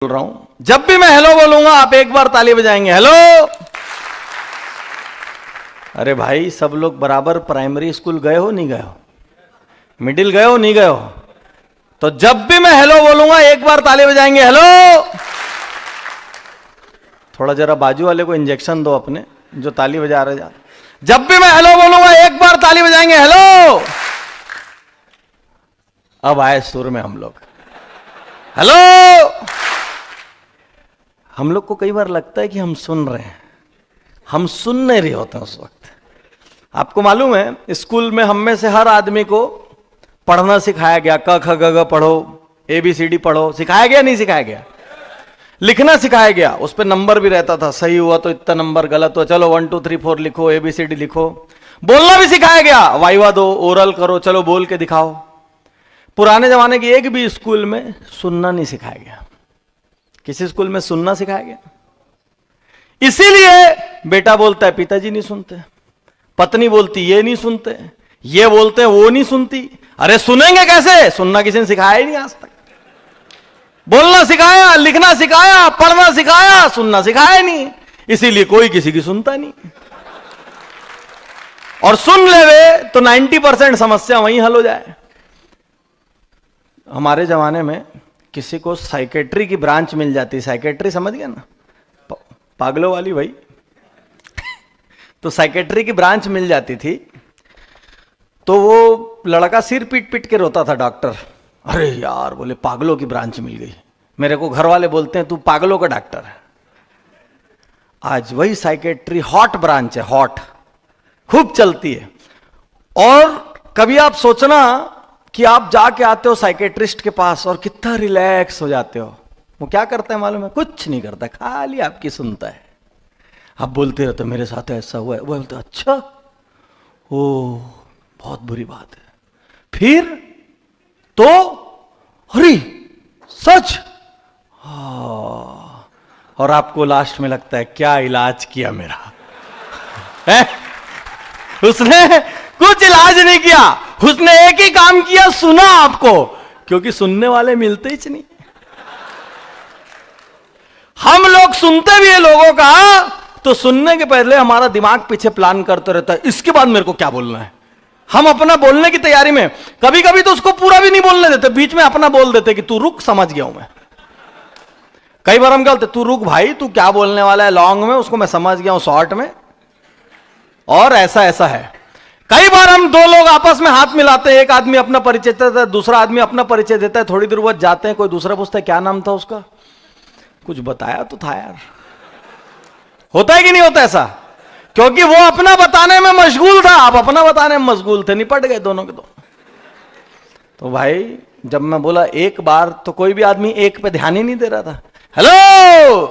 बोल रहा हूं, जब भी मैं हेलो बोलूंगा आप एक बार ताली बजाएंगे। हेलो। अरे भाई, सब लोग बराबर प्राइमरी स्कूल गए हो नहीं गए हो, मिडिल गए हो नहीं गए हो, तो जब भी मैं हेलो बोलूंगा एक बार ताली बजाएंगे। हेलो। थोड़ा जरा बाजू वाले को इंजेक्शन दो अपने, जो ताली बजा रहे जा। जब भी मैं हेलो बोलूंगा एक बार ताली बजाएंगे। हेलो। अब आए सुर में हम लोग। हेलो। हम लोग को कई बार लगता है कि हम सुन रहे हैं, हम सुन नहीं रहे होते उस वक्त। आपको मालूम है, स्कूल में हम में से हर आदमी को पढ़ना सिखाया गया। क ख ग घ पढ़ो, ABCD पढ़ो, सिखाया गया नहीं सिखाया गया? लिखना सिखाया गया, उस पर नंबर भी रहता था, सही हुआ तो इतना नंबर, गलत हुआ चलो 1 2 3 4 लिखो, ABCD लिखो। बोलना भी सिखाया गया, वाइवा दो, ओरल करो, चलो बोल के दिखाओ। पुराने जमाने के एक भी स्कूल में सुनना नहीं सिखाया गया। किसी स्कूल में सुनना सिखाया गया? इसीलिए बेटा बोलता है पिताजी नहीं सुनते, पत्नी बोलती ये नहीं सुनते, ये बोलते हैं वो नहीं सुनती। अरे सुनेंगे कैसे? सुनना किसी ने सिखाया ही नहीं आज तक। बोलना सिखाया, लिखना सिखाया, पढ़ना सिखाया, सुनना सिखाया नहीं, इसीलिए कोई किसी की सुनता नहीं। और सुन लेवे तो 90% समस्या वहीं हल हो जाए। हमारे जमाने में किसी को साइकेट्री की ब्रांच मिल जाती, साइकेट्री समझ गया ना, पागलों वाली भाई। तो साइकेट्री की ब्रांच मिल जाती थी, तो वो लड़का सिर पीट पीट के रोता था। डॉक्टर, अरे यार बोले पागलों की ब्रांच मिल गई। मेरे को घर वाले बोलते हैं तू पागलों का डॉक्टर है। आज वही साइकेट्री हॉट ब्रांच है, हॉट, खूब चलती है। और कभी आप सोचना कि आप जाके आते हो साइकेट्रिस्ट के पास और कितना रिलैक्स हो जाते हो। वो क्या करता है मालूम है? कुछ नहीं करता, खाली आपकी सुनता है। आप बोलते रहते मेरे साथ ऐसा हुआ है, वो बोलते अच्छा, ओ बहुत बुरी बात है। फिर तो अरे सच, और आपको लास्ट में लगता है क्या इलाज किया मेरा है? उसने कुछ इलाज नहीं किया, उसने एक ही काम किया, सुना आपको, क्योंकि सुनने वाले मिलते ही नहीं। हम लोग सुनते भी है लोगों का, तो सुनने के पहले हमारा दिमाग पीछे प्लान करते रहता है, इसके बाद मेरे को क्या बोलना है। हम अपना बोलने की तैयारी में कभी कभी तो उसको पूरा भी नहीं बोलने देते, बीच में अपना बोल देते कि तू रुक, समझ गया हूं मैं। कई बार हम क्या बोलते, तू रुक भाई, तू क्या बोलने वाला है लॉन्ग में, उसको मैं समझ गया हूं शॉर्ट में, और ऐसा ऐसा है। कई बार हम दो लोग आपस में हाथ मिलाते हैं, एक आदमी अपना परिचय देता है, दूसरा आदमी अपना परिचय देता है, थोड़ी देर बाद जाते हैं, कोई दूसरा पूछता है क्या नाम था उसका, कुछ बताया तो था यार। होता है कि नहीं होता ऐसा? क्योंकि वो अपना बताने में मशगूल था, आप अपना बताने में मशगूल थे, निपट गए दोनों के दो। तो भाई जब मैं बोला एक बार, तो कोई भी आदमी एक पे ध्यान ही नहीं दे रहा था। हेलो,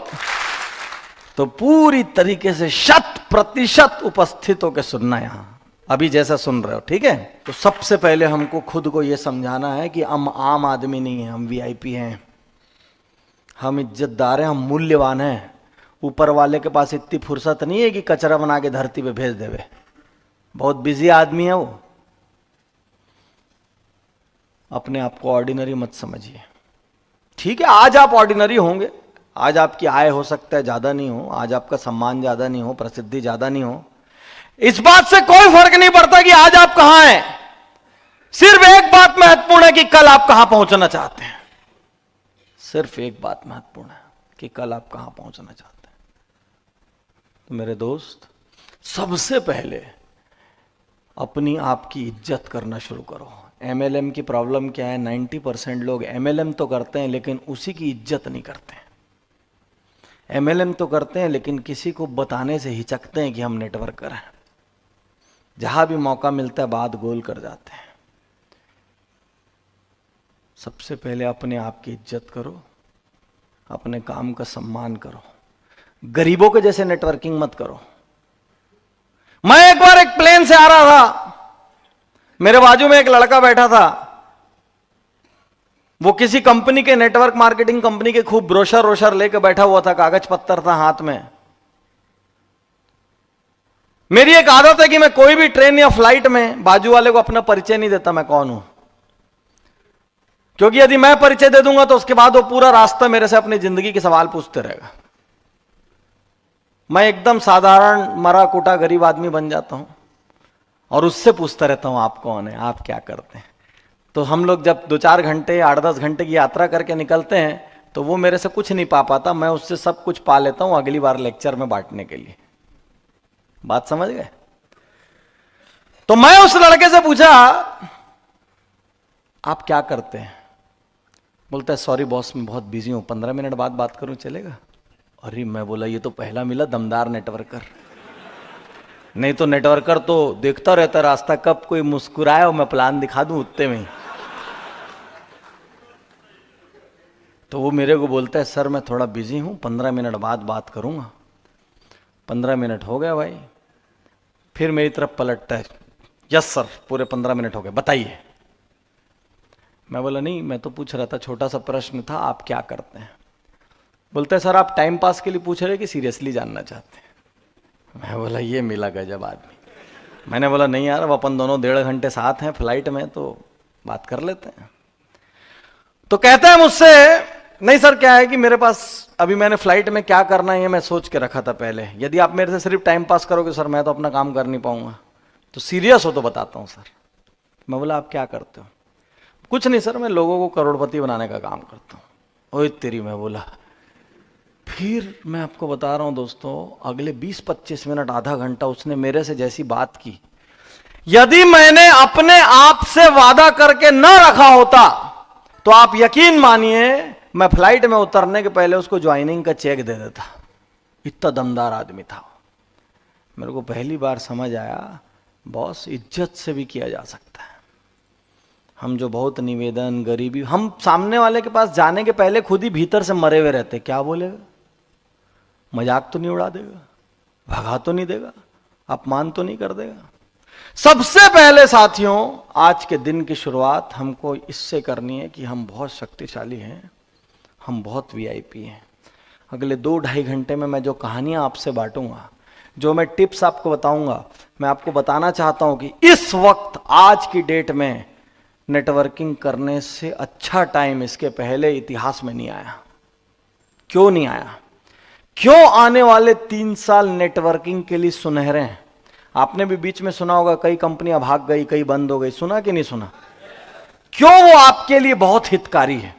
तो पूरी तरीके से 100% उपस्थित होकर सुनना, यहां अभी जैसा सुन रहे हो, ठीक है? तो सबसे पहले हमको खुद को यह समझाना है कि हम आम आदमी नहीं है, हम VIP हैं, हम इज्जतदार हैं, हम मूल्यवान हैं। ऊपर वाले के पास इतनी फुर्सत नहीं है कि कचरा बना के धरती पे भेज देवे, बहुत बिजी आदमी है वो। अपने आप को ऑर्डिनरी मत समझिए, ठीक है? आज आप ऑर्डिनरी होंगे, आज आपकी आय हो सकता है ज्यादा नहीं हो, आज आपका सम्मान ज्यादा नहीं हो, प्रसिद्धि ज्यादा नहीं हो, इस बात से कोई फर्क नहीं पड़ता कि आज आप कहां हैं। सिर्फ एक बात महत्वपूर्ण है कि कल आप कहां पहुंचना चाहते हैं। सिर्फ एक बात महत्वपूर्ण है कि कल आप कहां पहुंचना चाहते हैं। तो मेरे दोस्त, सबसे पहले अपनी आपकी इज्जत करना शुरू करो। MLM की प्रॉब्लम क्या है? 90% लोग MLM तो करते हैं लेकिन उसी की इज्जत नहीं करते हैं। MLM तो करते हैं लेकिन किसी को बताने से हिचकते हैं कि हम नेटवर्कर हैं। जहां भी मौका मिलता है बात गोल कर जाते हैं। सबसे पहले अपने आप की इज्जत करो, अपने काम का सम्मान करो। गरीबों के जैसे नेटवर्किंग मत करो। मैं एक बार एक प्लेन से आ रहा था, मेरे बाजू में एक लड़का बैठा था, वो किसी कंपनी के, नेटवर्क मार्केटिंग कंपनी के खूब ब्रोशर लेकर बैठा हुआ था, कागज पत्तर था हाथ में। मेरी एक आदत है कि मैं कोई भी ट्रेन या फ्लाइट में बाजू वाले को अपना परिचय नहीं देता मैं कौन हूं। क्योंकि यदि मैं परिचय दे दूंगा तो उसके बाद वो पूरा रास्ता मेरे से अपनी जिंदगी के सवाल पूछते रहेगा। मैं एकदम साधारण मरा कुटा गरीब आदमी बन जाता हूं और उससे पूछता रहता हूं आप कौन है, आप क्या करते हैं। तो हम लोग जब 2-4 घंटे 8-10 घंटे की यात्रा करके निकलते हैं तो वो मेरे से कुछ नहीं पा पाता, मैं उससे सब कुछ पा लेता हूं अगली बार लेक्चर में बांटने के लिए। बात समझ गए? तो मैं उस लड़के से पूछा आप क्या करते हैं? बोलता है सॉरी बॉस मैं बहुत बिजी हूं, 15 मिनट बाद बात करूं चलेगा? अरे मैं बोला ये तो पहला मिला दमदार नेटवर्कर, नहीं तो नेटवर्कर तो देखता रहता रास्ता कब कोई मुस्कुराए और मैं प्लान दिखा दूं उतने में। तो वो मेरे को बोलता है सर मैं थोड़ा बिजी हूं, 15 मिनट बाद बात करूंगा। 15 मिनट हो गया भाई, फिर मेरी तरफ पलटता है यस सर पूरे 15 मिनट हो गए बताइए। मैं बोला नहीं मैं तो पूछ रहा था, छोटा सा प्रश्न था, आप क्या करते हैं? बोलते हैं सर आप टाइम पास के लिए पूछ रहे कि सीरियसली जानना चाहते हैं? मैं बोला ये मिला गजब आदमी। मैंने बोला नहीं यार अब अपन दोनों 1.5 घंटे साथ हैं फ्लाइट में तो बात कर लेते हैं। तो कहता है मुझसे नहीं सर क्या है कि मेरे पास अभी मैंने फ्लाइट में क्या करना है ये मैं सोच के रखा था पहले, यदि आप मेरे से सिर्फ टाइम पास करोगे सर मैं तो अपना काम कर नहीं पाऊंगा, तो सीरियस हो तो बताता हूं सर। मैं बोला आप क्या करते हो? कुछ नहीं सर मैं लोगों को करोड़पति बनाने का काम करता हूं। ओए तेरी, मैं बोला फिर मैं आपको बता रहा हूं दोस्तों अगले 20-25 मिनट आधा घंटा उसने मेरे से जैसी बात की, यदि मैंने अपने आप से वादा करके न रखा होता तो आप यकीन मानिए मैं फ्लाइट में उतरने के पहले उसको ज्वाइनिंग का चेक दे देता। इतना दमदार आदमी था। मेरे को पहली बार समझ आया बॉस इज्जत से भी किया जा सकता है। हम जो बहुत निवेदन गरीबी, हम सामने वाले के पास जाने के पहले खुद ही भीतर से मरे हुए रहते, क्या बोलेगा, मजाक तो नहीं उड़ा देगा, भगा तो नहीं देगा, अपमान तो नहीं कर देगा। सबसे पहले साथियों आज के दिन की शुरुआत हमको इससे करनी है कि हम बहुत शक्तिशाली हैं, हम बहुत वीआईपी हैं। अगले 2-2.5 घंटे में मैं जो कहानियां आपसे बांटूंगा, जो मैं टिप्स आपको बताऊंगा, मैं आपको बताना चाहता हूं कि इस वक्त आज की डेट में नेटवर्किंग करने से अच्छा टाइम इसके पहले इतिहास में नहीं आया। क्यों नहीं आया? क्यों आने वाले 3 साल नेटवर्किंग के लिए सुनहरे हैं। आपने भी बीच में सुना होगा कई कंपनियां भाग गई, कई बंद हो गई, सुना कि नहीं सुना? क्यों वो आपके लिए बहुत हितकारी है?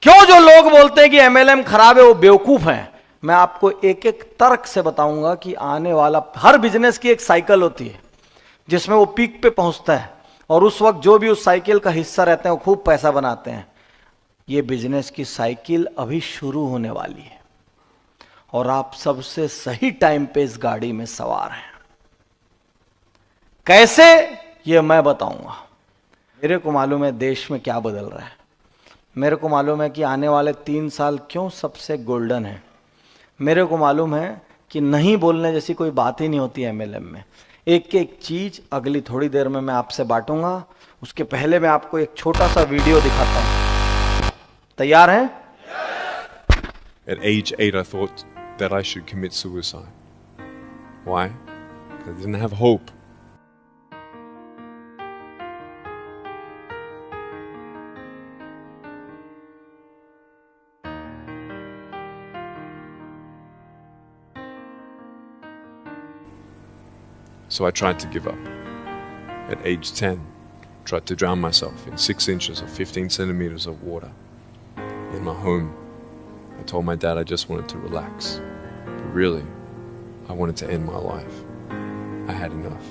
क्यों जो लोग बोलते हैं कि एमएलएम खराब है वो बेवकूफ है? मैं आपको एक एक तर्क से बताऊंगा कि आने वाला हर बिजनेस की एक साइकिल होती है जिसमें वो पीक पे पहुंचता है और उस वक्त जो भी उस साइकिल का हिस्सा रहते हैं वो खूब पैसा बनाते हैं। ये बिजनेस की साइकिल अभी शुरू होने वाली है और आप सबसे सही टाइम पे इस गाड़ी में सवार हैं। कैसे ये मैं बताऊंगा। मेरे को मालूम है देश में क्या बदल रहा है, मेरे को मालूम है कि आने वाले 3 साल क्यों सबसे गोल्डन है, मेरे को मालूम है कि नहीं बोलने जैसी कोई बात ही नहीं होती है एमएलएम में। एक एक चीज अगली थोड़ी देर में मैं आपसे बांटूंगा। उसके पहले मैं आपको एक छोटा सा वीडियो दिखाता हूं। तैयार हैं? At age 8 I thought that I should commit suicide. Why? Because I didn't have hope. So I tried to give up. At age 10, tried to drown myself in 6 inches or 15 centimeters of water. In my home, I told my dad I just wanted to relax. But really, I wanted to end my life. I had enough.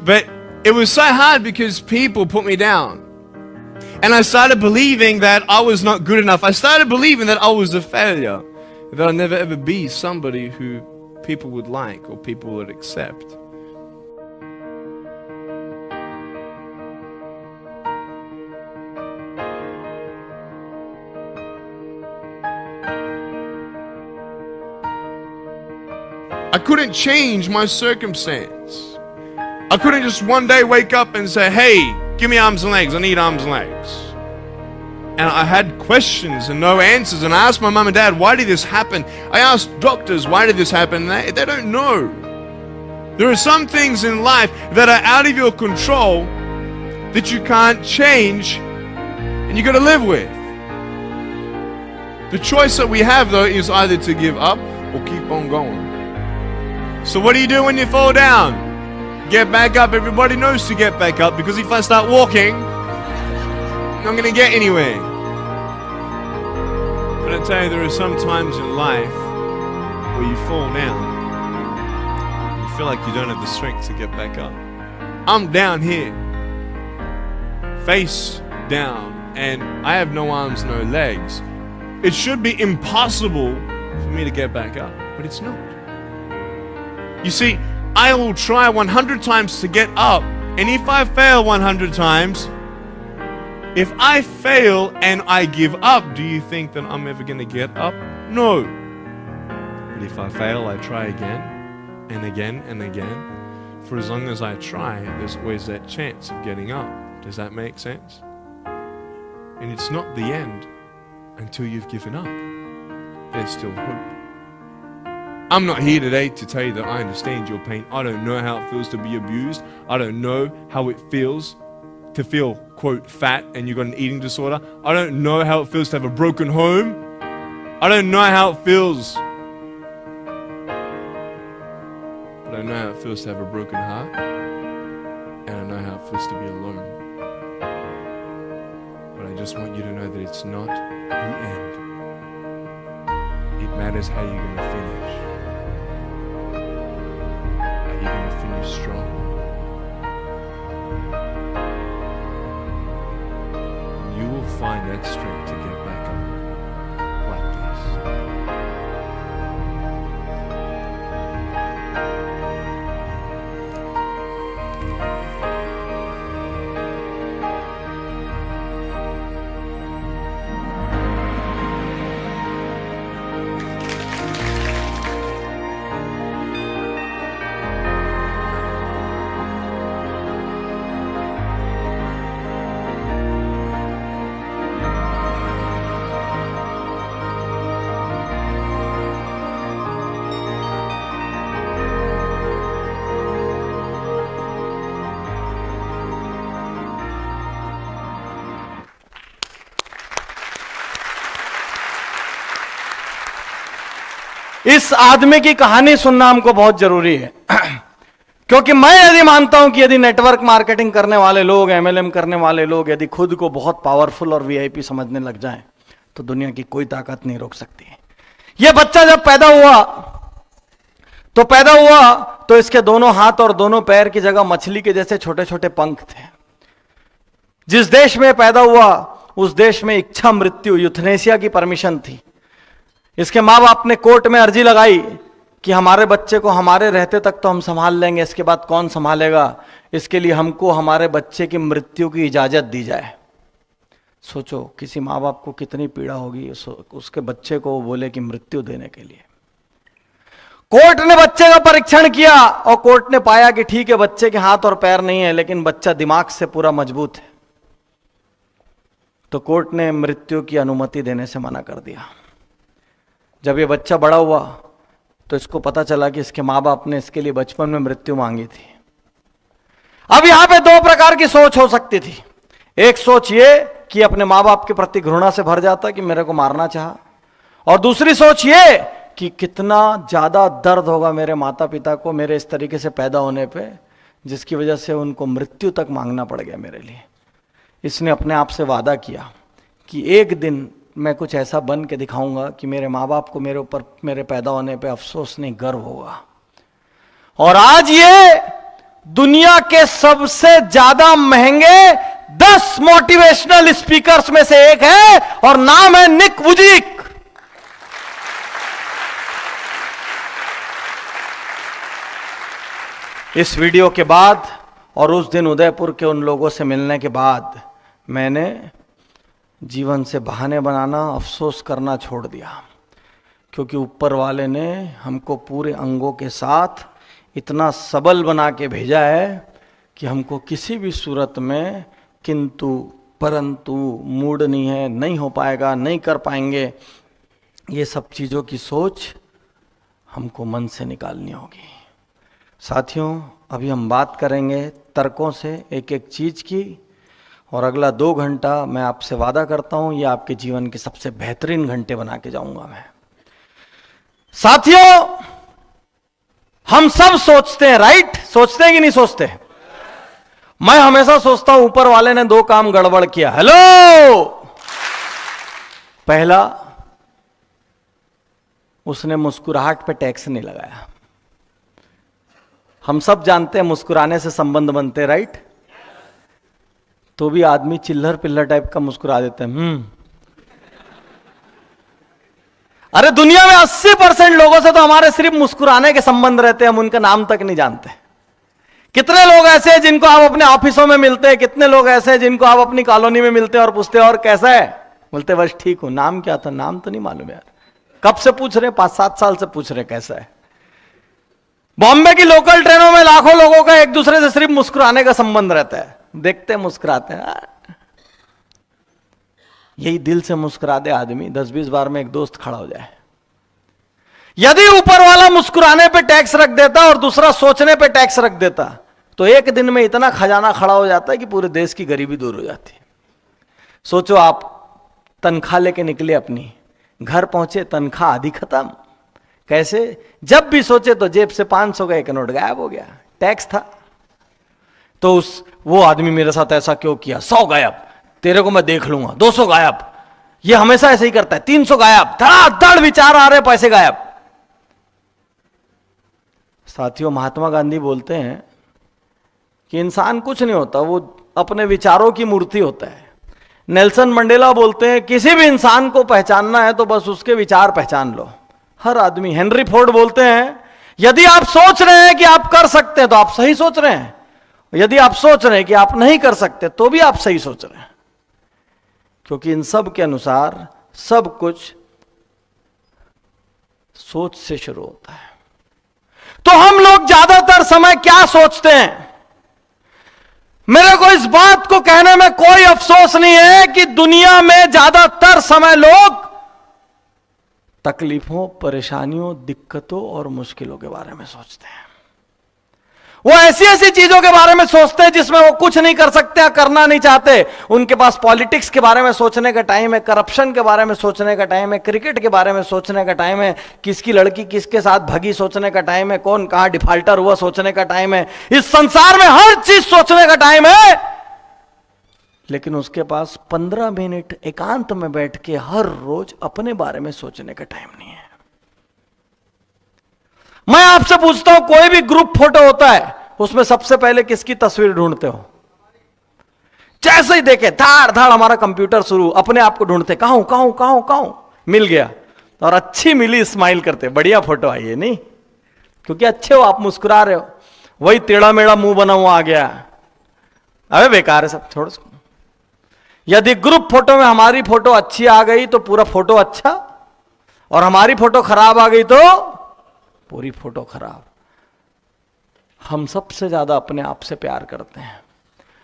But it was so hard because people put me down. And I started believing that I was not good enough. I started believing that I was a failure. That I'd never ever be somebody who people would like or people would accept. I couldn't change my circumstance. I couldn't just one day wake up and say, hey, give me arms and legs, I need arms and legs. And I had questions and no answers. And I asked my mum and dad, why did this happen? I asked doctors, why did this happen? They don't know. There are some things in life that are out of your control that you can't change and you got to live with. The choice that we have, though, is either to give up or keep on going. So what do you do when you fall down? Get back up. Everybody knows to get back up, because if I start walking, I'm not going to get anywhere. But I tell you, there are some times in life where you fall down and you feel like you don't have the strength to get back up. I'm down here, face down, and I have no arms, no legs. It should be impossible for me to get back up, but it's not. You see, I will try 100 times to get up, and if I fail 100 times, if I fail and I give up, do you think that I'm ever going to get up? No. But if I fail, I try again and again and again. For as long as I try, there's always that chance of getting up. Does that make sense? And it's not the end until you've given up. There's still hope. I'm not here today to tell you that I understand your pain. I don't know how it feels to be abused. I don't know how it feels to feel, quote, fat and you've got an eating disorder. I don't know how it feels to have a broken home. I don't know how it feels. But I know how it feels to have a broken heart. And I know how it feels to be alone. But I just want you to know that it's not the end. It matters how you're going to finish. Are you going to finish strong? You will find that strength to get back up like this. इस आदमी की कहानी सुनना हमको बहुत जरूरी है, क्योंकि मैं यदि मानता हूं कि यदि नेटवर्क मार्केटिंग करने वाले लोग, एमएलएम करने वाले लोग यदि खुद को बहुत पावरफुल और वीआईपी समझने लग जाएं, तो दुनिया की कोई ताकत नहीं रोक सकती है। यह बच्चा जब पैदा हुआ तो इसके दोनों हाथ और दोनों पैर की जगह मछली के जैसे छोटे छोटे पंख थे। जिस देश में पैदा हुआ उस देश में इच्छा मृत्यु, यूथनेसिया की परमिशन थी। इसके माँ बाप ने कोर्ट में अर्जी लगाई कि हमारे बच्चे को हमारे रहते तक तो हम संभाल लेंगे, इसके बाद कौन संभालेगा, इसके लिए हमको हमारे बच्चे की मृत्यु की इजाजत दी जाए। सोचो किसी माँ बाप को कितनी पीड़ा होगी उसके बच्चे को बोले कि मृत्यु देने के लिए। कोर्ट ने बच्चे का परीक्षण किया और कोर्ट ने पाया कि ठीक है, बच्चे के हाथ और पैर नहीं है, लेकिन बच्चा दिमाग से पूरा मजबूत है। तो कोर्ट ने मृत्यु की अनुमति देने से मना कर दिया। जब ये बच्चा बड़ा हुआ तो इसको पता चला कि इसके माँ बाप ने इसके लिए बचपन में मृत्यु मांगी थी। अब यहां पे दो प्रकार की सोच हो सकती थी। एक सोच ये कि अपने माँ बाप के प्रति घृणा से भर जाता कि मेरे को मारना चाहा, और दूसरी सोच ये कि कितना ज्यादा दर्द होगा मेरे माता पिता को मेरे इस तरीके से पैदा होने पे, जिसकी वजह से उनको मृत्यु तक मांगना पड़ गया मेरे लिए। इसने अपने आप से वादा किया कि एक दिन मैं कुछ ऐसा बन के दिखाऊंगा कि मेरे माँ बाप को मेरे ऊपर मेरे पैदा होने पे अफसोस नहीं, गर्व होगा। और आज ये दुनिया के सबसे ज्यादा महंगे 10 मोटिवेशनल स्पीकर्स में से एक है और नाम है निक वुजिक। इस वीडियो के बाद और उस दिन उदयपुर के उन लोगों से मिलने के बाद मैंने जीवन से बहाने बनाना, अफसोस करना छोड़ दिया, क्योंकि ऊपर वाले ने हमको पूरे अंगों के साथ इतना सबल बना के भेजा है कि हमको किसी भी सूरत में किंतु परंतु मूड नहीं है, नहीं हो पाएगा, नहीं कर पाएंगे, ये सब चीजों की सोच हमको मन से निकालनी होगी। साथियों, अभी हम बात करेंगे तर्कों से एक एक चीज की, और अगला 2 घंटा मैं आपसे वादा करता हूं ये आपके जीवन के सबसे बेहतरीन घंटे बना के जाऊंगा मैं। साथियों, हम सब सोचते हैं, राइट? सोचते हैं कि नहीं सोचते? मैं हमेशा सोचता हूं ऊपर वाले ने 2 काम गड़बड़ किया। हेलो, पहला, उसने मुस्कुराहट पे टैक्स नहीं लगाया। हम सब जानते हैं मुस्कुराने से संबंध बनते, राइट? तो भी आदमी चिल्लर पिल्लर टाइप का मुस्कुरा देते हैं। अरे दुनिया में 80% लोगों से तो हमारे सिर्फ मुस्कुराने के संबंध रहते हैं, हम उनका नाम तक नहीं जानते। कितने लोग ऐसे हैं जिनको आप अपने ऑफिसों में मिलते हैं, कितने लोग ऐसे हैं जिनको आप अपनी कॉलोनी में मिलते हैं और पूछते हैं और कैसा है, बोलते बस ठीक हूं। नाम क्या था? नाम तो नहीं मालूम यार। कब से पूछ रहे? 5-7 साल से पूछ रहे कैसा है। बॉम्बे की लोकल ट्रेनों में लाखों लोगों का एक दूसरे से सिर्फ मुस्कुराने का संबंध रहता है, देखते हैं मुस्कुराते हैं। यही दिल से मुस्कुरा दे आदमी, 10-20 बार में एक दोस्त खड़ा हो जाए। यदि ऊपर वाला मुस्कुराने पे टैक्स रख देता और दूसरा सोचने पे टैक्स रख देता, तो एक दिन में इतना खजाना खड़ा हो जाता है कि पूरे देश की गरीबी दूर हो जाती। सोचो, आप तनख्वाह लेके निकले अपनी, घर पहुंचे तनख्वाह आधी खत्म। कैसे? जब भी सोचे तो जेब से 500 का एक नोट गायब हो गया, टैक्स था। तो वो आदमी मेरे साथ ऐसा क्यों किया, 100 गायब, तेरे को मैं देख लूंगा, 200 गायब, ये हमेशा ऐसे ही करता है, 300 गायब, धड़ाधड़ विचार आ रहे, पैसे गायब। साथियों, महात्मा गांधी बोलते हैं कि इंसान कुछ नहीं होता, वो अपने विचारों की मूर्ति होता है। नेल्सन मंडेला बोलते हैं किसी भी इंसान को पहचानना है तो बस उसके विचार पहचान लो, हर आदमी। हेनरी फोर्ड बोलते हैं यदि आप सोच रहे हैं कि आप कर सकते हैं तो आप सही सोच रहे हैं, यदि आप सोच रहे हैं कि आप नहीं कर सकते तो भी आप सही सोच रहे हैं, क्योंकि इन सब के अनुसार सब कुछ सोच से शुरू होता है। तो हम लोग ज्यादातर समय क्या सोचते हैं? मेरे को इस बात को कहने में कोई अफसोस नहीं है कि दुनिया में ज्यादातर समय लोग तकलीफों, परेशानियों, दिक्कतों और मुश्किलों के बारे में सोचते हैं। वो ऐसी ऐसी चीजों के बारे में सोचते हैं जिसमें वो कुछ नहीं कर सकते या करना नहीं चाहते। उनके पास पॉलिटिक्स के बारे में सोचने का टाइम है, करप्शन के बारे में सोचने का टाइम है, क्रिकेट के बारे में सोचने का टाइम है, किसकी लड़की किसके साथ भगी सोचने का टाइम है, कौन कहां डिफॉल्टर हुआ सोचने का टाइम है। इस संसार में हर चीज सोचने का टाइम है, लेकिन उसके पास 15 मिनट एकांत में बैठ के हर रोज अपने बारे में सोचने का टाइम नहीं है। मैं आपसे पूछता हूं, कोई भी ग्रुप फोटो होता है उसमें सबसे पहले किसकी तस्वीर ढूंढते हो? जैसे ही देखे धाड़ धाड़ हमारा कंप्यूटर शुरू, अपने आप को ढूंढते, कहां कहां कहां कहां, मिल गया और अच्छी मिली, स्माइल करते, बढ़िया फोटो आई है, नहीं क्योंकि अच्छे हो आप, मुस्कुरा रहे हो। वही टेढ़ा मेढ़ा मुंह बना हुआ आ गया, अबे बेकार है सब, छोड़। यदि ग्रुप फोटो में हमारी फोटो अच्छी आ गई तो पूरा फोटो अच्छा, और हमारी फोटो खराब आ गई तो पूरी फोटो खराब। हम सबसे ज्यादा अपने आप से प्यार करते हैं,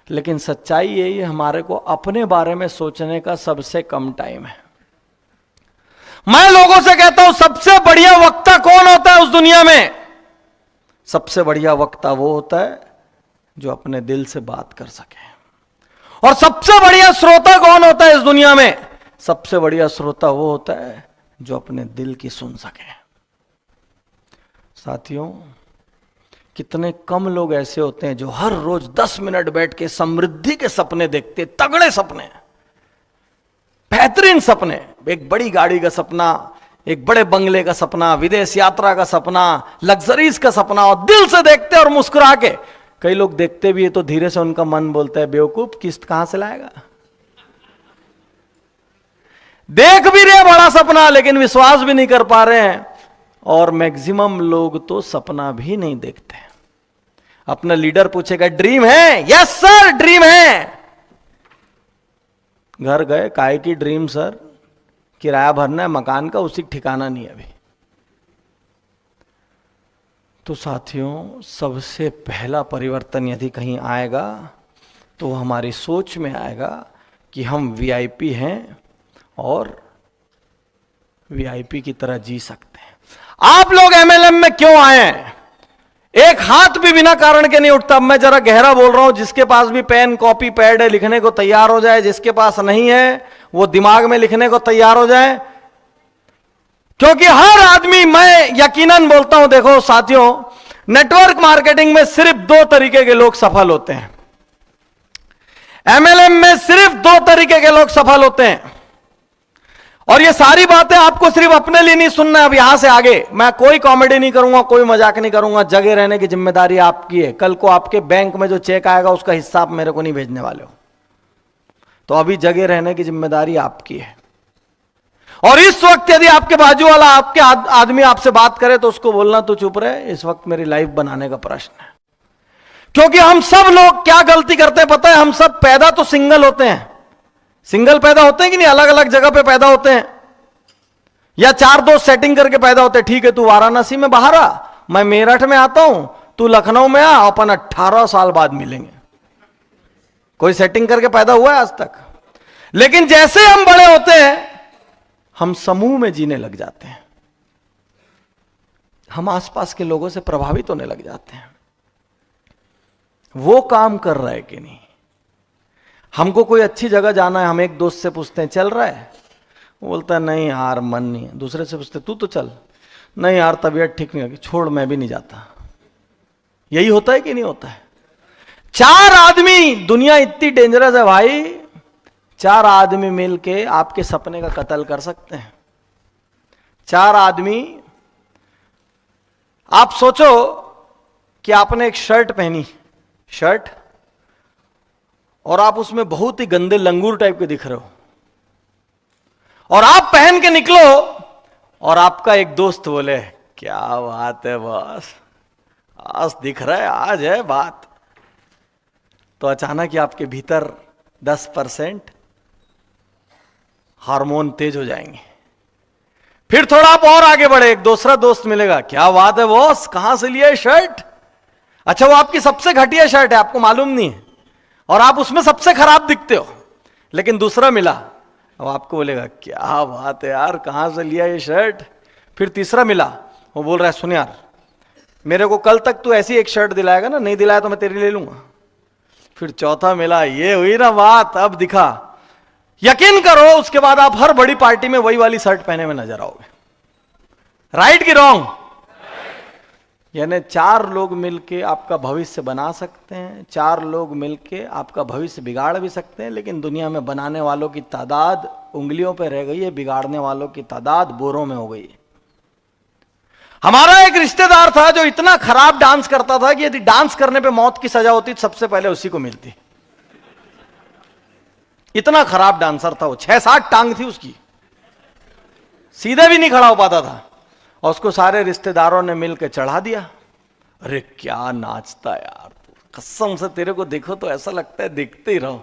लेकिन सच्चाई यही है हमारे को अपने बारे में सोचने का सबसे कम टाइम है। मैं लोगों से कहता हूं सबसे बढ़िया वक्ता कौन होता है उस दुनिया में? सबसे बढ़िया वक्ता वो होता है जो अपने दिल से बात कर सके। और सबसे बढ़िया श्रोता कौन होता है इस दुनिया में? सबसे बढ़िया श्रोता वो होता है जो अपने दिल की सुन सके। साथियों, कितने कम लोग ऐसे होते हैं जो हर रोज 10 मिनट बैठ के समृद्धि के सपने देखते, तगड़े सपने, बेहतरीन सपने, एक बड़ी गाड़ी का सपना, एक बड़े बंगले का सपना, विदेश यात्रा का सपना, लग्जरीज का सपना, और दिल से देखते और मुस्कुरा के। कई लोग देखते भी है तो धीरे से उनका मन बोलता है बेवकूफ, किस्त कहां से लाएगा। देख भी रहे बड़ा सपना लेकिन विश्वास भी नहीं कर पा रहे हैं। और मैक्सिमम लोग तो सपना भी नहीं देखते। अपना लीडर पूछेगा ड्रीम है? यस सर ड्रीम है। घर गए, काहे की ड्रीम सर? किराया भरना है मकान का, उसी ठिकाना नहीं अभी। तो साथियों, सबसे पहला परिवर्तन यदि कहीं आएगा तो हमारी सोच में आएगा कि हम वीआईपी हैं और वीआईपी की तरह जी सकते हैं। आप लोग एमएलएम में क्यों आए हैं? एक हाथ भी बिना कारण के नहीं उठता। अब मैं जरा गहरा बोल रहा हूं, जिसके पास भी पेन कॉपी पैड है लिखने को तैयार हो जाए, जिसके पास नहीं है वो दिमाग में लिखने को तैयार हो जाए, क्योंकि हर आदमी, मैं यकीनन बोलता हूं, देखो साथियों, नेटवर्क मार्केटिंग में सिर्फ 2 तरीके के लोग सफल होते हैं। एमएलएम में सिर्फ 2 तरीके के लोग सफल होते हैं। और ये सारी बातें आपको सिर्फ अपने लिए नहीं सुनना है। अब यहां से आगे मैं कोई कॉमेडी नहीं करूंगा, कोई मजाक नहीं करूंगा। जगह रहने की जिम्मेदारी आपकी है। कल को आपके बैंक में जो चेक आएगा उसका हिस्सा आप मेरे को नहीं भेजने वाले हो, तो अभी जगह रहने की जिम्मेदारी आपकी है। और इस वक्त यदि आपके बाजू वाला आपके आदमी आपसे बात करे तो उसको बोलना तू चुप रहे, इस वक्त मेरी लाइफ बनाने का प्रश्न है। क्योंकि हम सब लोग क्या गलती करते हैं पता है? हम सब पैदा तो सिंगल होते हैं। सिंगल पैदा होते हैं कि नहीं? अलग अलग जगह पे पैदा होते हैं, या 4 दोस्त सेटिंग करके पैदा होते हैं। ठीक है, तू वाराणसी में बाहर आ, मैं मेरठ में आता हूं, तू लखनऊ में आ, अपन 18 साल बाद मिलेंगे। कोई सेटिंग करके पैदा हुआ है आज तक? लेकिन जैसे हम बड़े होते हैं हम समूह में जीने लग जाते हैं, हम आसपास के लोगों से प्रभावित होने लग जाते हैं। वो काम कर रहा है कि नहीं? हमको कोई अच्छी जगह जाना है, हम एक दोस्त से पूछते हैं चल रहा है, वो बोलता है नहीं यार मन नहीं है। दूसरे से पूछते तू तो चल, नहीं यार तबीयत ठीक नहीं होगी, छोड़ मैं भी नहीं जाता। यही होता है कि नहीं होता है? 4 आदमी, दुनिया इतनी डेंजरस है भाई, 4 आदमी मिलके आपके सपने का कत्ल कर सकते हैं। 4 आदमी, आप सोचो कि आपने एक शर्ट पहनी, शर्ट, और आप उसमें बहुत ही गंदे लंगूर टाइप के दिख रहे हो, और आप पहन के निकलो और आपका एक दोस्त बोले क्या बात है बॉस, आज दिख रहा है, आज है बात। तो अचानक ही आपके भीतर 10% हार्मोन तेज हो जाएंगे। फिर थोड़ा आप और आगे बढ़े, एक दूसरा दोस्त मिलेगा, क्या बात है बॉस, कहां से लिया है शर्ट? अच्छा वो आपकी सबसे घटिया शर्ट है, आपको मालूम नहीं है, और आप उसमें सबसे खराब दिखते हो। लेकिन दूसरा मिला, अब आपको बोलेगा क्या बात है यार, कहां से लिया ये शर्ट? फिर तीसरा मिला, वो बोल रहा है सुन यार, मेरे को कल तक तू ऐसी एक शर्ट दिलाएगा ना, नहीं दिलाया तो मैं तेरी ले लूंगा। फिर चौथा मिला, ये हुई ना बात, अब दिखा। यकीन करो उसके बाद आप हर बड़ी पार्टी में वही वाली शर्ट पहने में नजर आओगे। राइट कि रॉन्ग? यानी 4 लोग मिलके आपका भविष्य बना सकते हैं, 4 लोग मिलके आपका भविष्य बिगाड़ भी सकते हैं। लेकिन दुनिया में बनाने वालों की तादाद उंगलियों पे रह गई है, बिगाड़ने वालों की तादाद बोरों में हो गई है। हमारा एक रिश्तेदार था जो इतना खराब डांस करता था कि यदि डांस करने पे मौत की सजा होती तो सबसे पहले उसी को मिलती। इतना खराब डांसर था वो, 6-7 टांग थी उसकी, सीधे भी नहीं खड़ा हो पाता था, और उसको सारे रिश्तेदारों ने मिलकर चढ़ा दिया। अरे क्या नाचता यार, कसम से तेरे को देखो तो ऐसा लगता है देखते ही रहो।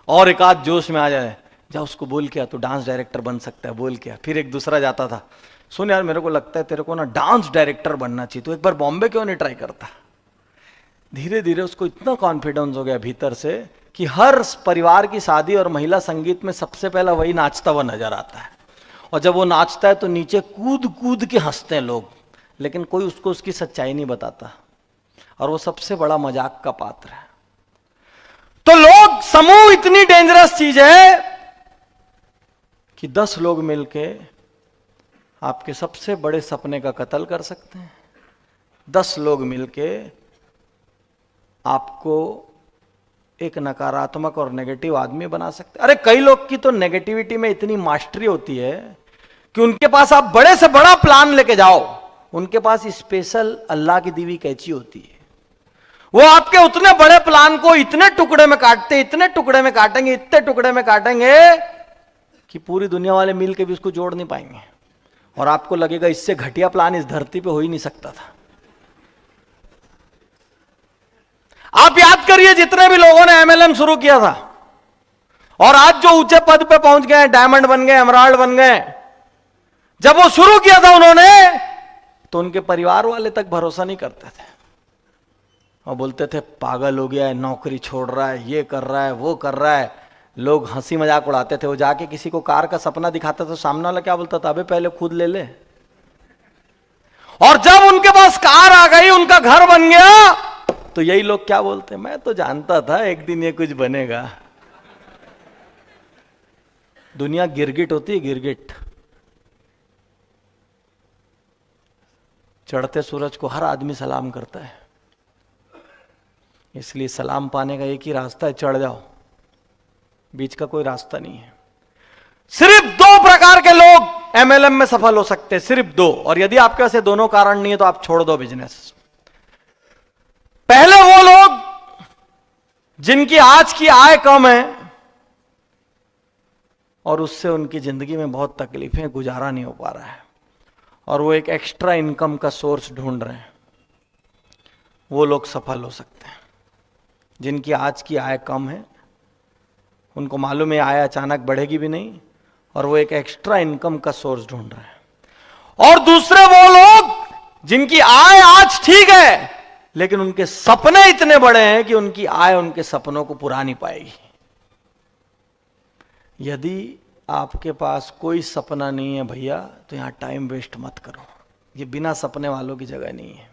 और एक आध जोश में आ जाए, जा उसको बोल के आ, तू डांस डायरेक्टर बन सकता है, बोल के आ। फिर एक दूसरा जाता था, सुन यार मेरे को लगता है तेरे को ना डांस डायरेक्टर बनना चाहिए, तो एक बार बॉम्बे क्यों नहीं ट्राई करता? धीरे धीरे उसको इतना कॉन्फिडेंस हो गया भीतर से कि हर परिवार की शादी और महिला संगीत में सबसे पहला वही नाचता हुआ नजर आता है। और जब वो नाचता है तो नीचे कूद कूद के हंसते हैं लोग, लेकिन कोई उसको उसकी सच्चाई नहीं बताता, और वो सबसे बड़ा मजाक का पात्र है। तो लोग, समूह इतनी डेंजरस चीज है कि 10 लोग मिलके आपके सबसे बड़े सपने का कत्ल कर सकते हैं। 10 लोग मिलके आपको एक नकारात्मक और नेगेटिव आदमी बना सकते हैं। अरे कई लोग की तो नेगेटिविटी में इतनी मास्टरी होती है कि उनके पास आप बड़े से बड़ा प्लान लेके जाओ, उनके पास स्पेशल अल्लाह की दी हुई कैंची होती है। वो आपके उतने बड़े प्लान को इतने टुकड़े में काटते, इतने टुकड़े में काटेंगे, इतने टुकड़े में काटेंगे कि पूरी दुनिया वाले मिल के भी उसको जोड़ नहीं पाएंगे, और आपको लगेगा इससे घटिया प्लान इस धरती पे हो ही नहीं सकता था। आप याद करिए जितने भी लोगों ने एमएलएम शुरू किया था और आज जो ऊंचे पद पे पहुंच गए, डायमंड बन गए, एमराल्ड बन गए, जब वो शुरू किया था उन्होंने, तो उनके परिवार वाले तक भरोसा नहीं करते थे और बोलते थे पागल हो गया है, नौकरी छोड़ रहा है, ये कर रहा है, वो कर रहा है, लोग हंसी मजाक उड़ाते थे। वो जाके किसी को कार का सपना दिखाता था, सामने वाला क्या बोलता था, अबे पहले खुद ले ले। और जब उनके पास कार आ गई, उनका घर बन गया, तो यही लोग क्या बोलते, मैं तो जानता था एक दिन ये कुछ बनेगा। दुनिया गिरगिट होती है, गिरगिट। चढ़ते सूरज को हर आदमी सलाम करता है, इसलिए सलाम पाने का एक ही रास्ता है, चढ़ जाओ, बीच का कोई रास्ता नहीं है। सिर्फ दो प्रकार के लोग एमएलएम में सफल हो सकते हैं, सिर्फ दो। और यदि आपके पास ये दोनों कारण नहीं है तो आप छोड़ दो बिजनेस। पहले वो लोग जिनकी आज की आय कम है और उससे उनकी जिंदगी में बहुत तकलीफें, गुजारा नहीं हो पा रहा है, और वो एक एक्स्ट्रा इनकम का सोर्स ढूंढ रहे हैं, वो लोग सफल हो सकते हैं। जिनकी आज की आय कम है, उनको मालूम है आय अचानक बढ़ेगी भी नहीं, और वो एक एक्स्ट्रा इनकम का सोर्स ढूंढ रहे हैं। और दूसरे वो लोग जिनकी आय आज ठीक है, लेकिन उनके सपने इतने बड़े हैं कि उनकी आय उनके सपनों को पुरा नहीं पाएगी। यदि आपके पास कोई सपना नहीं है भैया, तो यहां टाइम वेस्ट मत करो। ये बिना सपने वालों की जगह नहीं है।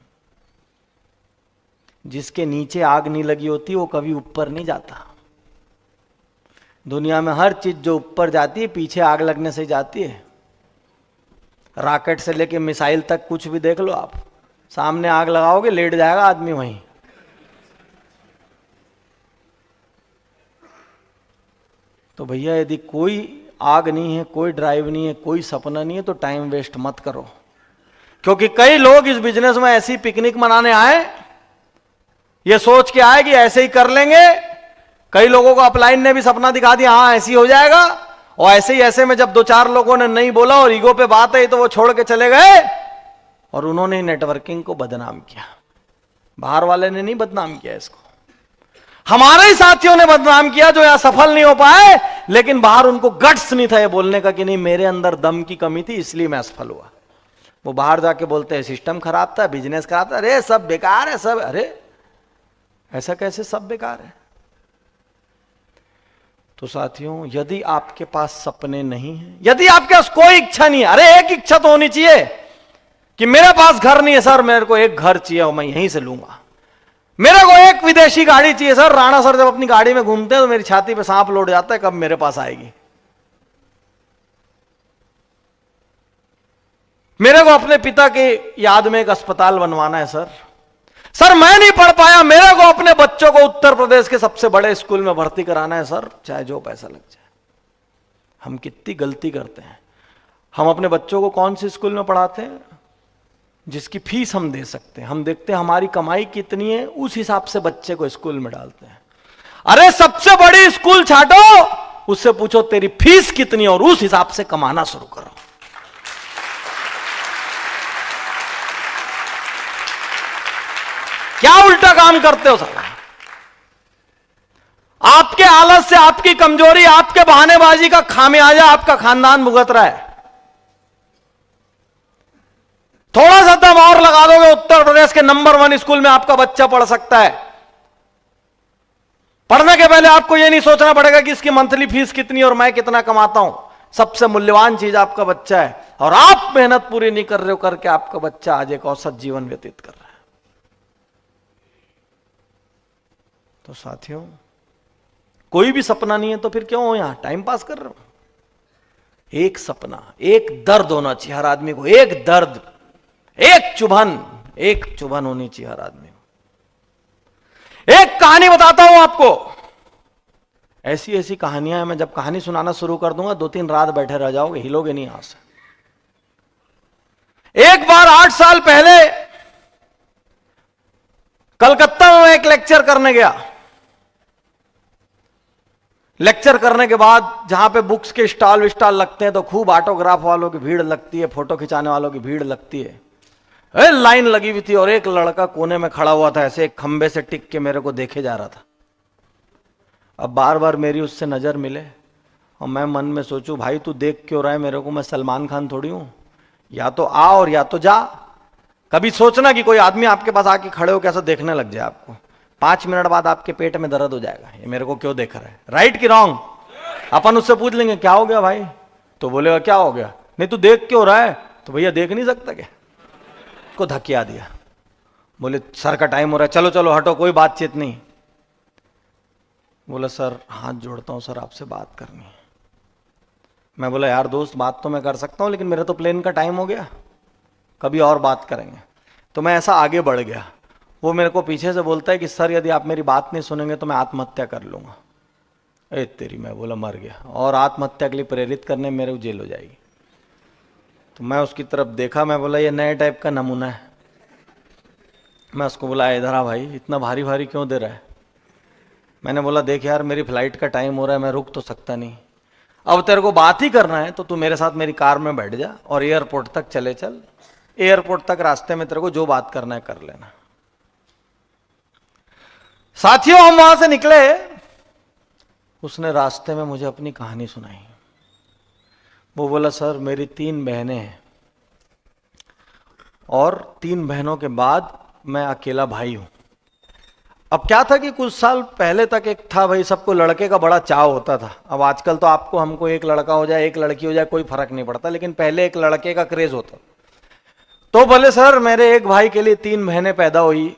जिसके नीचे आग नहीं लगी होती वो कभी ऊपर नहीं जाता। दुनिया में हर चीज जो ऊपर जाती है पीछे आग लगने से जाती है। रॉकेट से लेके मिसाइल तक कुछ भी देख लो आप, सामने आग लगाओगे लेट जाएगा आदमी वहीं। तो भैया यदि कोई आग नहीं है, कोई ड्राइव नहीं है, कोई सपना नहीं है, तो टाइम वेस्ट मत करो। क्योंकि कई लोग इस बिजनेस में ऐसी पिकनिक मनाने आए, ये सोच के आए कि ऐसे ही कर लेंगे। कई लोगों को अपलाइन ने भी सपना दिखा दिया, हाँ ऐसे ही हो जाएगा, और ऐसे ही ऐसे में जब दो चार लोगों ने नहीं बोला और ईगो पे बात आई तो वो छोड़ के चले गए, और उन्होंने नेटवर्किंग को बदनाम किया। बाहर वाले ने नहीं बदनाम किया इसको, हमारे ही साथियों ने बदनाम किया जो यहां सफल नहीं हो पाए, लेकिन बाहर उनको गट्स नहीं था ये बोलने का कि नहीं मेरे अंदर दम की कमी थी इसलिए मैं असफल हुआ। वो बाहर जाके बोलते हैं सिस्टम खराब था, बिजनेस खराब था, अरे सब बेकार है सब। अरे ऐसा कैसे सब बेकार है? तो साथियों, यदि आपके पास सपने नहीं है, यदि आपके पास कोई इच्छा नहीं है, अरे एक इच्छा तो होनी चाहिए कि मेरे पास घर नहीं है सर, मेरे को एक घर चाहिए और मैं यहीं से लूंगा। मेरे को एक विदेशी गाड़ी चाहिए सर, राणा सर जब अपनी गाड़ी में घूमते हैं तो मेरी छाती पे सांप लौट जाता है, कब मेरे पास आएगी। मेरे को अपने पिता के याद में एक अस्पताल बनवाना है सर। सर मैं नहीं पढ़ पाया, मेरे को अपने बच्चों को उत्तर प्रदेश के सबसे बड़े स्कूल में भर्ती कराना है सर, चाहे जो पैसा लग जाए। हम कितनी गलती करते हैं। हम अपने बच्चों को कौन से स्कूल में पढ़ाते हैं? जिसकी फीस हम दे सकते हैं। हम देखते हैं हमारी कमाई कितनी है, उस हिसाब से बच्चे को स्कूल में डालते हैं। अरे सबसे बड़ी स्कूल छाटो, उससे पूछो तेरी फीस कितनी है और उस हिसाब से कमाना शुरू करो। क्या उल्टा काम करते हो साला? आपके आलस से, आपकी कमजोरी, आपके बहानेबाजी का खामियाजा आपका खानदान भुगत रहा है। थोड़ा सा दम और लगा दोगे, उत्तर प्रदेश के नंबर 1 स्कूल में आपका बच्चा पढ़ सकता है। पढ़ने के पहले आपको यह नहीं सोचना पड़ेगा कि इसकी मंथली फीस कितनी और मैं कितना कमाता हूं। सबसे मूल्यवान चीज आपका बच्चा है, और आप मेहनत पूरी नहीं कर रहे हो करके आपका बच्चा आज एक औसत जीवन व्यतीत कर रहा है। तो साथियों, कोई भी सपना नहीं है तो फिर क्यों हो यहां टाइम पास कर रहे हो? एक सपना, एक दर्द होना चाहिए हर आदमी को, एक दर्द, एक चुभन होनी चाहिए हर आदमी को। एक कहानी बताता हूं आपको, ऐसी ऐसी कहानियां हैं, मैं जब कहानी सुनाना शुरू कर दूंगा 2-3 रात बैठे रह जाओगे, हिलोगे नहीं यहां से। एक बार 8 साल पहले कलकत्ता में एक लेक्चर करने गया। लेक्चर करने के बाद जहां पे बुक्स के स्टॉल विस्टॉल लगते हैं तो खूब ऑटोग्राफ वालों की भीड़ लगती है, फोटो खिंचाने वालों की भीड़ लगती है। लाइन लगी हुई थी और एक लड़का कोने में खड़ा हुआ था, ऐसे एक खंबे से टिक के मेरे को देखे जा रहा था। अब बार बार मेरी उससे नजर मिले और मैं मन में सोचूं भाई तू देख क्यों रहा है मेरे को, मैं सलमान खान थोड़ी हूं, या तो आ और या तो जा। कभी सोचना कि कोई आदमी आपके पास आके खड़े हो कैसा देखने लग जाए आपको, 5 मिनट बाद आपके पेट में दर्द हो जाएगा, ये मेरे को क्यों देख रहा है, राइट कि रॉन्ग? अपन उससे पूछ लेंगे क्या हो गया भाई, तो बोलेगा क्या हो गया, नहीं तू देख क्यों रहा है, तो भैया देख नहीं सकता क्या, को धकिया दिया। बोले सर का टाइम हो रहा है, चलो चलो हटो, कोई बातचीत नहीं। बोला सर हाथ जोड़ता हूं सर, आपसे बात करनी है। मैं बोला यार दोस्त, बात तो मैं कर सकता हूं, लेकिन मेरा तो प्लेन का टाइम हो गया, कभी और बात करेंगे। तो मैं ऐसा आगे बढ़ गया। वो मेरे को पीछे से बोलता है कि सर यदि आप मेरी बात नहीं सुनेंगे तो मैं आत्महत्या कर लूंगा। ए तेरी, मैं बोला मर गया, और आत्महत्या के लिए प्रेरित करने मेरे को जेल हो जाएगी। तो मैं उसकी तरफ देखा, मैं बोला ये नए टाइप का नमूना है। मैं उसको बोला इधर आ भाई, इतना भारी भारी क्यों दे रहा है। मैंने बोला देख यार, मेरी फ्लाइट का टाइम हो रहा है, मैं रुक तो सकता नहीं, अब तेरे को बात ही करना है तो तू मेरे साथ मेरी कार में बैठ जा और एयरपोर्ट तक चले चल, एयरपोर्ट तक रास्ते में तेरे को जो बात करना है कर लेना। साथियों हम वहां से निकले, उसने रास्ते में मुझे अपनी कहानी सुनाई। वो बोला सर मेरी 3 बहनें हैं और 3 बहनों के बाद मैं अकेला भाई हूं। अब क्या था कि कुछ साल पहले तक एक था भाई, सबको लड़के का बड़ा चाव होता था। अब आजकल तो आपको हमको एक लड़का हो जाए एक लड़की हो जाए कोई फर्क नहीं पड़ता, लेकिन पहले एक लड़के का क्रेज होता। तो बोले सर मेरे एक भाई के लिए 3 बहनें पैदा हुई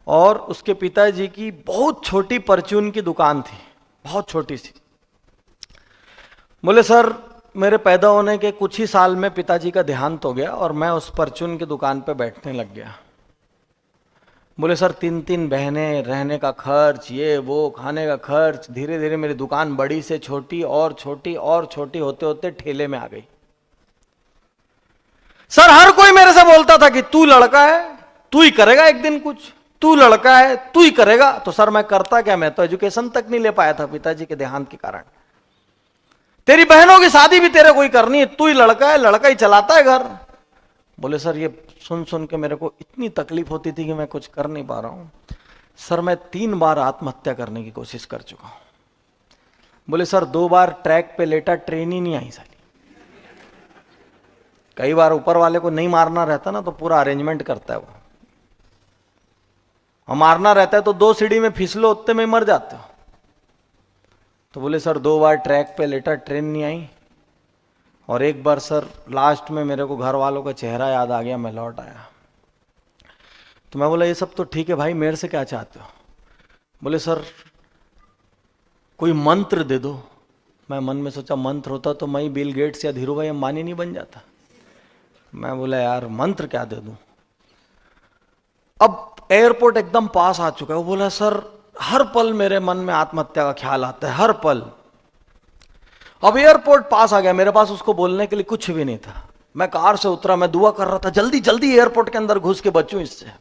और उसके पिताजी की बहुत छोटी परचून की दुकान थी, बहुत छोटी सी। बोले सर मेरे पैदा होने के कुछ ही साल में पिताजी का देहांत हो गया और मैं उस परचून की दुकान पे बैठने लग गया। बोले सर 3 बहनें, रहने का खर्च, ये वो, खाने का खर्च, धीरे धीरे मेरी दुकान बड़ी से छोटी और छोटी और छोटी होते होते ठेले में आ गई। सर हर कोई मेरे से बोलता था कि तू लड़का है, तू ही करेगा एक दिन कुछ, तू लड़का है तू ही करेगा। तो सर मैं करता क्या, मैं तो एजुकेशन तक नहीं ले पाया था पिताजी के देहांत के कारण। तेरी बहनों की शादी भी तेरे को ही करनी है, तू ही लड़का है, लड़का ही चलाता है घर। बोले सर ये सुन सुन के मेरे को इतनी तकलीफ होती थी कि मैं कुछ कर नहीं पा रहा हूं। सर मैं 3 बार आत्महत्या करने की कोशिश कर चुका हूं। बोले सर 2 बार ट्रैक पे लेटा, ट्रेन ही नहीं आई साली। कई बार ऊपर वाले को नहीं मारना रहता ना तो पूरा अरेंजमेंट करता है वो, और मारना रहता है तो 2 सीढ़ी में फिसलो उतने में मर जाते हो। तो बोले सर 2 बार ट्रैक पे लेटा, ट्रेन नहीं आई, और एक बार सर लास्ट में मेरे को घर वालों का चेहरा याद आ गया, मैं लौट आया। तो मैं बोला ये सब तो ठीक है भाई, मेरे से क्या चाहते हो। बोले सर कोई मंत्र दे दो। मैं मन में सोचा मंत्र होता तो मैं बिल गेट्स या धीरू भाई अंबानी नहीं बन जाता। मैं बोला यार मंत्र क्या दे दूं। अब एयरपोर्ट एकदम पास आ चुका है। वो बोला सर हर पल मेरे मन में आत्महत्या का ख्याल आता है, हर पल। अब एयरपोर्ट पास आ गया, मेरे पास उसको बोलने के लिए कुछ भी नहीं था। मैं कार से उतरा, मैं दुआ कर रहा था जल्दी जल्दी एयरपोर्ट के अंदर घुस के बचूं इससे।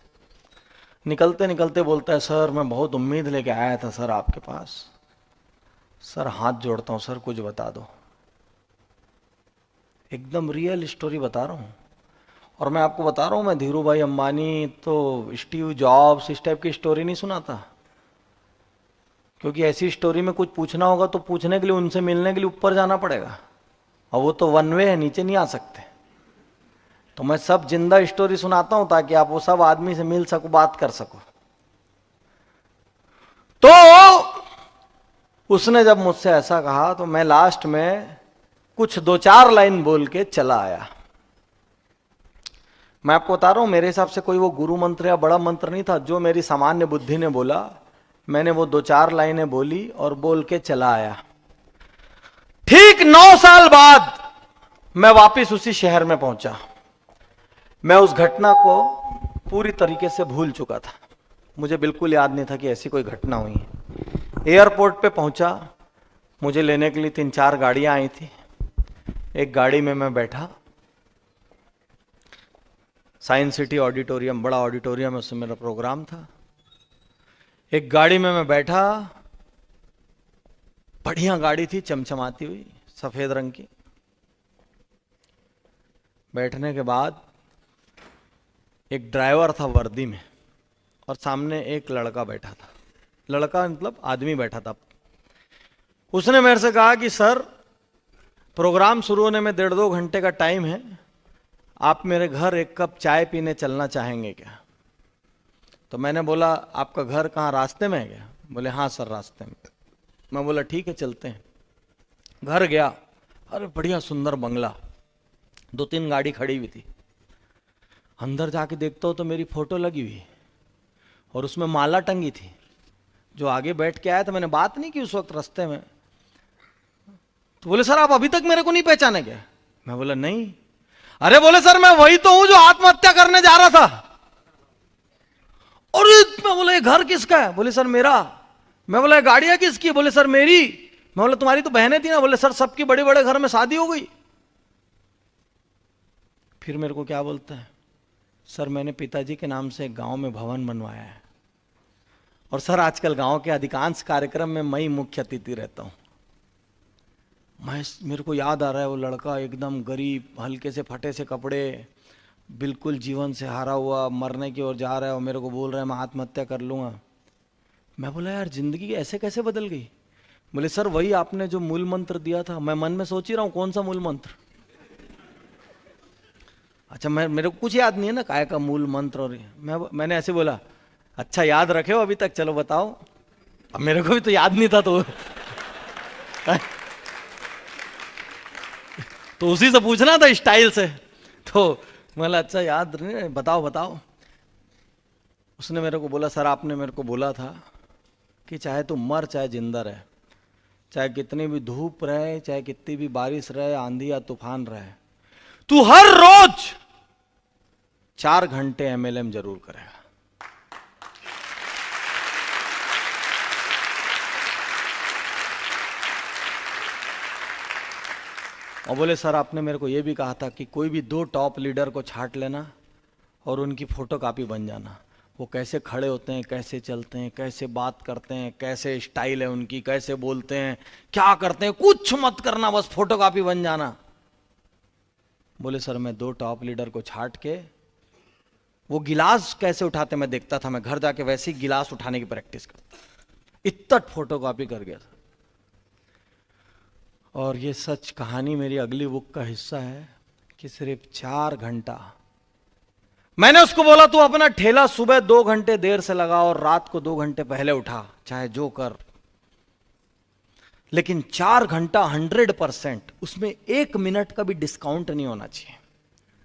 निकलते निकलते बोलता है सर मैं बहुत उम्मीद लेके आया था सर आपके पास, सर हाथ जोड़ता हूं सर कुछ बता दो। एकदम रियल स्टोरी बता रहा हूं, और मैं आपको बता रहा हूं मैं धीरू भाई अंबानी तो स्टीव जॉब्स इस टाइप की स्टोरी नहीं सुनाता, क्योंकि ऐसी स्टोरी में कुछ पूछना होगा तो पूछने के लिए उनसे मिलने के लिए ऊपर जाना पड़ेगा, और वो तो 1 वे है, नीचे नहीं आ सकते। तो मैं सब जिंदा स्टोरी सुनाता हूं ताकि आप वो सब आदमी से मिल सको, बात कर सको। तो उसने जब मुझसे ऐसा कहा तो मैं लास्ट में कुछ 2-4 लाइन बोल के चला आया। मैं आपको बता रहा हूं मेरे हिसाब से कोई वो गुरु मंत्र या बड़ा मंत्र नहीं था, जो मेरी सामान्य बुद्धि ने बोला। मैंने वो 2-4 लाइनें बोली और बोल के चला आया। ठीक 9 साल बाद मैं वापस उसी शहर में पहुंचा। मैं उस घटना को पूरी तरीके से भूल चुका था, मुझे बिल्कुल याद नहीं था कि ऐसी कोई घटना हुई है। एयरपोर्ट पे पहुंचा, मुझे लेने के लिए 3-4 गाड़ियां आई थी। एक गाड़ी में मैं बैठा, साइंस सिटी ऑडिटोरियम, बड़ा ऑडिटोरियम है, उसमें मेरा प्रोग्राम था। एक गाड़ी में मैं बैठा, बढ़िया गाड़ी थी, चमचमाती हुई, सफेद रंग की। बैठने के बाद एक ड्राइवर था वर्दी में, और सामने एक लड़का बैठा था। लड़का मतलब आदमी बैठा था। उसने मेरे से कहा कि सर प्रोग्राम शुरू होने में 1.5-2 घंटे का टाइम है, आप मेरे घर एक कप चाय पीने चलना चाहेंगे क्या। तो मैंने बोला आपका घर कहाँ, रास्ते में है क्या। बोले हाँ सर रास्ते में। मैं बोला ठीक है चलते हैं। घर गया, अरे बढ़िया सुंदर बंगला, 2-3 गाड़ी खड़ी हुई थी। अंदर जाके देखता हूँ तो मेरी फोटो लगी हुई और उसमें माला टंगी थी। जो आगे बैठ के आया था, मैंने बात नहीं की उस वक्त रास्ते में, तो बोले सर आप अभी तक मेरे को नहीं पहचाने क्या? मैं बोला नहीं। अरे बोले सर मैं वही तो हूं जो आत्महत्या करने जा रहा था। और मैं बोला ये घर किसका है? बोले सर मेरा। मैं बोला गाड़ियां किसकी? बोले सर मेरी। मैं बोला तुम्हारी तो बहनें थी ना? बोले सर सबकी बड़े बड़े घर में शादी हो गई। फिर मेरे को क्या बोलता है, सर मैंने पिताजी के नाम से एक गांव में भवन बनवाया है, और सर आजकल गांव के अधिकांश कार्यक्रम में मैं ही मुख्य अतिथि रहता हूं। मेरे को याद आ रहा है वो लड़का एकदम गरीब, हल्के से फटे से कपड़े, बिल्कुल जीवन से हारा हुआ, मरने की ओर जा रहा है, और मेरे को बोल रहा है मैं आत्महत्या कर लूंगा। मैं बोला यार जिंदगी ऐसे कैसे बदल गई? बोले सर वही आपने जो मूल मंत्र दिया था। मैं मन में सोच ही रहा हूं कौन सा मूल मंत्र। अच्छा मेरे को कुछ याद नहीं है ना काय का मूल मंत्र। और मैंने ऐसे बोला अच्छा याद रखे हो अभी तक, चलो बताओ। अब मेरे को भी तो याद नहीं था तो उसी से पूछना था स्टाइल से। तो बोला अच्छा याद नहीं, बताओ बताओ। उसने मेरे को बोला सर आपने मेरे को बोला था कि चाहे तू मर चाहे जिंदा रहे, चाहे कितनी भी धूप रहे, चाहे कितनी भी बारिश रहे, आंधी या तूफान रहे, तू हर रोज 4 घंटे MLM जरूर करेगा। और बोले सर आपने मेरे को यह भी कहा था कि कोई भी 2 टॉप लीडर को छांट लेना और उनकी फोटोकॉपी बन जाना। वो कैसे खड़े होते हैं, कैसे चलते हैं, कैसे बात करते हैं, कैसे स्टाइल है उनकी, कैसे बोलते हैं, क्या करते हैं, कुछ मत करना, बस फोटोकॉपी बन जाना। बोले सर मैं 2 टॉप लीडर को छांट के वो गिलास कैसे उठाते मैं देखता था, मैं घर जाके वैसे ही गिलास उठाने की प्रैक्टिस करता, इतना फोटोकॉपी कर गया था। और ये सच कहानी मेरी अगली बुक का हिस्सा है कि सिर्फ 4 घंटा मैंने उसको बोला तू अपना ठेला सुबह 2 घंटे देर से लगा और रात को 2 घंटे पहले उठा, चाहे जो कर, लेकिन 4 घंटा 100%, उसमें 1 मिनट का भी डिस्काउंट नहीं होना चाहिए,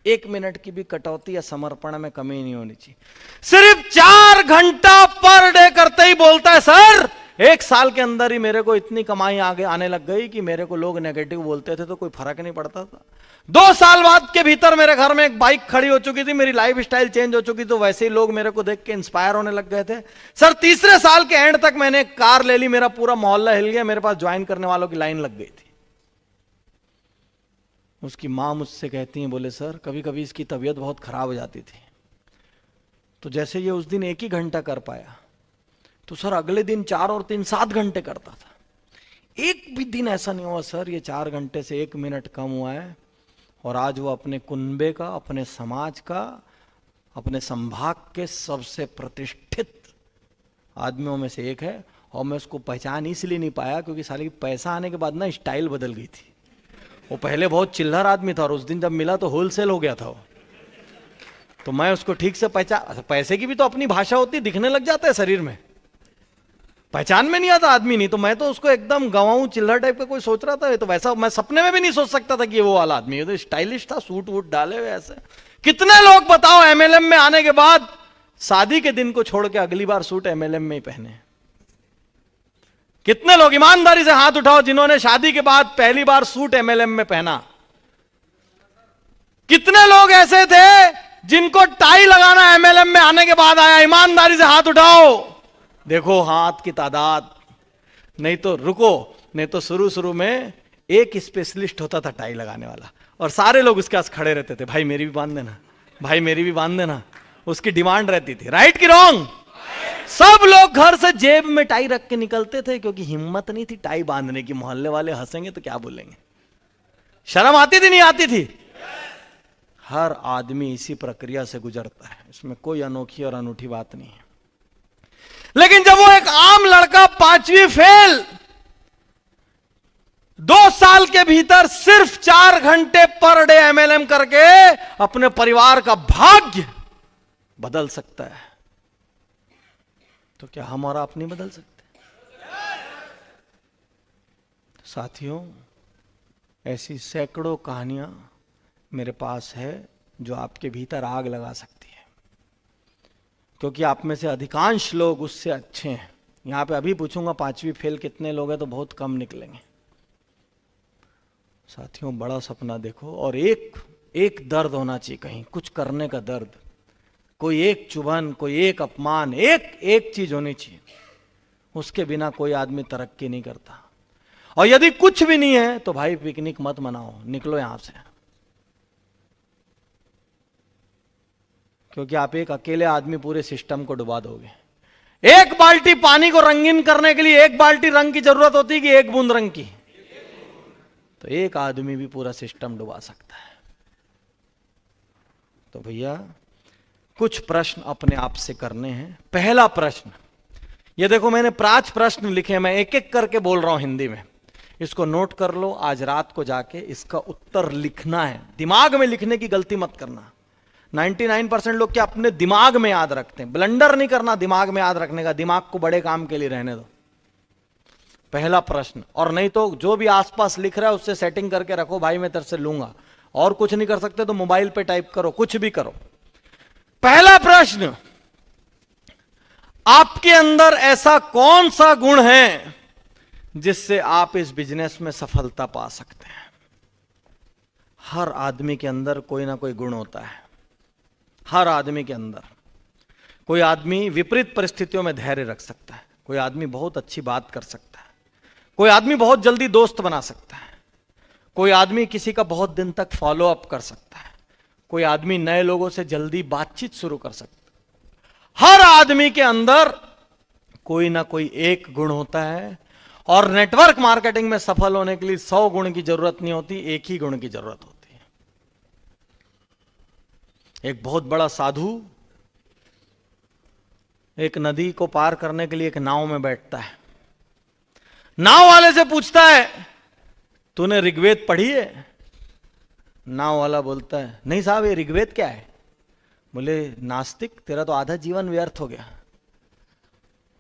1 मिनट की भी कटौती या समर्पण में कमी नहीं होनी चाहिए। सिर्फ 4 घंटा पर डे करते ही बोलता है सर 1 साल के अंदर ही मेरे को इतनी कमाई आगे आने लग गई कि मेरे को लोग नेगेटिव बोलते थे तो कोई फर्क नहीं पड़ता था। 2 साल बाद के भीतर मेरे घर में एक बाइक खड़ी हो चुकी थी, मेरी लाइफ स्टाइल चेंज हो चुकी, तो वैसे ही लोग मेरे को देख के इंस्पायर होने लग गए थे। सर 3रे साल के एंड तक मैंने एक कार ले ली, मेरा पूरा मोहल्ला हिल गया, मेरे पास ज्वाइन करने वालों की लाइन लग गई थी। उसकी मां मुझसे कहती है बोले सर कभी कभी इसकी तबीयत बहुत खराब हो जाती थी, तो जैसे ये उस दिन 1 ही घंटा कर पाया तो सर अगले दिन 4 और 3 7 घंटे करता था। एक भी दिन ऐसा नहीं हुआ सर ये 4 घंटे से 1 मिनट कम हुआ है, और आज वो अपने कुनबे का, अपने समाज का, अपने संभाग के सबसे प्रतिष्ठित आदमियों में से एक है। और मैं उसको पहचान इसलिए नहीं पाया क्योंकि साले की पैसा आने के बाद ना स्टाइल बदल गई थी। वो पहले बहुत चिल्लर आदमी था और उस दिन जब मिला तो होलसेल हो गया था वो, तो मैं उसको ठीक से पहचान, पैसे की भी तो अपनी भाषा होती, दिखने लग जाता है शरीर में, पहचान में नहीं आता आदमी। नहीं तो मैं तो उसको एकदम गवाऊं चिल्लर टाइप का कोई सोच रहा था, तो वैसा मैं सपने में भी नहीं सोच सकता था कि ये वो वाला आदमी है। तो स्टाइलिश था, सूट वूट डाले हुए ऐसे। कितने लोग बताओ MLM में आने के बाद शादी के दिन को छोड़ के अगली बार सूट MLM में ही पहने? कितने लोग ईमानदारी से हाथ उठाओ जिन्होंने शादी के बाद पहली बार सूट MLM में पहना? कितने लोग ऐसे थे जिनको टाई लगाना MLM में आने के बाद आया? ईमानदारी से हाथ उठाओ, देखो हाथ की तादाद। नहीं तो रुको, नहीं तो शुरू में एक स्पेशलिस्ट होता था टाई लगाने वाला, और सारे लोग उसके पास खड़े रहते थे, भाई मेरी भी बांध देना, भाई मेरी भी बांध देना, उसकी डिमांड रहती थी। राइट कि रॉन्ग? सब लोग घर से जेब में टाई रख के निकलते थे क्योंकि हिम्मत नहीं थी टाई बांधने की। मोहल्ले वाले हंसेंगे तो क्या बोलेंगे, शर्म आती थी नहीं आती थी? हर आदमी इसी प्रक्रिया से गुजरता है, इसमें कोई अनोखी और अनूठी बात नहीं है। लेकिन जब वो एक आम लड़का 5वीं फेल 2 साल के भीतर सिर्फ 4 घंटे पर डे MLM करके अपने परिवार का भाग्य बदल सकता है, तो क्या हम और आप नहीं बदल सकते? साथियों, ऐसी सैकड़ों कहानियां मेरे पास है जो आपके भीतर आग लगा सकती है, क्योंकि आप में से अधिकांश लोग उससे अच्छे हैं। यहां पे अभी पूछूंगा 5वीं फेल कितने लोग हैं, तो बहुत कम निकलेंगे। साथियों, बड़ा सपना देखो, और एक दर्द होना चाहिए, कहीं कुछ करने का दर्द, कोई एक चुभन, कोई एक अपमान, एक चीज होनी चाहिए। उसके बिना कोई आदमी तरक्की नहीं करता। और यदि कुछ भी नहीं है तो भाई पिकनिक मत मनाओ, निकलो यहां से, क्योंकि आप एक अकेले आदमी पूरे सिस्टम को डुबा दोगे। एक बाल्टी पानी को रंगीन करने के लिए एक बाल्टी रंग की जरूरत होती है कि एक बूंद रंग की? तो एक आदमी भी पूरा सिस्टम डुबा सकता है। तो भैया, कुछ प्रश्न अपने आप से करने हैं। पहला प्रश्न, ये देखो मैंने 5 प्रश्न लिखे हैं, मैं एक एक करके बोल रहा हूं हिंदी में, इसको नोट कर लो। आज रात को जाके इसका उत्तर लिखना है, दिमाग में लिखने की गलती मत करना। 99% लोग क्या अपने दिमाग में याद रखते हैं, ब्लंडर नहीं करना दिमाग में याद रखने का, दिमाग को बड़े काम के लिए रहने दो। पहला प्रश्न, और नहीं तो जो भी आसपास लिख रहा है उससे सेटिंग करके रखो, भाई मैं तेरे से लूंगा, और कुछ नहीं कर सकते तो मोबाइल पे टाइप करो, कुछ भी करो। पहला प्रश्न, आपके अंदर ऐसा कौन सा गुण है जिससे आप इस बिजनेस में सफलता पा सकते हैं? हर आदमी के अंदर कोई ना कोई गुण होता है, हर आदमी के अंदर। कोई आदमी विपरीत परिस्थितियों में धैर्य रख सकता है, कोई आदमी बहुत अच्छी बात कर सकता है, कोई आदमी बहुत जल्दी दोस्त बना सकता है, कोई आदमी किसी का बहुत दिन तक फॉलो अप कर सकता है, कोई आदमी नए लोगों से जल्दी बातचीत शुरू कर सकता है। हर आदमी के अंदर कोई ना कोई एक गुण होता है, और नेटवर्क मार्केटिंग में सफल होने के लिए 100 गुण की जरूरत नहीं होती, एक ही गुण की जरूरत होती है। एक बहुत बड़ा साधु एक नदी को पार करने के लिए एक नाव में बैठता है। नाव वाले से पूछता है, तूने ऋग्वेद पढ़ी है? नाव वाला बोलता है, नहीं साहब, ये ऋग्वेद क्या है? बोले, नास्तिक, तेरा तो आधा जीवन व्यर्थ हो गया।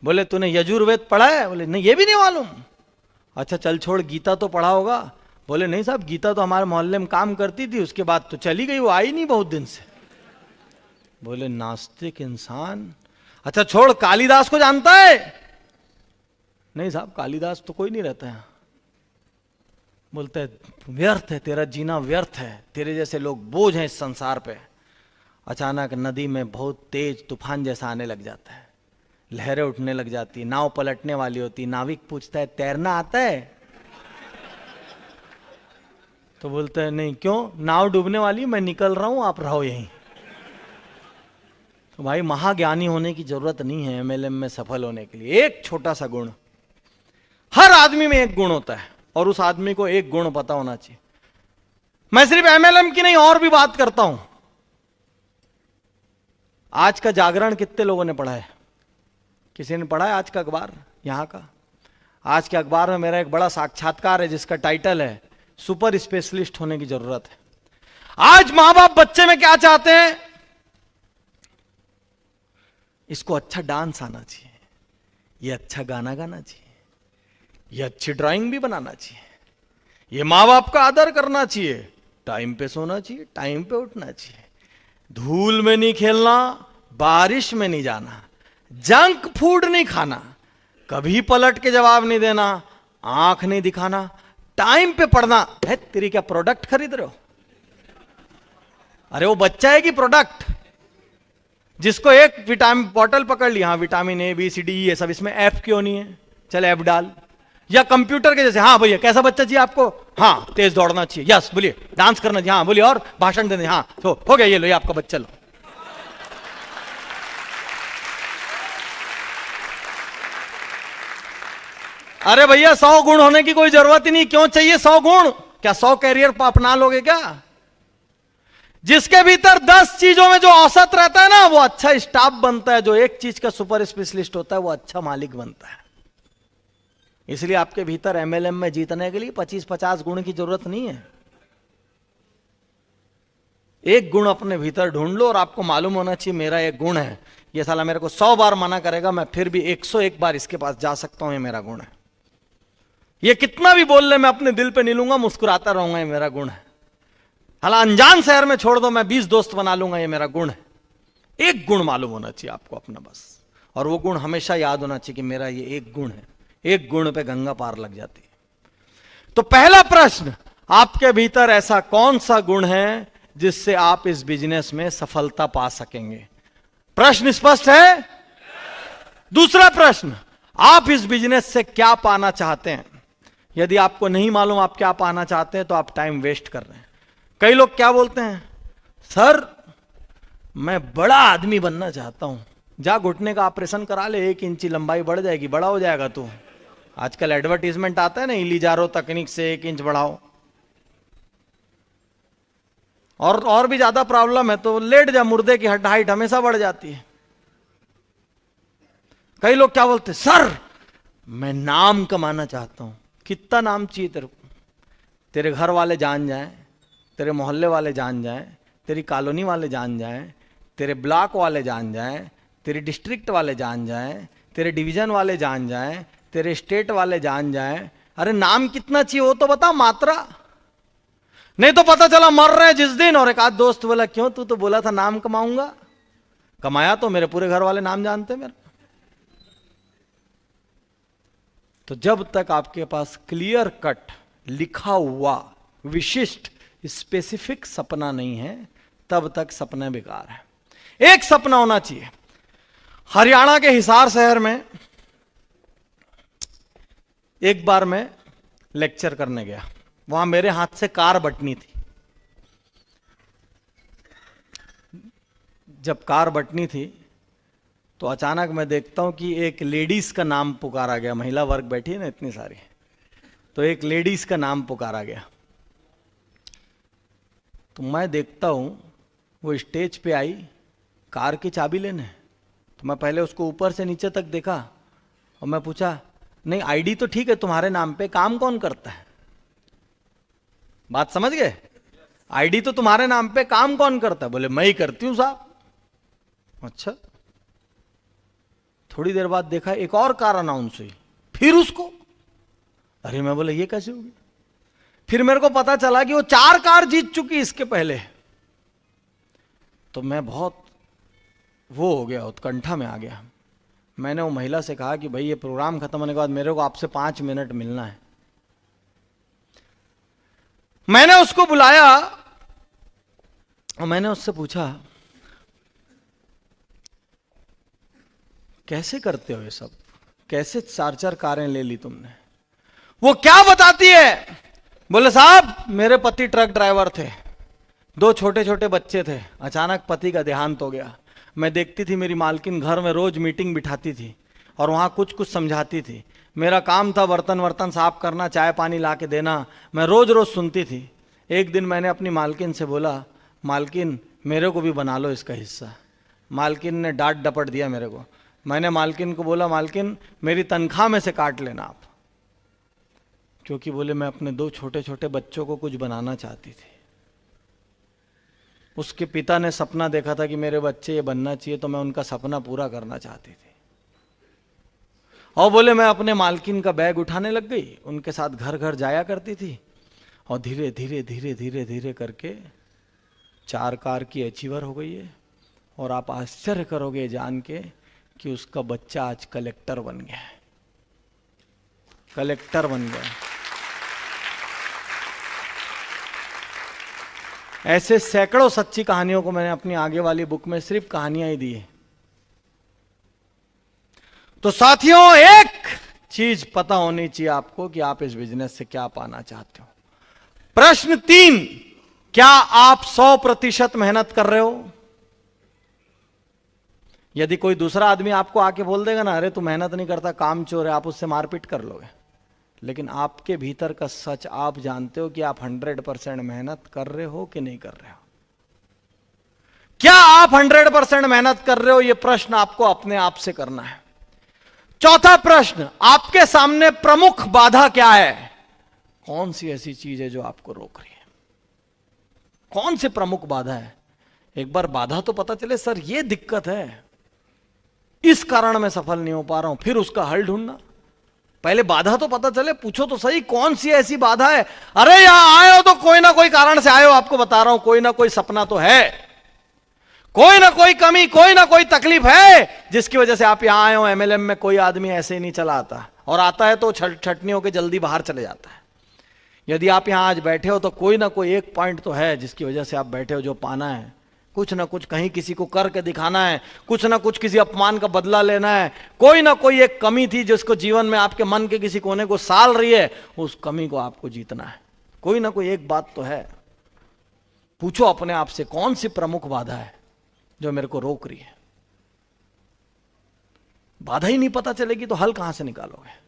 बोले, तूने यजुर्वेद पढ़ा है? बोले, नहीं, ये भी नहीं मालूम। अच्छा चल छोड़, गीता तो पढ़ा होगा? बोले, नहीं साहब, गीता तो हमारे मोहल्ले में काम करती थी, उसके बाद तो चली गई, वो आई नहीं बहुत दिन से। बोले, नास्तिक इंसान। अच्छा छोड़, कालिदास को जानता है? नहीं साहब, कालिदास तो कोई नहीं रहता है। बोलता है, व्यर्थ है, तेरा जीना व्यर्थ है, तेरे जैसे लोग बोझ हैं इस संसार पे। अचानक नदी में बहुत तेज तूफान जैसा आने लग जाता है, लहरें उठने लग जाती, नाव पलटने वाली होती। नाविक पूछता है, तैरना आता है? तो बोलता है, नहीं। क्यों? नाव डूबने वाली, मैं निकल रहा हूं, आप रहो यहीं। तो भाई, महाज्ञानी होने की जरूरत नहीं है एमएलएम में सफल होने के लिए। एक छोटा सा गुण, हर आदमी में एक गुण होता है, और उस आदमी को एक गुण पता होना चाहिए। मैं सिर्फ एमएलएम की नहीं और भी बात करता हूं। आज का जागरण कितने लोगों ने पढ़ा है? किसी ने पढ़ा है आज का अखबार यहां का? आज के अखबार में मेरा एक बड़ा साक्षात्कार है जिसका टाइटल है, सुपर स्पेशलिस्ट होने की जरूरत है। आज मां बाप बच्चे में क्या चाहते हैं? इसको अच्छा डांस आना चाहिए, ये अच्छा गाना गाना चाहिए, ये अच्छी ड्राइंग भी बनाना चाहिए, ये मां बाप का आदर करना चाहिए, टाइम पे सोना चाहिए, टाइम पे उठना चाहिए, धूल में नहीं खेलना, बारिश में नहीं जाना, जंक फूड नहीं खाना, कभी पलट के जवाब नहीं देना, आंख नहीं दिखाना, टाइम पे पढ़ना। है तेरी क्या प्रोडक्ट खरीद रहे हो? अरे वो बच्चा है कि प्रोडक्ट? जिसको एक विटामिन बॉटल पकड़ ली, हाँ vitamin A B C D ये सब, इसमें एफ क्यों नहीं है? चल एफ डाल। या कंप्यूटर के जैसे, हाँ भैया कैसा बच्चा चाहिए आपको? हाँ तेज दौड़ना चाहिए, यस बोलिए, डांस करना चाहिए, हाँ बोलिए, और भाषण देने, हाँ तो हो गया, ये लो ये आपका बच्चा लो। अरे भैया 100 गुण होने की कोई जरूरत ही नहीं। क्यों चाहिए 100 गुण? क्या 100 कैरियर अपना लोगे क्या? जिसके भीतर 10 चीजों में जो औसत रहता है ना, वो अच्छा स्टाफ बनता है। जो एक चीज का सुपर स्पेशलिस्ट होता है वो अच्छा मालिक बनता है। इसलिए आपके भीतर एमएलएम में जीतने के लिए 25-50 गुण की जरूरत नहीं है। एक गुण अपने भीतर ढूंढ लो, और आपको मालूम होना चाहिए मेरा एक गुण है, ये साला मेरे को 100 बार मना करेगा, मैं फिर भी 101 बार इसके पास जा सकता हूं, ये मेरा गुण है। ये कितना भी बोल ले, मैं अपने दिल पे नहीं लूंगा, मुस्कुराता रहूंगा, ये मेरा गुण है। हालांकि अनजान शहर में छोड़ दो, मैं 20 दोस्त बना लूंगा, ये मेरा गुण है। एक गुण मालूम होना चाहिए आपको अपना बस, और वो गुण हमेशा याद होना चाहिए कि मेरा ये एक गुण है। एक गुण पे गंगा पार लग जाती है। तो पहला प्रश्न, आपके भीतर ऐसा कौन सा गुण है जिससे आप इस बिजनेस में सफलता पा सकेंगे? प्रश्न स्पष्ट है? दूसरा प्रश्न, आप इस बिजनेस से क्या पाना चाहते हैं? यदि आपको नहीं मालूम आप क्या पाना चाहते हैं तो आप टाइम वेस्ट कर रहे हैं। कई लोग क्या बोलते हैं, सर मैं बड़ा आदमी बनना चाहता हूं। जा घुटने का ऑपरेशन करा ले, 1 इंच लंबाई बढ़ जाएगी, बड़ा हो जाएगा तू। आजकल एडवर्टीजमेंट आता है ना, इलीजारो तकनीक से 1 इंच बढ़ाओ। और भी ज्यादा प्रॉब्लम है तो लेट जा, मुर्दे की हाइट हमेशा बढ़ जाती है। कई लोग क्या बोलते, सर मैं नाम कमाना चाहता हूं। कितना नाम चाहिए तेरे को? तेरे घर वाले जान जाएं, तेरे मोहल्ले वाले जान जाएं, तेरी कॉलोनी वाले जान जाएं, तेरे ब्लॉक वाले जान जाएं, तेरी डिस्ट्रिक्ट वाले जान जाएं, तेरे डिवीजन वाले जान जाएं, तेरे स्टेट वाले जान जाएं। अरे नाम कितना चाहिए वो तो बता, मात्रा। नहीं तो पता चला मर रहे जिस दिन, और एक आध दोस्त बोला क्यों, तू तो बोला था नाम कमाऊंगा। कमाया तो मेरे पूरे घर वाले नाम जानते मेरे। तो जब तक आपके पास क्लियर कट लिखा हुआ विशिष्ट स्पेसिफिक सपना नहीं है, तब तक सपना बेकार है। एक सपना होना चाहिए। हरियाणा के हिसार शहर में एक बार मैं लेक्चर करने गया, वहां मेरे हाथ से कार बटनी थी। जब कार बटनी थी तो अचानक मैं देखता हूं कि एक लेडीज का नाम पुकारा गया। महिला वर्ग बैठी है ना इतनी सारी, तो एक लेडीज का नाम पुकारा गया। तो मैं देखता हूं वो स्टेज पे आई कार की चाबी लेने। तो मैं पहले उसको ऊपर से नीचे तक देखा और मैं पूछा, नहीं आईडी तो ठीक है तुम्हारे नाम पे, काम कौन करता है? बात समझ गए? आईडी तो तुम्हारे नाम पे, काम कौन करता है? बोले मैं ही करती हूं साहब। अच्छा। थोड़ी देर बाद देखा एक और कार अनाउंस हुई, फिर उसको। अरे मैं बोले ये कैसे होगी? फिर मेरे को पता चला कि वो 4 कार जीत चुकी इसके पहले। तो मैं बहुत वो हो गया, उत्कंठा में आ गया। मैंने वो महिला से कहा कि भाई ये प्रोग्राम खत्म होने के बाद मेरे को आपसे 5 मिनट मिलना है। मैंने उसको बुलाया और मैंने उससे पूछा, कैसे करते हो ये सब? कैसे 4-4 कारें ले ली तुमने? वो क्या बताती है, बोले साहब मेरे पति ट्रक ड्राइवर थे, 2 छोटे छोटे बच्चे थे, अचानक पति का देहांत हो गया। मैं देखती थी मेरी मालकिन घर में रोज मीटिंग बिठाती थी और वहां कुछ कुछ समझाती थी। मेरा काम था बर्तन वर्तन साफ करना, चाय पानी ला के देना। मैं रोज रोज सुनती थी। एक दिन मैंने अपनी मालकिन से बोला, मालकिन मेरे को भी बना लो इसका हिस्सा। मालकिन ने डांट डपट दिया मेरे को। मैंने मालकिन को बोला, मालकिन मेरी तनख्वाह में से काट लेना आप, क्योंकि बोले मैं अपने 2 छोटे छोटे बच्चों को कुछ बनाना चाहती थी। उसके पिता ने सपना देखा था कि मेरे बच्चे ये बनना चाहिए, तो मैं उनका सपना पूरा करना चाहती थी। और बोले मैं अपने मालकिन का बैग उठाने लग गई, उनके साथ घर घर जाया करती थी और धीरे धीरे धीरे धीरे धीरे करके 4 कार की अचीवर हो गई है। और आप आश्चर्य करोगे जान के कि उसका बच्चा आज कलेक्टर बन गया है। कलेक्टर बन गया। ऐसे सैकड़ों सच्ची कहानियों को मैंने अपनी आगे वाली बुक में सिर्फ कहानियां ही दी है। तो साथियों, एक चीज पता होनी चाहिए आपको कि आप इस बिजनेस से क्या पाना चाहते हो। प्रश्न 3, क्या आप 100% मेहनत कर रहे हो? यदि कोई दूसरा आदमी आपको आके बोल देगा ना, अरे तू मेहनत नहीं करता, काम चोर है, आप उससे मारपीट कर लोगे। लेकिन आपके भीतर का सच आप जानते हो कि आप 100% मेहनत कर रहे हो कि नहीं कर रहे हो। क्या आप 100% मेहनत कर रहे हो? यह प्रश्न आपको अपने आप से करना है। चौथा प्रश्न, आपके सामने प्रमुख बाधा क्या है? कौन सी ऐसी चीज है जो आपको रोक रही है? कौन सी प्रमुख बाधा है? एक बार बाधा तो पता चले, सर ये दिक्कत है, इस कारण मैं सफल नहीं हो पा रहा हूं, फिर उसका हल ढूंढना। पहले बाधा तो पता चले, पूछो तो सही कौन सी ऐसी बाधा है। अरे यहां आए हो तो कोई ना कोई कारण से आए हो, आपको बता रहा हूं, कोई ना कोई सपना तो है, कोई ना कोई कमी, कोई ना कोई तकलीफ है जिसकी वजह से आप यहां आए हो। एमएलएम में कोई आदमी ऐसे ही नहीं चला आता, और आता है तो छटनी होकर जल्दी बाहर चले जाता है। यदि आप यहां आज बैठे हो तो कोई ना कोई एक पॉइंट तो है जिसकी वजह से आप बैठे हो, जो पाना है, कुछ ना कुछ कहीं किसी को करके दिखाना है, कुछ ना कुछ किसी अपमान का बदला लेना है, कोई ना कोई एक कमी थी जिसको जीवन में आपके मन के किसी कोने को साल रही है, उस कमी को आपको जीतना है। कोई ना कोई एक बात तो है। पूछो अपने आप से कौन सी प्रमुख बाधा है जो मेरे को रोक रही है। बाधा ही नहीं पता चलेगी तो हल कहां से निकालोगे।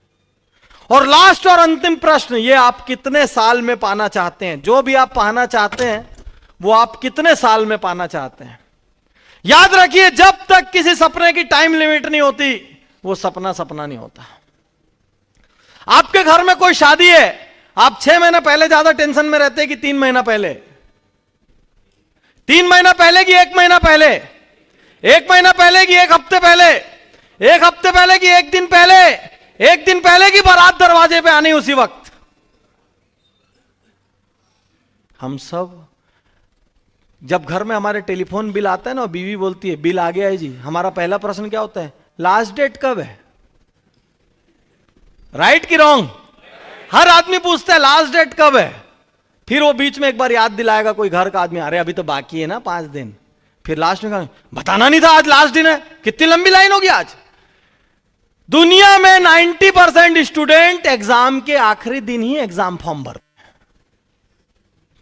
और लास्ट और अंतिम प्रश्न, ये आप कितने साल में पाना चाहते हैं? जो भी आप पाना चाहते हैं वो आप कितने साल में पाना चाहते हैं? याद रखिए, जब तक किसी सपने की टाइम लिमिट नहीं होती वो सपना सपना नहीं होता। आपके घर में कोई शादी है, आप 6 महीना पहले ज्यादा टेंशन में रहते हैं कि 3 महीना पहले? 3 महीना पहले कि 1 महीना पहले? 1 महीना पहले कि 1 हफ्ते पहले? 1 हफ्ते पहले कि 1 दिन पहले? 1 दिन पहले की बारात दरवाजे पे आनी उसी वक्त? हम सब जब घर में हमारे टेलीफोन बिल आता है ना, बीवी बोलती है बिल आ गया है जी, हमारा पहला प्रश्न क्या होता है? लास्ट डेट कब है? राइट कि रॉन्ग? हर आदमी पूछता है लास्ट डेट कब है। फिर वो बीच में एक बार याद दिलाएगा कोई घर का आदमी, अरे अभी तो बाकी है ना 5 दिन। फिर लास्ट में कहा बताना नहीं था आज लास्ट दिन है। कितनी लंबी लाइन होगी आज। दुनिया में 90% स्टूडेंट एग्जाम के आखिरी दिन ही एग्जाम फॉर्म भरते हैं।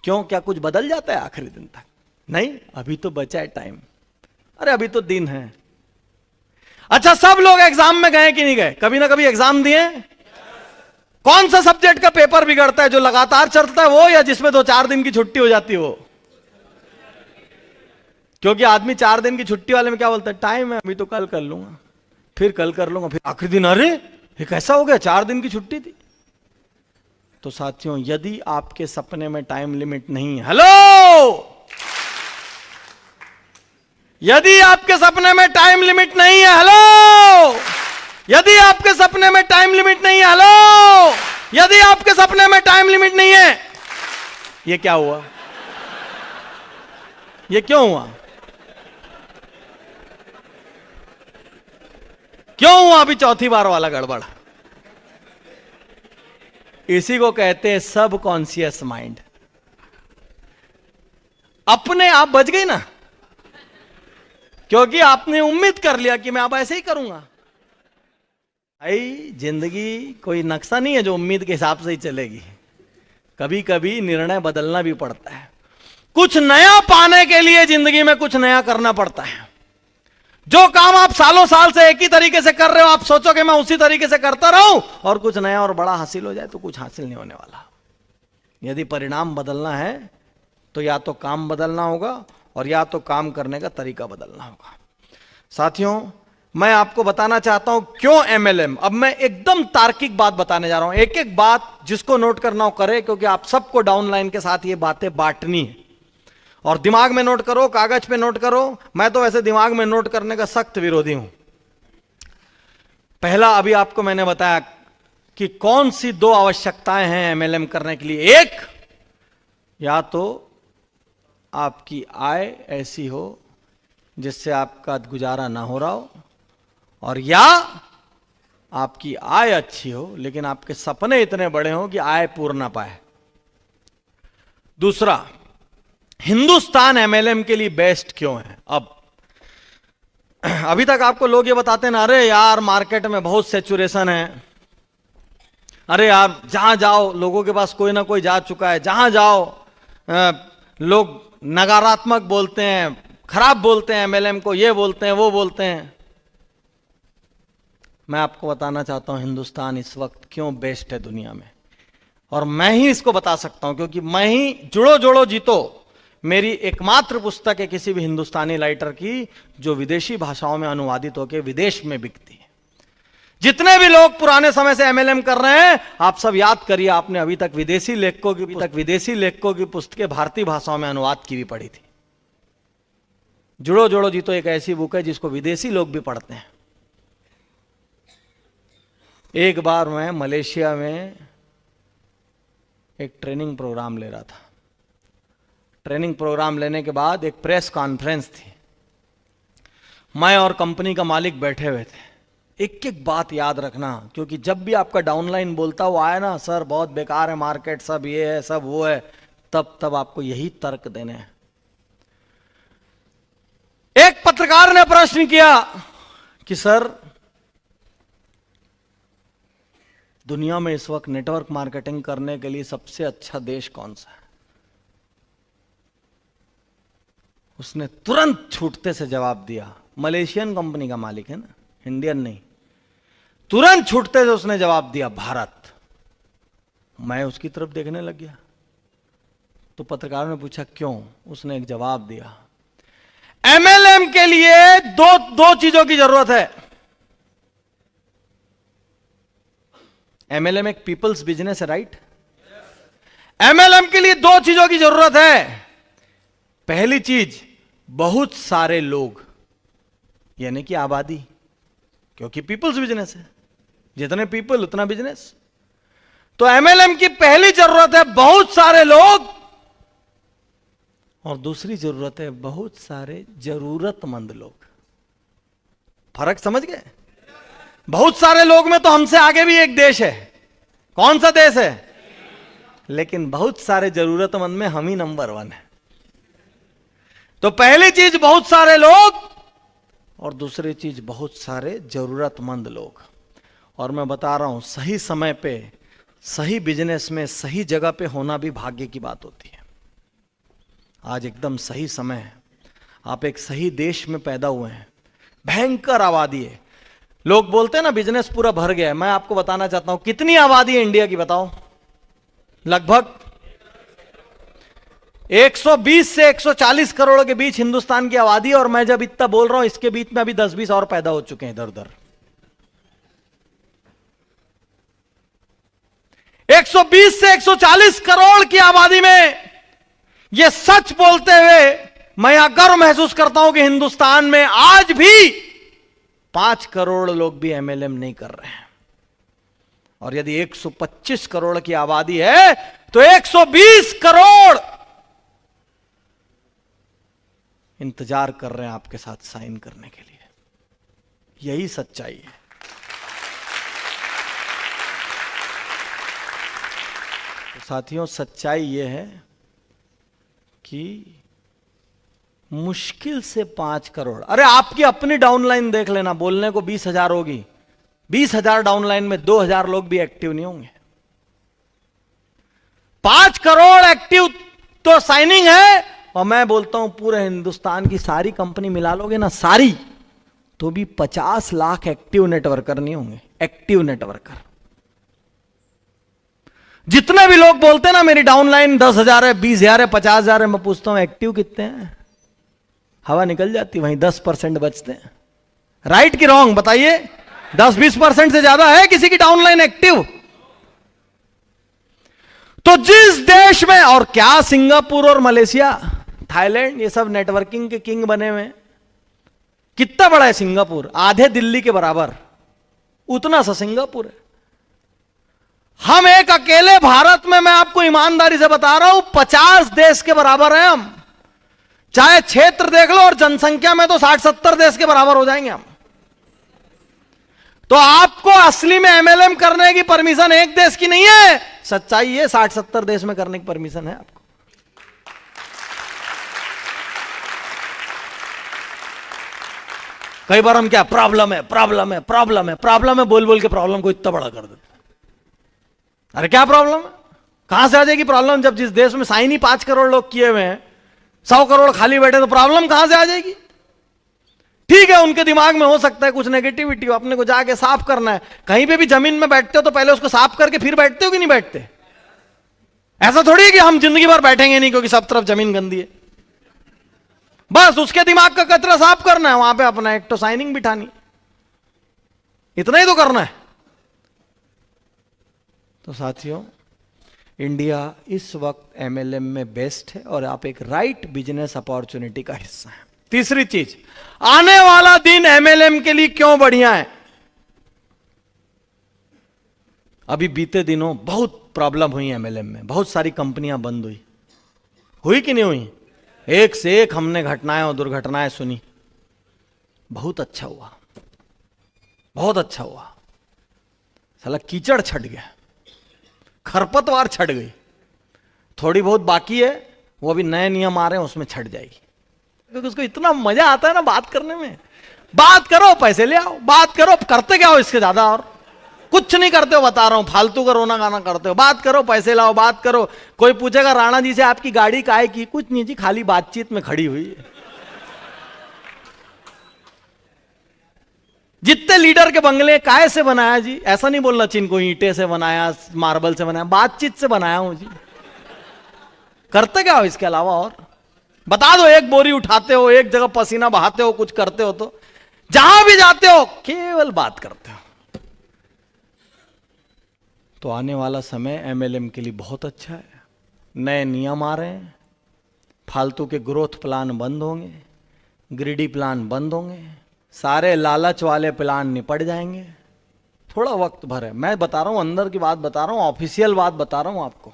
क्यों? क्या कुछ बदल जाता है आखिरी दिन तक? नहीं, अभी तो बचा है टाइम, अरे अभी तो दिन है। अच्छा, सब लोग एग्जाम में गए कि नहीं गए? कभी ना कभी एग्जाम दिए? कौन सा सब्जेक्ट का पेपर बिगड़ता है? जो लगातार चलता है वो, या जिसमें 2-4 दिन की छुट्टी हो जाती है वो? क्योंकि आदमी 4 दिन की छुट्टी वाले में क्या बोलता है? टाइम है, अभी तो कल कर लूंगा, फिर कल कर लूंगा, फिर आखिरी दिन अरे ये कैसा हो गया, 4 दिन की छुट्टी थी। तो साथियों, यदि आपके सपने में टाइम लिमिट नहीं है, हेलो, यदि आपके सपने में टाइम लिमिट नहीं है, हेलो, यदि आपके सपने में टाइम लिमिट नहीं है, हेलो, यदि आपके सपने में टाइम लिमिट नहीं है, ये क्या हुआ? ये क्यों हुआ? क्यों हुआ अभी चौथी बार वाला गड़बड़? इसी को कहते हैं सब कॉन्शियस माइंड। अपने आप बच गई ना, क्योंकि आपने उम्मीद कर लिया कि मैं अब ऐसे ही करूंगा। भाई, जिंदगी कोई नक्शा नहीं है जो उम्मीद के हिसाब से ही चलेगी। कभी कभी निर्णय बदलना भी पड़ता है। कुछ नया पाने के लिए जिंदगी में कुछ नया करना पड़ता है। जो काम आप सालों साल से एक ही तरीके से कर रहे हो, आप सोचो कि मैं उसी तरीके से करता रहूं और कुछ नया और बड़ा हासिल हो जाए, तो कुछ हासिल नहीं होने वाला। यदि परिणाम बदलना है तो या तो काम बदलना होगा और या तो काम करने का तरीका बदलना होगा। साथियों, मैं आपको बताना चाहता हूं क्यों एमएलएम। अब मैं एकदम तार्किक बात बताने जा रहा हूं। एक एक बात जिसको नोट करना हो करे, क्योंकि आप सबको डाउनलाइन के साथ ये बातें बांटनी है। और दिमाग में नोट करो, कागज पे नोट करो। मैं तो वैसे दिमाग में नोट करने का सख्त विरोधी हूं। पहला, अभी आपको मैंने बताया कि कौन सी 2 आवश्यकताएं हैं एमएलएम करने के लिए। एक, या तो आपकी आय ऐसी हो जिससे आपका गुजारा ना हो रहा हो, और या आपकी आय अच्छी हो लेकिन आपके सपने इतने बड़े हो कि आय पूर्ण ना पाए। दूसरा, हिंदुस्तान एमएलएम के लिए बेस्ट क्यों है। अब अभी तक आपको लोग ये बताते हैं ना, अरे यार मार्केट में बहुत सैचुरेशन है, अरे यार जहां जाओ लोगों के पास कोई ना कोई जा चुका है, जहां जाओ लोग नकारात्मक बोलते हैं, खराब बोलते हैं एमएलएम को, ये बोलते हैं वो बोलते हैं। मैं आपको बताना चाहता हूं हिंदुस्तान इस वक्त क्यों बेस्ट है दुनिया में, और मैं ही इसको बता सकता हूं क्योंकि मैं ही जुड़ो जोड़ो जीतो मेरी एकमात्र पुस्तक है किसी भी हिंदुस्तानी राइटर की जो विदेशी भाषाओं में अनुवादित होकर विदेश में बिकती है। जितने भी लोग पुराने समय से एमएलएम कर रहे हैं, आप सब याद करिए, आपने अभी तक विदेशी लेखकों की पुस्तकें भारतीय भाषाओं में अनुवाद की भी पढ़ी थी। जुड़ो जोड़ो जीतो एक ऐसी बुक है जिसको विदेशी लोग भी पढ़ते हैं। एक बार मैं मलेशिया में एक ट्रेनिंग प्रोग्राम ले रहा था। ट्रेनिंग प्रोग्राम लेने के बाद एक प्रेस कॉन्फ्रेंस थी। मैं और कंपनी का मालिक बैठे हुए थे। एक एक बात याद रखना, क्योंकि जब भी आपका डाउनलाइन बोलता हुआ आए ना, सर बहुत बेकार है मार्केट, सब ये है सब वो है, तब आपको यही तर्क देने हैं। एक पत्रकार ने प्रश्न किया कि सर दुनिया में इस वक्त नेटवर्क मार्केटिंग करने के लिए सबसे अच्छा देश कौन सा है? उसने तुरंत छूटते से जवाब दिया। मलेशियन कंपनी का मालिक है ना, इंडियन नहीं। तुरंत छूटते से उसने जवाब दिया, भारत। मैं उसकी तरफ देखने लग गया। तो पत्रकार ने पूछा क्यों? उसने एक जवाब दिया, एमएलएम के लिए दो चीजों की जरूरत है। एमएलएम एक पीपल्स बिजनेस है, राइट? एमएलएम के लिए दो चीजों की जरूरत है। पहली चीज, बहुत सारे लोग, यानी कि आबादी, क्योंकि पीपल्स बिजनेस है, जितने पीपल उतना बिजनेस। तो एमएलएम की पहली जरूरत है बहुत सारे लोग, और दूसरी जरूरत है बहुत सारे जरूरतमंद लोग। फर्क समझ गए? बहुत सारे लोग में तो हमसे आगे भी एक देश है। कौन सा देश है? लेकिन बहुत सारे जरूरतमंद में हम ही नंबर 1 है। तो पहली चीज बहुत सारे लोग, और दूसरी चीज बहुत सारे जरूरतमंद लोग। और मैं बता रहा हूं, सही समय पे सही बिजनेस में सही जगह पे होना भी भाग्य की बात होती है। आज एकदम सही समय है, आप एक सही देश में पैदा हुए हैं, भयंकर आबादी है। लोग बोलते हैं ना बिजनेस पूरा भर गया है। मैं आपको बताना चाहता हूं कितनी आबादी है इंडिया की, बताओ। लगभग 120 से 140 करोड़ के बीच हिंदुस्तान की आबादी है। और मैं जब इतना बोल रहा हूं, इसके बीच में अभी 10-20 और पैदा हो चुके हैं इधर उधर। 120 से 140 करोड़ की आबादी में यह सच बोलते हुए मैं यह गर्व महसूस करता हूं कि हिंदुस्तान में आज भी 5 करोड़ लोग भी एमएलएम नहीं कर रहे हैं। और यदि 125 करोड़ की आबादी है तो 120 करोड़ इंतजार कर रहे हैं आपके साथ साइन करने के लिए। यही सच्चाई है। तो साथियों, सच्चाई यह है कि मुश्किल से 5 करोड़, अरे आपकी अपनी डाउनलाइन देख लेना, बोलने को 20,000 होगी, 20,000 डाउनलाइन में 2,000 लोग भी एक्टिव नहीं होंगे। 5 करोड़ एक्टिव तो साइनिंग है। और मैं बोलता हूं पूरे हिंदुस्तान की सारी कंपनी मिला लोगे ना, सारी, तो भी 50 लाख एक्टिव नेटवर्कर नहीं होंगे। एक्टिव नेटवर्कर जितने भी लोग बोलते हैं ना मेरी डाउनलाइन 10,000 है, 20,000 है, 50,000 है, मैं पूछता हूं एक्टिव कितने हैं? हवा निकल जाती, वहीं 10% बचते हैं। राइट कि रॉन्ग बताइए? 10-20% से ज्यादा है किसी की डाउनलाइन एक्टिव? तो जिस देश में, और क्या सिंगापुर और मलेशिया, थाईलैंड, ये सब नेटवर्किंग के किंग बने हुए। कितना बड़ा है सिंगापुर? आधे दिल्ली के बराबर, उतना सा सिंगापुर है। हम एक अकेले भारत में, मैं आपको ईमानदारी से बता रहा हूं, 50 देश के बराबर हैं हम। चाहे क्षेत्र देख लो, और जनसंख्या में तो 60-70 देश के बराबर हो जाएंगे हम। तो आपको असली में एमएलएम करने की परमिशन एक देश की नहीं है। सच्चाई है 60-70 देश में करने की परमिशन है आपको। कई बार हम क्या, प्रॉब्लम है, प्रॉब्लम है, प्रॉब्लम है, प्रॉब्लम है बोल बोल के प्रॉब्लम को इतना बड़ा कर देते। अरे क्या प्रॉब्लम है? कहां से आ जाएगी प्रॉब्लम? जब जिस देश में साइन ही 5 करोड़ लोग किए हुए हैं, 100 करोड़ खाली बैठे, तो प्रॉब्लम कहां से आ जाएगी? ठीक है, उनके दिमाग में हो सकता है कुछ नेगेटिविटी हो, अपने को जाके साफ करना है। कहीं पे भी जमीन में बैठते हो तो पहले उसको साफ करके फिर बैठते हो कि नहीं बैठते? ऐसा थोड़ी है कि हम जिंदगी भर बैठेंगे नहीं क्योंकि सब तरफ जमीन गंदी है। बस उसके दिमाग का कचरा साफ करना है, वहां पे अपना एक तो साइनिंग बिठानी, इतना ही तो करना है। तो साथियों, इंडिया इस वक्त एमएलएम में बेस्ट है और आप एक राइट बिजनेस अपॉर्चुनिटी का हिस्सा है। तीसरी चीज, आने वाला दिन एमएलएम के लिए क्यों बढ़िया है? अभी बीते दिनों बहुत प्रॉब्लम हुई एमएलएम में, बहुत सारी कंपनियां बंद हुई कि नहीं हुई? एक से एक हमने घटनाएं और दुर्घटनाएं सुनी। बहुत अच्छा हुआ, बहुत अच्छा हुआ। साला कीचड़ छट गया, खरपतवार छट गई, थोड़ी बहुत बाकी है, वो अभी नए नियम आ रहे हैं, उसमें छट जाएगी। क्योंकि उसको इतना मजा आता है ना बात करने में। बात करो, पैसे ले आओ, बात करो, करते क्या हो इसके ज्यादा? और कुछ नहीं करते हो, बता रहा हूं, फालतू का रोना गाना करते हो। बात करो, पैसे लाओ, बात करो। कोई पूछेगा राणा जी से आपकी गाड़ी काहे की? कुछ नहीं जी, खाली बातचीत में खड़ी हुई है। जितने लीडर के बंगले काहे से बनाया जी? ऐसा नहीं बोलना चिनको ईंटे से बनाया, मार्बल से बनाया, बातचीत से बनाया हूं जी। करते क्या हो इसके अलावा? और बता दो, एक बोरी उठाते हो, एक जगह पसीना बहाते हो, कुछ करते हो तो? जहां भी जाते हो केवल बात करते हो। तो आने वाला समय एमएलएम के लिए बहुत अच्छा है। नए नियम आ रहे हैं, फालतू के ग्रोथ प्लान बंद होंगे, ग्रीडी प्लान बंद होंगे, सारे लालच वाले प्लान निपट जाएंगे। थोड़ा वक्त भर है, मैं बता रहा हूं, अंदर की बात बता रहा हूं, ऑफिशियल बात बता रहा हूं आपको।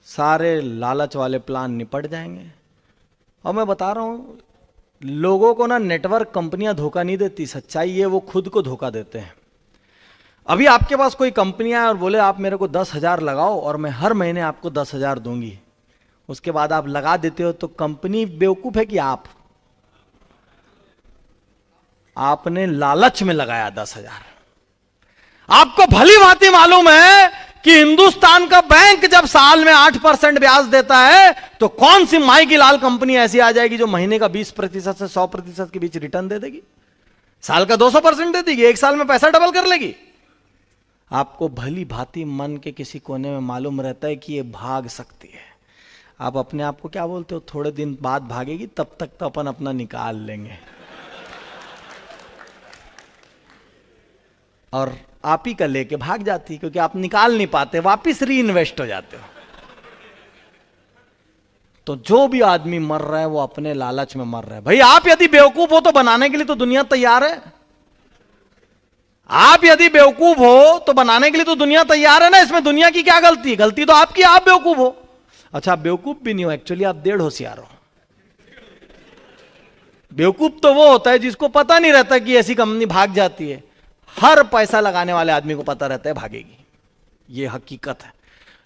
सारे लालच वाले प्लान निपट जाएंगे। और मैं बता रहा हूं, लोगों को ना नेटवर्क कंपनियां धोखा नहीं देती, सच्चाई ये वो खुद को धोखा देते हैं। अभी आपके पास कोई कंपनियां और बोले आप मेरे को 10,000 लगाओ और मैं हर महीने आपको 10,000 दूंगी, उसके बाद आप लगा देते हो, तो कंपनी बेवकूफ है कि आपने लालच में लगाया 10,000। आपको भली भांति मालूम है कि हिंदुस्तान का बैंक जब साल में 8% ब्याज देता है, तो कौन सी माई की लाल कंपनी ऐसी आ जाएगी जो महीने का 20% से 100% के बीच रिटर्न दे देगी? साल का 200% दे देगी, एक साल में पैसा डबल कर लेगी। आपको भली भांति मन के किसी कोने में मालूम रहता है कि ये भाग सकती है। आप अपने आप को क्या बोलते हो? थोड़े दिन बाद भागेगी, तब तक तो अपन अपना निकाल लेंगे। और आप ही का लेके भाग जाती, क्योंकि आप निकाल नहीं पाते, वापिस री इन्वेस्ट हो जाते हो। तो जो भी आदमी मर रहा है वो अपने लालच में मर रहा है। भाई आप यदि बेवकूफ हो तो बनाने के लिए तो दुनिया तैयार है। आप यदि बेवकूफ हो तो बनाने के लिए तो दुनिया तैयार है ना। इसमें दुनिया की क्या गलती है? गलती तो आपकी, आप बेवकूफ हो। अच्छा, आप बेवकूफ भी नहीं हो, एक्चुअली आप डेढ़ होशियार हो। बेवकूफ तो वो होता है जिसको पता नहीं रहता कि ऐसी कंपनी भाग जाती है। हर पैसा लगाने वाले आदमी को पता रहता है भागेगी, ये हकीकत है।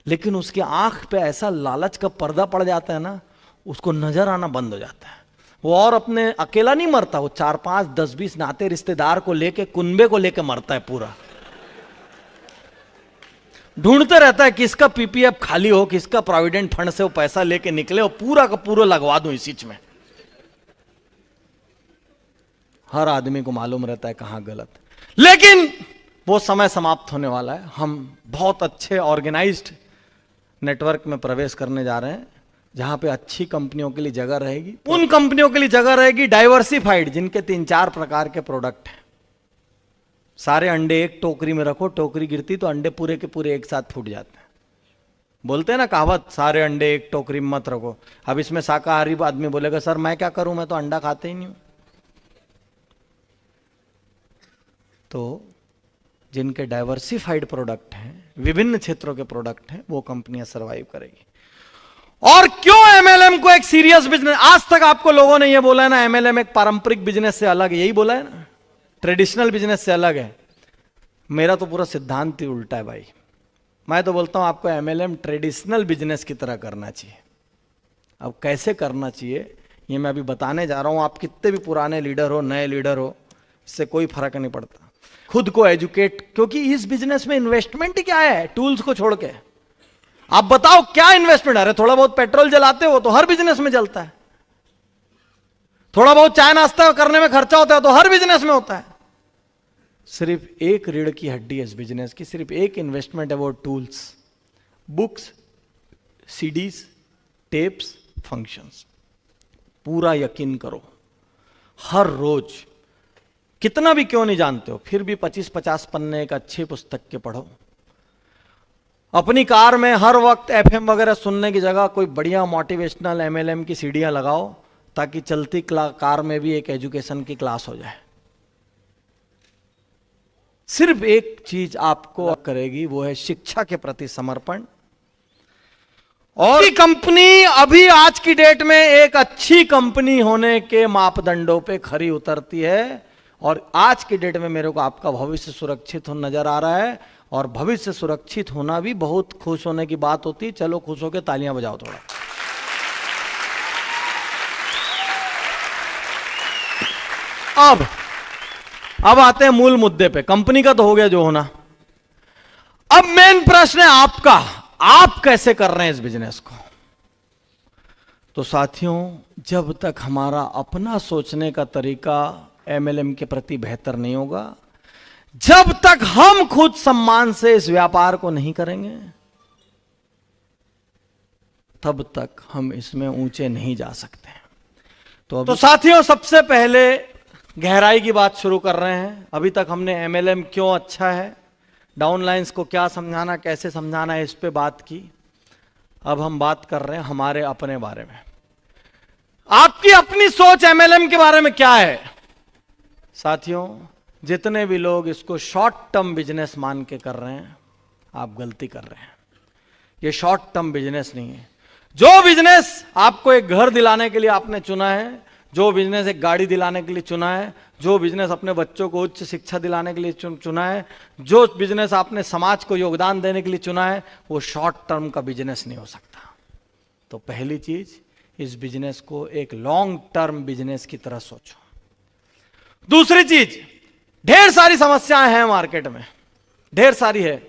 लेकिन उसके आंख पे ऐसा लालच का पर्दा पड़ जाता है ना, उसको नजर आना बंद हो जाता है। वो और अपने अकेला नहीं मरता, वो 4, 5, 10, 20 नाते रिश्तेदार को लेके, कुनबे को लेके मरता है। पूरा ढूंढते रहता है किसका पीपीएफ खाली हो, किसका प्रोविडेंट फंड से वो पैसा लेके निकले और पूरा का पूरा लगवा दूं इसी में। हर आदमी को मालूम रहता है कहां गलत। लेकिन वो समय समाप्त होने वाला है। हम बहुत अच्छे ऑर्गेनाइज्ड नेटवर्क में प्रवेश करने जा रहे हैं, जहां पे अच्छी कंपनियों के लिए जगह रहेगी। उन कंपनियों के लिए जगह रहेगी डाइवर्सिफाइड, जिनके 3-4 प्रकार के प्रोडक्ट हैं। सारे अंडे एक टोकरी में रखो, टोकरी गिरती तो अंडे पूरे के पूरे एक साथ फूट जाते हैं। बोलते हैं ना कहावत, सारे अंडे एक टोकरी में मत रखो। अब इसमें शाकाहारी आदमी बोलेगा सर मैं क्या करूं, मैं तो अंडा खाते ही नहीं हूं। तो जिनके डाइवर्सिफाइड प्रोडक्ट हैं, विभिन्न क्षेत्रों के प्रोडक्ट हैं, वो कंपनियां सरवाइव करेगी। और क्यों एमएलएम को एक सीरियस बिजनेस? आज तक आपको लोगों ने ये बोला है ना, एमएलएम एक पारंपरिक बिजनेस से अलग है, यही बोला है ना, ट्रेडिशनल बिजनेस से अलग है। मेरा तो पूरा सिद्धांत ही उल्टा है भाई। मैं तो बोलता हूं आपको एमएलएम ट्रेडिशनल बिजनेस की तरह करना चाहिए। अब कैसे करना चाहिए ये मैं अभी बताने जा रहा हूं। आप कितने भी पुराने लीडर हो, नए लीडर हो, इससे कोई फर्क नहीं पड़ता। खुद को एजुकेट, क्योंकि इस बिजनेस में इन्वेस्टमेंट ही क्या है टूल्स को छोड़ के? आप बताओ क्या इन्वेस्टमेंट? अरे थोड़ा बहुत पेट्रोल जलाते हो तो हर बिजनेस में जलता है। थोड़ा बहुत चाय नाश्ता करने में खर्चा होता है तो हर बिजनेस में होता है। सिर्फ एक रीढ़ की हड्डी है इस बिजनेस की, सिर्फ एक इन्वेस्टमेंट है, वो tools, books, CDs, tapes, functions. पूरा यकीन करो, हर रोज कितना भी क्यों नहीं जानते हो, फिर भी 25-50 पन्ने एक अच्छी पुस्तक के पढ़ो। अपनी कार में हर वक्त एफएम वगैरह सुनने की जगह कोई बढ़िया मोटिवेशनल एमएलएम की सीडियां लगाओ, ताकि चलती कार में भी एक एजुकेशन की क्लास हो जाए। सिर्फ एक चीज आपको करेगी, वो है शिक्षा के प्रति समर्पण। और कंपनी अभी आज की डेट में एक अच्छी कंपनी होने के मापदंडों पे खरी उतरती है, और आज की डेट में मेरे को आपका भविष्य सुरक्षित हो नजर आ रहा है, और भविष्य सुरक्षित होना भी बहुत खुश होने की बात होती है। चलो खुश होकर तालियां बजाओ थोड़ा। अब आते हैं मूल मुद्दे पे। कंपनी का तो हो गया जो होना। अब मेन प्रश्न है आपका, आप कैसे कर रहे हैं इस बिजनेस को। तो साथियों, जब तक हमारा अपना सोचने का तरीका एमएलएम के प्रति बेहतर नहीं होगा, जब तक हम खुद सम्मान से इस व्यापार को नहीं करेंगे, तब तक हम इसमें ऊंचे नहीं जा सकते। तो साथियों, सबसे पहले गहराई की बात शुरू कर रहे हैं। अभी तक हमने एमएलएम क्यों अच्छा है, डाउनलाइंस को क्या समझाना, कैसे समझाना है, इस पे बात की। अब हम बात कर रहे हैं हमारे अपने बारे में। आपकी अपनी सोच एमएलएम के बारे में क्या है। साथियों, जितने भी लोग इसको शॉर्ट टर्म बिजनेस मान के कर रहे हैं, आप गलती कर रहे हैं। ये शॉर्ट टर्म बिजनेस नहीं है। जो बिजनेस आपको एक घर दिलाने के लिए आपने चुना है, जो बिजनेस एक गाड़ी दिलाने के लिए चुना है, जो बिजनेस अपने बच्चों को उच्च शिक्षा दिलाने के लिए चुना है, जो बिजनेस आपने समाज को योगदान देने के लिए चुना है, वो शॉर्ट टर्म का बिजनेस नहीं हो सकता। तो पहली चीज, इस बिजनेस को एक लॉन्ग टर्म बिजनेस की तरह सोचो। दूसरी चीज, ढेर सारी समस्याएं हैं मार्केट में, ढेर सारी है,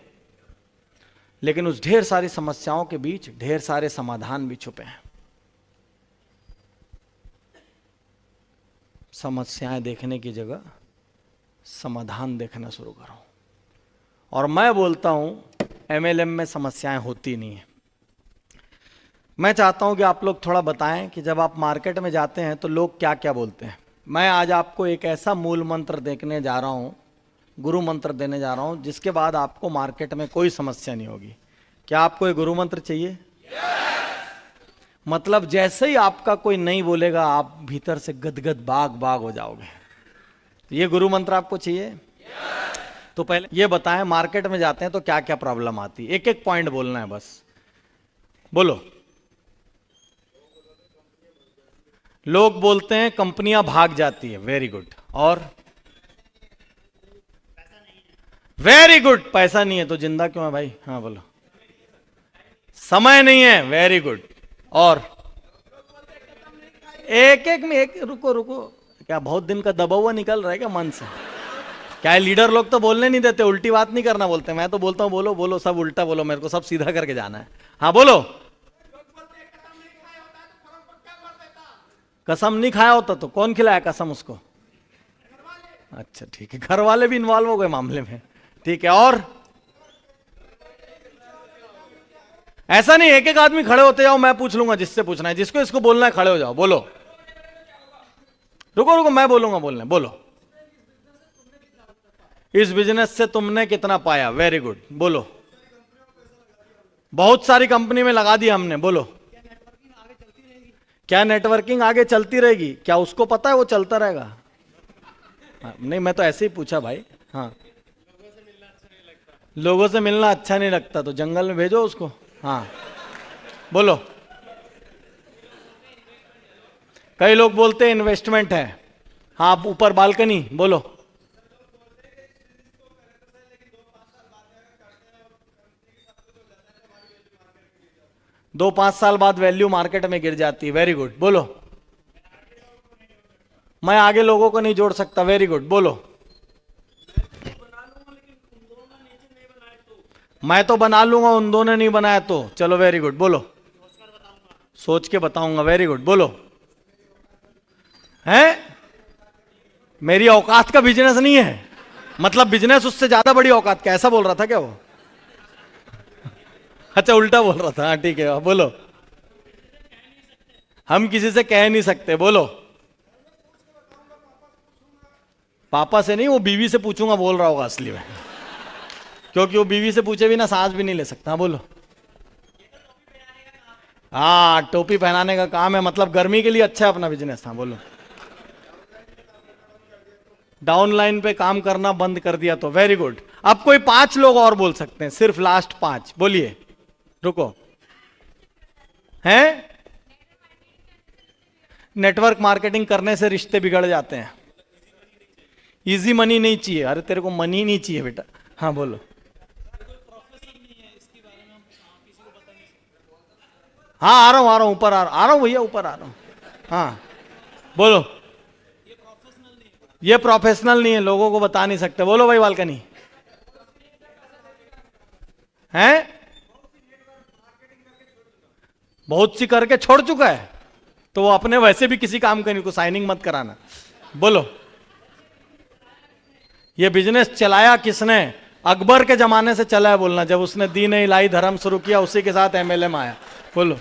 लेकिन उस ढेर सारी समस्याओं के बीच ढेर सारे समाधान भी छुपे हैं। समस्याएं देखने की जगह समाधान देखना शुरू करो। और मैं बोलता हूं, एमएलएम में समस्याएं होती नहीं है। मैं चाहता हूं कि आप लोग थोड़ा बताएं कि जब आप मार्केट में जाते हैं तो लोग क्या क्या बोलते हैं। मैं आज आपको एक ऐसा मूल मंत्र देखने जा रहा हूं, गुरु मंत्र देने जा रहा हूं, जिसके बाद आपको मार्केट में कोई समस्या नहीं होगी। क्या आपको एक गुरु मंत्र चाहिए? मतलब जैसे ही आपका कोई नहीं बोलेगा, आप भीतर से गदगद बाग बाग हो जाओगे। ये गुरु मंत्र आपको चाहिए? तो पहले ये बताएं, मार्केट में जाते हैं तो क्या क्या प्रॉब्लम आती है। एक एक पॉइंट बोलना है बस, बोलो। लोग बोलते हैं कंपनियां भाग जाती है, वेरी गुड। और वेरी गुड, पैसा नहीं है तो जिंदा क्यों है भाई? हाँ बोलो। समय नहीं है, वेरी गुड। और एक एक में एक, रुको रुको, क्या बहुत दिन का दबा हुआ निकल रहा है क्या मन से? क्या है, लीडर लोग तो बोलने नहीं देते, उल्टी बात नहीं करना बोलते। मैं तो बोलता हूं बोलो बोलो, सब उल्टा बोलो, मेरे को सब सीधा करके जाना है। हाँ बोलो। कसम नहीं खाया होता तो कौन खिलाया कसम उसको? अच्छा ठीक है, घर वाले भी इन्वॉल्व हो गए मामले में, ठीक है। और ऐसा नहीं एक एक आदमी खड़े होते जाओ, मैं पूछ लूंगा जिससे पूछना है, जिसको इसको बोलना है खड़े हो जाओ, बोलो। रुको रुको, मैं बोलूंगा बोलने, बोलो। इस बिजनेस से तुमने कितना पाया? वेरी गुड, बोलो। बहुत सारी कंपनी में लगा दिया हमने, बोलो। क्या नेटवर्किंग आगे चलती रहेगी? क्या उसको पता है वो चलता रहेगा? नहीं, मैं तो ऐसे ही पूछा भाई। हाँ, लोगों से मिलना अच्छा नहीं लगता तो जंगल में भेजो उसको। हाँ बोलो। कई लोग बोलते हैं इन्वेस्टमेंट है। हाँ, ऊपर बालकनी, बोलो। दो 5 साल बाद वैल्यू मार्केट में गिर जाती है, वेरी गुड, बोलो। मैं आगे लोगों को नहीं जोड़ सकता, वेरी गुड, बोलो। मैं तो बना लूंगा, उन दोनों ने नहीं बनाया तो, चलो वेरी गुड, बोलो। सोच के बताऊंगा, वेरी गुड, बोलो। है मेरी औकात का बिजनेस नहीं है, मतलब बिजनेस उससे ज्यादा बड़ी औकात का, ऐसा बोल रहा था क्या वो? अच्छा, उल्टा बोल रहा था। हाँ ठीक है, बोलो। हम किसी से कह नहीं सकते, बोलो। पापा से नहीं, वो बीवी से पूछूंगा, बोल रहा होगा असली में, क्योंकि वो बीवी से पूछे बिना सांस भी नहीं ले सकता। बोलो। हाँ, टोपी पहनाने का काम है, मतलब गर्मी के लिए अच्छा है अपना बिजनेस। हाँ बोलो। डाउनलाइन पे काम करना बंद कर दिया तो वेरी गुड। अब कोई 5 लोग और बोल सकते हैं, सिर्फ लास्ट 5 बोलिए। रुको, हैं? नेटवर्क मार्केटिंग करने से रिश्ते बिगड़ जाते हैं। इजी मनी नहीं चाहिए। अरे तेरे को मनी नहीं चाहिए बेटा। हाँ बोलो। हाँ आ रहा हूं ऊपर आ रहा हूं भैया, ऊपर आ रहा हूं। हाँ बोलो। ये प्रोफेशनल नहीं है, लोगों को बता नहीं सकते। बोलो भाई बालकनी। हैं? बहुत सी करके छोड़ चुका है, तो वो अपने वैसे भी किसी काम का नहीं, को साइनिंग मत कराना। बोलो। ये बिजनेस चलाया किसने? अकबर के जमाने से चला है बोलना, जब उसने दीन इलाही धर्म शुरू किया, उसी के साथ एमएलए में आया। बोलो।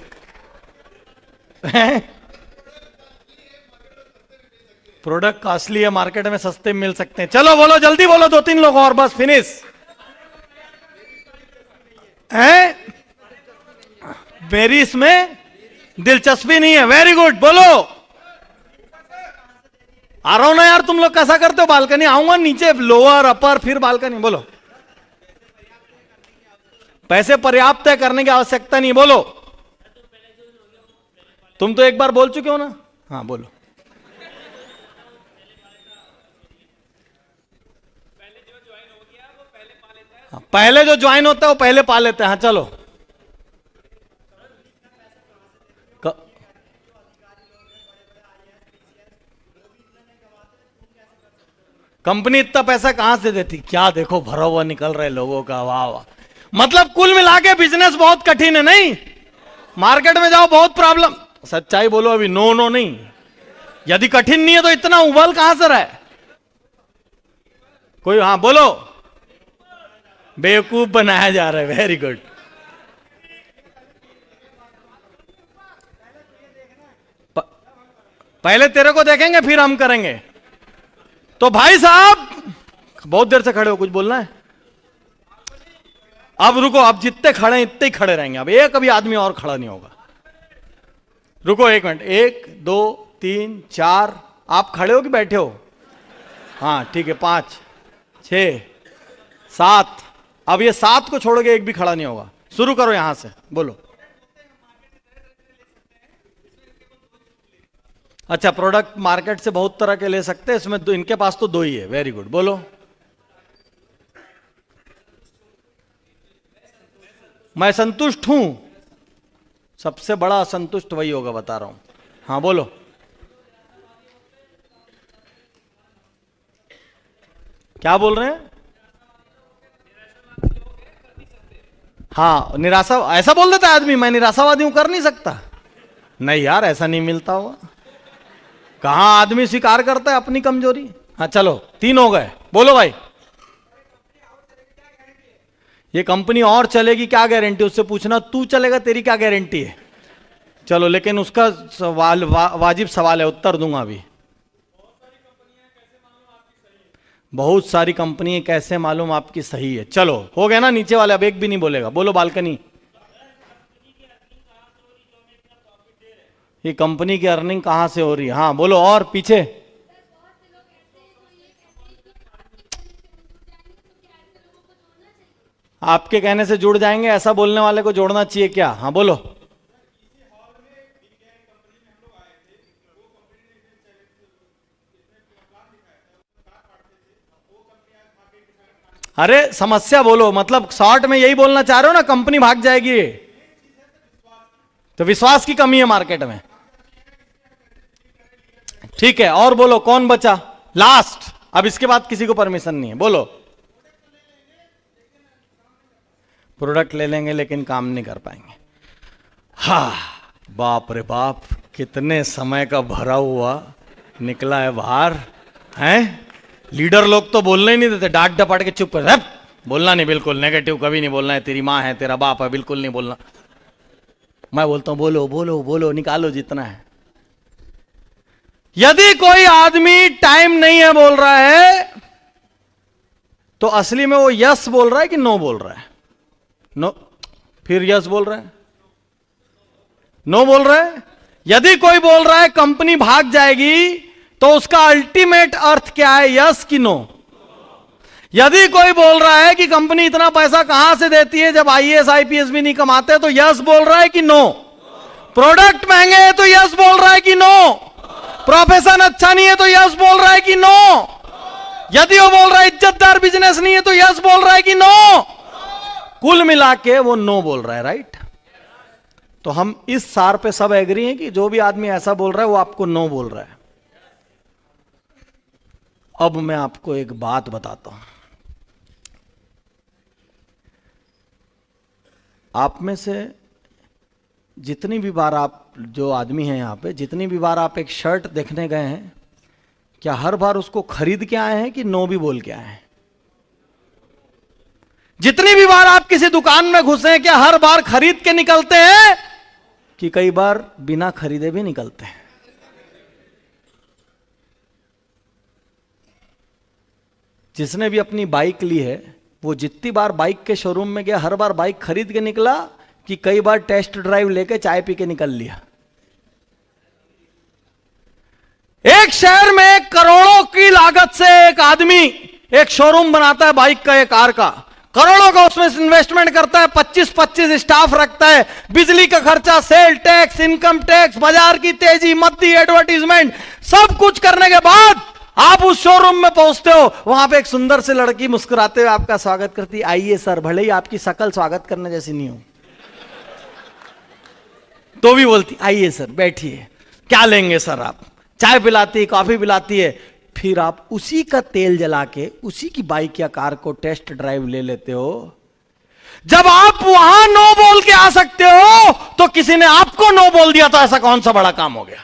प्रोडक्ट कॉस्टली है, मार्केट में सस्ते मिल सकते हैं। चलो बोलो, जल्दी बोलो, 2-3 लोग और, बस फिनिश। हैं? मेरी इसमें दिलचस्पी नहीं है। वेरी गुड, बोलो। आ रहा हूं ना यार, तुम लोग कैसा करते हो? बालकनी आऊंगा, नीचे लोअर अपर फिर बालकनी। बोलो। पैसे पर्याप्त है, करने की आवश्यकता नहीं। बोलो। तुम तो एक बार बोल चुके हो ना। हाँ बोलो। पहले जो ज्वाइन होता है वो पहले पा लेते हैं। हाँ चलो। कंपनी इतना पैसा कहां से देती? क्या देखो भरा हुआ निकल रहा है लोगों का। वाह वाह। मतलब कुल मिला के बिजनेस बहुत कठिन है। नहीं, मार्केट में जाओ बहुत प्रॉब्लम। सच्चाई बोलो अभी। नो नो नहीं। यदि कठिन नहीं है तो इतना उबल कहां से रहा है कोई? हाँ बोलो। बेवकूफ बनाया जा रहा है। Very good. पहले तेरे को देखेंगे फिर हम करेंगे। तो भाई साहब, बहुत देर से खड़े हो, कुछ बोलना है? अब रुको, अब जितने खड़े हैं इतने ही खड़े रहेंगे। अब एक अभी आदमी और खड़ा नहीं होगा। रुको 1 मिनट। 1 2 3 4। आप खड़े हो कि बैठे हो? हाँ ठीक है। 5 6 7। अब ये 7 को छोड़ोगे, एक भी खड़ा नहीं होगा। शुरू करो यहां से। बोलो। अच्छा, प्रोडक्ट मार्केट से बहुत तरह के ले सकते हैं, इसमें इनके पास तो 2 ही है। वेरी गुड, बोलो। मैं संतुष्ट हूं। सबसे बड़ा असंतुष्ट वही होगा, बता रहा हूं। हाँ बोलो। क्या बोल रहे हैं? हाँ, निराशा। ऐसा बोल देता है आदमी, मैं निराशावादी हूं, कर नहीं सकता। नहीं यार, ऐसा नहीं मिलता होगा। कहां आदमी स्वीकार करता है अपनी कमजोरी? हाँ चलो, 3 हो गए। बोलो भाई। ये कंपनी और चलेगी, क्या गारंटी? उससे पूछना, तू चलेगा, तेरी क्या गारंटी है? चलो, लेकिन उसका सवाल वाजिब सवाल है, उत्तर दूंगा अभी। बहुत सारी कंपनी कैसे मालूम आपकी सही है? चलो हो गया ना नीचे वाले, अब एक भी नहीं बोलेगा। बोलो बालकनी। ये कंपनी की अर्निंग कहां से हो रही है? हाँ बोलो। और पीछे। आपके कहने से जुड़ जाएंगे, ऐसा बोलने वाले को जोड़ना चाहिए क्या? हाँ बोलो। अरे समस्या बोलो, मतलब शॉर्ट में यही बोलना चाह रहे हो ना, कंपनी भाग जाएगी। तो विश्वास की कमी है मार्केट में। ठीक है, और बोलो। कौन बचा? लास्ट। अब इसके बाद किसी को परमिशन नहीं है। बोलो। प्रोडक्ट ले लेंगे लेकिन काम नहीं कर पाएंगे। हा, बाप रे बाप, कितने समय का भरा हुआ निकला है बाहर। हैं? लीडर लोग तो बोलने ही नहीं देते, डांट डपाट के चुप कर। बोलना नहीं, बिल्कुल नेगेटिव कभी नहीं बोलना है। तेरी माँ है, तेरा बाप है, बिल्कुल नहीं बोलना। मैं बोलता हूं बोलो बोलो बोलो, निकालो जितना है। यदि कोई आदमी टाइम नहीं है बोल रहा है, तो असली में वो यस बोल रहा है कि नो बोल रहा है? नो। फिर यस बोल रहा है, नो बोल रहा है। यदि कोई बोल रहा है कंपनी भाग जाएगी, तो उसका अल्टीमेट अर्थ क्या है, यस कि नो? यदि कोई बोल रहा है कि कंपनी इतना पैसा कहां से देती है जब आईएएस आईपीएस भी नहीं कमाते, तो यस बोल रहा है कि नो? प्रोडक्ट महंगे हैं तो यस बोल रहा है कि नो? प्रोफेशन अच्छा नहीं है तो यस बोल रहा है कि नो? यदि वो बोल रहा है इज्जतदार बिजनेस नहीं है तो यस बोल रहा है कि नो? कुल मिला के वो नो बोल रहा है, राइट? तो हम इस सार पे सब एग्री हैं कि जो भी आदमी ऐसा बोल रहा है वो आपको नो बोल रहा है। अब मैं आपको एक बात बताता हूं। आप में से जितनी भी बार आप जो आदमी हैं यहां पे, जितनी भी बार आप एक शर्ट देखने गए हैं, क्या हर बार उसको खरीद के आए हैं कि नो भी बोल के आए हैं? जितनी भी बार आप किसी दुकान में घुसे हैं, क्या हर बार खरीद के निकलते हैं कि कई बार बिना खरीदे भी निकलते हैं? जिसने भी अपनी बाइक ली है, वो जितनी बार बाइक के शोरूम में गया, हर बार बाइक खरीद के निकला कि कई बार टेस्ट ड्राइव लेके चाय पी के निकल लिया? एक शहर में करोड़ों की लागत से एक आदमी एक शोरूम बनाता है बाइक का, एक कार का, करोड़ों का उसमें इन्वेस्टमेंट करता है, 25-25 स्टाफ रखता है, बिजली का खर्चा, सेल टैक्स, इनकम टैक्स, बाजार की तेजी, मद्दी, एडवर्टीजमेंट, सब कुछ करने के बाद आप उस शोरूम में पहुंचते हो। वहां पे एक सुंदर सी लड़की मुस्कुराते हुए आपका स्वागत करती है, आइए सर, भले ही आपकी शकल स्वागत करने जैसी नहीं हो तो भी बोलती आइए सर, बैठिए, क्या लेंगे सर आप? चाय पिलाती है, कॉफी पिलाती है। फिर आप उसी का तेल जला के उसी की बाइक या कार को टेस्ट ड्राइव ले लेते हो। जब आप वहां नो बोल के आ सकते हो तो किसी ने आपको नो बोल दिया, तो ऐसा कौन सा बड़ा काम हो गया?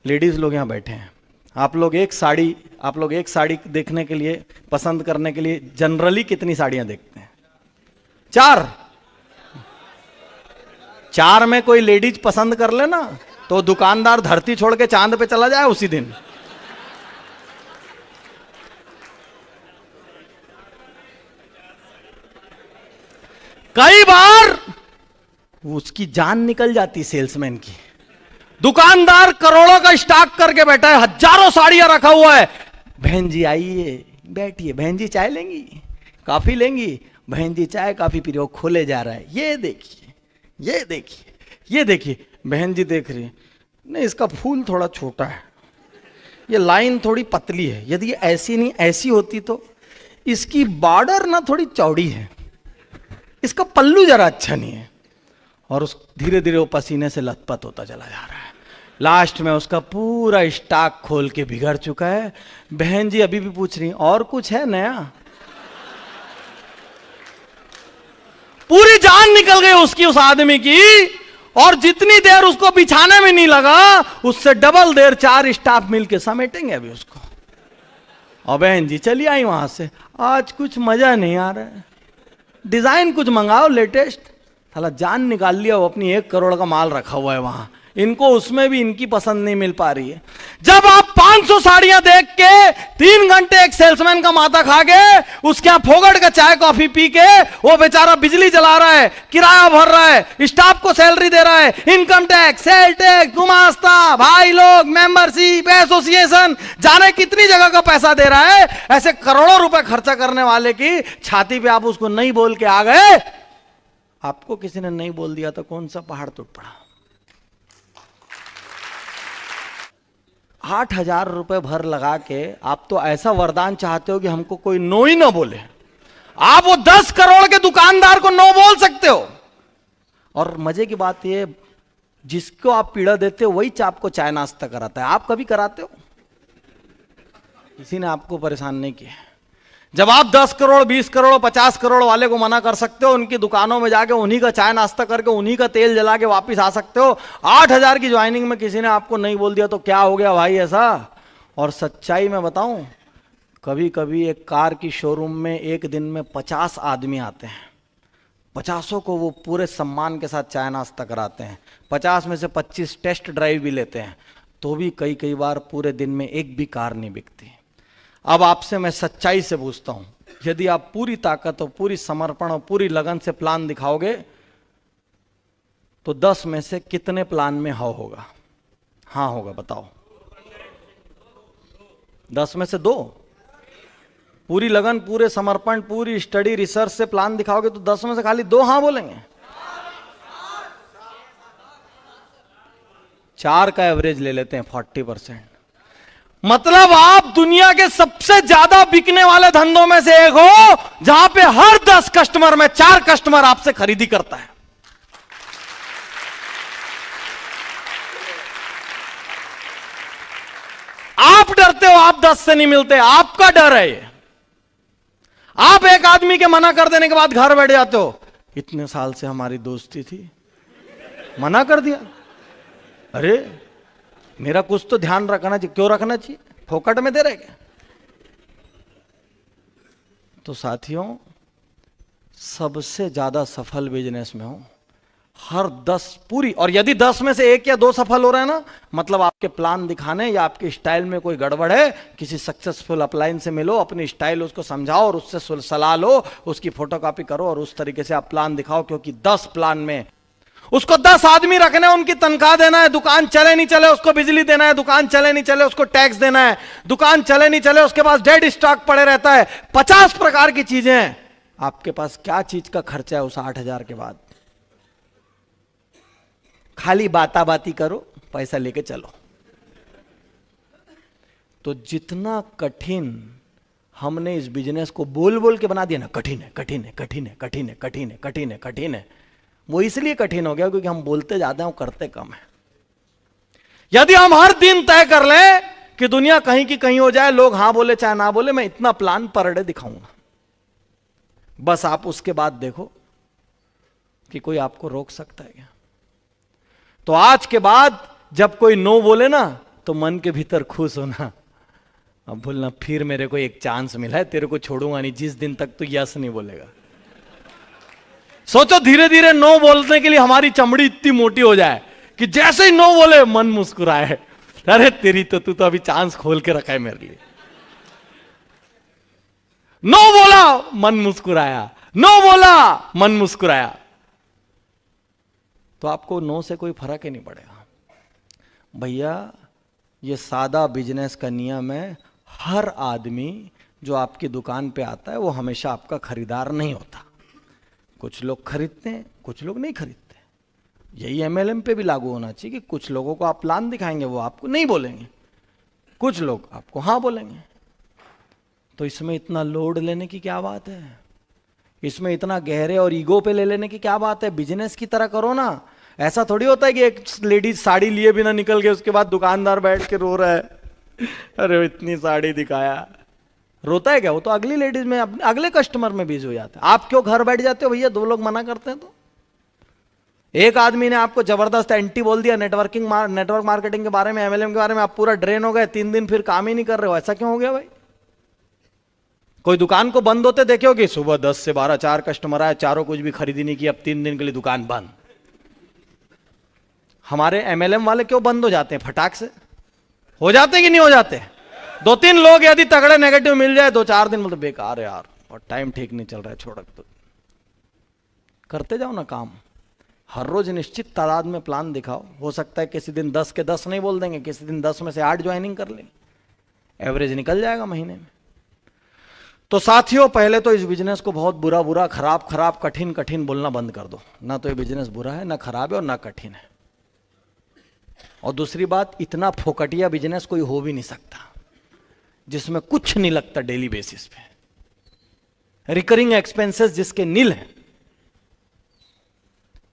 लेडीज लोग यहां बैठे हैं, आप लोग एक साड़ी देखने के लिए, पसंद करने के लिए जनरली कितनी साड़ियां देखते हैं? 4। 4 में कोई लेडीज पसंद कर लेना तो दुकानदार धरती छोड़ के चांद पे चला जाए उसी दिन। कई बार उसकी जान निकल जाती सेल्समैन की। दुकानदार करोड़ों का स्टॉक करके बैठा है, हजारों साड़ियां रखा हुआ है। बहन जी आइए, बैठिए, बहन जी चाय लेंगी, कॉफी लेंगी? बहन जी चाय कॉफी पी रहे हो, खोले जा रहा है, ये देखिए, ये देखिए, ये देखिए। बहन जी देख रही है, नहीं इसका फूल थोड़ा छोटा है, ये लाइन थोड़ी पतली है, यदि ये ऐसी नहीं ऐसी होती तो, इसकी बॉर्डर ना थोड़ी चौड़ी है, इसका पल्लू जरा अच्छा नहीं है। और उस धीरे धीरे वो पसीने से लथपथ होता चला जा रहा है। लास्ट में उसका पूरा स्टॉक खोल के बिगड़ चुका है। बहन जी अभी भी पूछ रही और कुछ है नया? पूरी जान निकल गई उसकी, उस आदमी की, और जितनी देर उसको बिछाने में नहीं लगा उससे डबल देर 4 स्टाफ मिलके समेटेंगे अभी उसको। और बहन जी चली आई वहां से, आज कुछ मजा नहीं आ रहा है, डिजाइन कुछ मंगाओ लेटेस्ट। साला जान निकाल लिया, वो अपनी 1 करोड़ का माल रखा हुआ है वहां, इनको उसमें भी इनकी पसंद नहीं मिल पा रही है। जब आप 500 साड़ियां देख के 3 घंटे एक सेल्समैन का माथा खा गए, उसके यहां फोगट का चाय कॉफी पी के वो बेचारा बिजली जला रहा है, किराया भर रहा है, स्टाफ को सैलरी दे रहा है, इनकम टैक्स, सेल टैक्स, गुमास्ता, भाई लोग, मेंबरशिप, एसोसिएशन, जाने कितनी जगह का पैसा दे रहा है, ऐसे करोड़ों रुपए खर्चा करने वाले की छाती पे आप उसको नहीं बोल के आ गए। आपको किसी ने नहीं बोल दिया तो कौन सा पहाड़ टूट पड़ा? 8,000 रुपए भर लगा के आप तो ऐसा वरदान चाहते हो कि हमको कोई नो ही ना बोले। आप वो 10 करोड़ के दुकानदार को नो बोल सकते हो। और मजे की बात ये, जिसको आप पीड़ा देते हो वही आपको चाय नाश्ता कराता है। आप कभी कराते हो? किसी ने आपको परेशान नहीं किया। जब आप 10 करोड़, 20 करोड़, 50 करोड़ वाले को मना कर सकते हो, उनकी दुकानों में जाके उन्हीं का चाय नाश्ता करके उन्हीं का तेल जला के वापिस आ सकते हो, 8,000 की ज्वाइनिंग में किसी ने आपको नहीं बोल दिया तो क्या हो गया भाई ऐसा? और सच्चाई में बताऊं, कभी कभी एक कार की शोरूम में एक दिन में 50 आदमी आते हैं, 50 को वो पूरे सम्मान के साथ चाय नाश्ता कराते हैं, 50 में से 25 टेस्ट ड्राइव भी लेते हैं, तो भी कई बार पूरे दिन में एक भी कार नहीं बिकती। अब आपसे मैं सच्चाई से पूछता हूं, यदि आप पूरी ताकत और पूरी समर्पण और पूरी लगन से प्लान दिखाओगे तो 10 में से कितने प्लान में हाँ होगा? हाँ होगा, बताओ। 10 में से 2? पूरी लगन, पूरे समर्पण, पूरी स्टडी रिसर्च से प्लान दिखाओगे तो 10 में से खाली 2 हाँ बोलेंगे। 4 का एवरेज ले लेते हैं, 40%। मतलब आप दुनिया के सबसे ज्यादा बिकने वाले धंधों में से एक हो, जहां पे हर 10 कस्टमर में 4 कस्टमर आपसे खरीदी करता है। आप डरते हो, आप 10 से नहीं मिलते, आपका डर है ये। आप एक आदमी के मना कर देने के बाद घर बैठ जाते हो, इतने साल से हमारी दोस्ती थी, मना कर दिया। अरे मेरा कुछ तो ध्यान रखना चाहिए। क्यों रखना चाहिए? फोकट में दे रहे क्या? तो साथियों, सबसे ज्यादा सफल बिजनेस में हो, हर 10 पूरी, और यदि 10 में से 1 या 2 सफल हो रहे हैं ना, मतलब आपके प्लान दिखाने या आपके स्टाइल में कोई गड़बड़ है। किसी सक्सेसफुल अपलाइन से मिलो, अपनी स्टाइल उसको समझाओ और उससे सलाह लो, उसकी फोटोकॉपी करो और उस तरीके से आप प्लान दिखाओ। क्योंकि 10 प्लान में उसको 10 आदमी रखने, उनकी तनख्वाह देना है, दुकान चले नहीं चले उसको बिजली देना है, दुकान चले नहीं चले उसको टैक्स देना है, दुकान चले नहीं चले उसके पास डेड स्टॉक पड़े रहता है, 50 प्रकार की चीजें हैं। आपके पास क्या चीज का खर्चा है उस 8,000 के बाद? खाली बाता बाती करो, पैसा लेके चलो। तो जितना कठिन हमने इस बिजनेस को बोल बोल के बना दिया ना, कठिन है, कठिन है, कठिन है, कठिन है, कठिन है, कठिन है, कठिन है, वो इसलिए कठिन हो गया क्योंकि हम बोलते ज्यादा हैं और करते कम है। यदि हम हर दिन तय कर लें कि दुनिया कहीं की कहीं हो जाए, लोग हां बोले चाहे ना बोले, मैं इतना प्लान पर डे दिखाऊंगा, बस आप उसके बाद देखो कि कोई आपको रोक सकता है क्या। तो आज के बाद जब कोई नो बोले ना, तो मन के भीतर खुश होना, अब बोलना फिर मेरे को एक चांस मिला है, तेरे को छोड़ूंगा नहीं जिस दिन तक तू यस नहीं बोलेगा। सोचो धीरे धीरे नो बोलने के लिए हमारी चमड़ी इतनी मोटी हो जाए कि जैसे ही नो बोले मन मुस्कुराए, अरे तेरी तो तू तो अभी चांस खोल के रखा है मेरे लिए। नो बोला मन मुस्कुराया, नो बोला मन मुस्कुराया, तो आपको नो से कोई फर्क ही नहीं पड़ेगा। भैया ये सादा बिजनेस का नियम है, हर आदमी जो आपकी दुकान पे आता है वो हमेशा आपका खरीदार नहीं होता। कुछ लोग खरीदते हैं, कुछ लोग नहीं खरीदते। यही एमएलएम पे भी लागू होना चाहिए कि कुछ लोगों को आप प्लान दिखाएंगे वो आपको नहीं बोलेंगे, कुछ लोग आपको हाँ बोलेंगे। तो इसमें इतना लोड लेने की क्या बात है? इसमें इतना गहरे और ईगो पे ले लेने की क्या बात है? बिजनेस की तरह करो ना। ऐसा थोड़ी होता है कि एक लेडीज साड़ी लिए बिना निकल गए, उसके बाद दुकानदार बैठ के रो रहा है, अरे इतनी साड़ी दिखाया। रोता है क्या? वो तो अगली लेडीज में अगले कस्टमर में बिजी हो जाता है। आप क्यों घर बैठ जाते हो भैया? 2 लोग मना करते हैं तो। एक आदमी ने आपको जबरदस्त एंटी बोल दिया नेटवर्क मार्केटिंग के बारे में, एमएलएम के बारे में, आप पूरा ड्रेन हो गए, 3 दिन फिर काम ही नहीं कर रहे हो। ऐसा क्यों हो गया भाई? कोई दुकान को बंद होते देखे हो कि सुबह 10 से 12 4 कस्टमर आए, चारों कुछ भी खरीदी नहीं की, अब 3 दिन के लिए दुकान बंद। हमारे एमएलएम वाले क्यों बंद हो जाते हैं? फटाक से हो जाते कि नहीं हो जाते? 2-3 लोग यदि तगड़े नेगेटिव मिल जाए 2-4 दिन मतलब बेकार है यार, और टाइम ठीक नहीं चल रहा है, छोड़ तो करते जाओ ना काम। हर रोज निश्चित तादाद में प्लान दिखाओ। हो सकता है किसी दिन 10 के 10 नहीं बोल देंगे, किसी दिन 10 में से 8 ज्वाइनिंग कर लेंगे, एवरेज निकल जाएगा महीने में। तो साथियों, पहले तो इस बिजनेस को बहुत बुरा बुरा, खराब खराब, कठिन कठिन बोलना बंद कर दो। ना तो ये बिजनेस बुरा है, ना खराब है और ना कठिन है। और दूसरी बात, इतना फोकटिया बिजनेस कोई हो भी नहीं सकता जिसमें कुछ नहीं लगता डेली बेसिस पे, रिकरिंग एक्सपेंसेस जिसके नील हैं।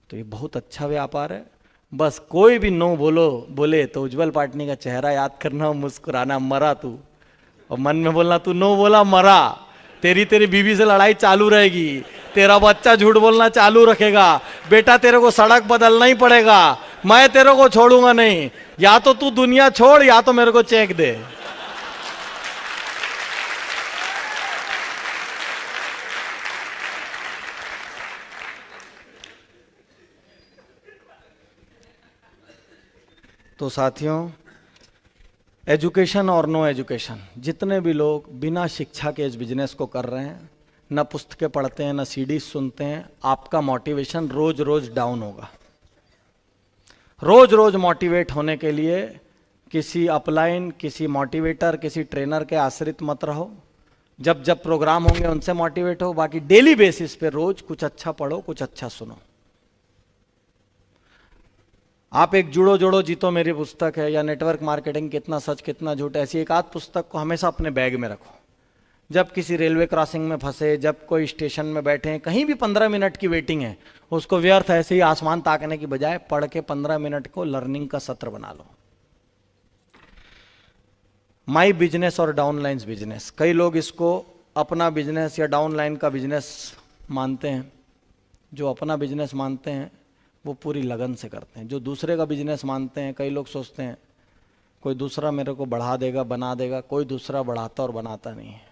तो ये बहुत अच्छा व्यापार है। बस कोई भी नो बोले तो उज्जवल पाटनी का चेहरा याद करना, मुस्कुराना, मरा तू, और मन में बोलना तू नो बोला मरा। तेरी बीवी से लड़ाई चालू रहेगी, तेरा बच्चा झूठ बोलना चालू रखेगा, बेटा तेरे को सड़क बदलना ही पड़ेगा, मैं तेरे को छोड़ूंगा नहीं, या तो तू दुनिया छोड़ या तो मेरे को चेक दे। तो साथियों, एजुकेशन और नो एजुकेशन, जितने भी लोग बिना शिक्षा के इस बिजनेस को कर रहे हैं, न पुस्तकें पढ़ते हैं, न सीडी सुनते हैं, आपका मोटिवेशन रोज रोज डाउन होगा। रोज रोज मोटिवेट होने के लिए किसी अपलाइन, किसी मोटिवेटर, किसी ट्रेनर के आश्रित मत रहो। जब जब प्रोग्राम होंगे उनसे मोटिवेट हो। बाकी डेली बेसिस पे रोज कुछ अच्छा पढ़ो, कुछ अच्छा सुनो। आप एक जुड़ो जोड़ो जीतो मेरी पुस्तक है, या नेटवर्क मार्केटिंग कितना सच कितना झूठ, ऐसी एक आध पुस्तक को हमेशा अपने बैग में रखो। जब किसी रेलवे क्रॉसिंग में फंसे, जब कोई स्टेशन में बैठे, कहीं भी 15 मिनट की वेटिंग है, उसको व्यर्थ ऐसे ही आसमान ताकने की बजाय पढ़ के 15 मिनट को लर्निंग का सत्र बना लो। माई बिजनेस और डाउनलाइंस बिजनेस, कई लोग इसको अपना बिजनेस या डाउनलाइन का बिजनेस मानते हैं। जो अपना बिजनेस मानते हैं वो पूरी लगन से करते हैं। जो दूसरे का बिजनेस मानते हैं, कई लोग सोचते हैं कोई दूसरा मेरे को बढ़ा देगा, बना देगा। कोई दूसरा बढ़ाता और बनाता नहीं है।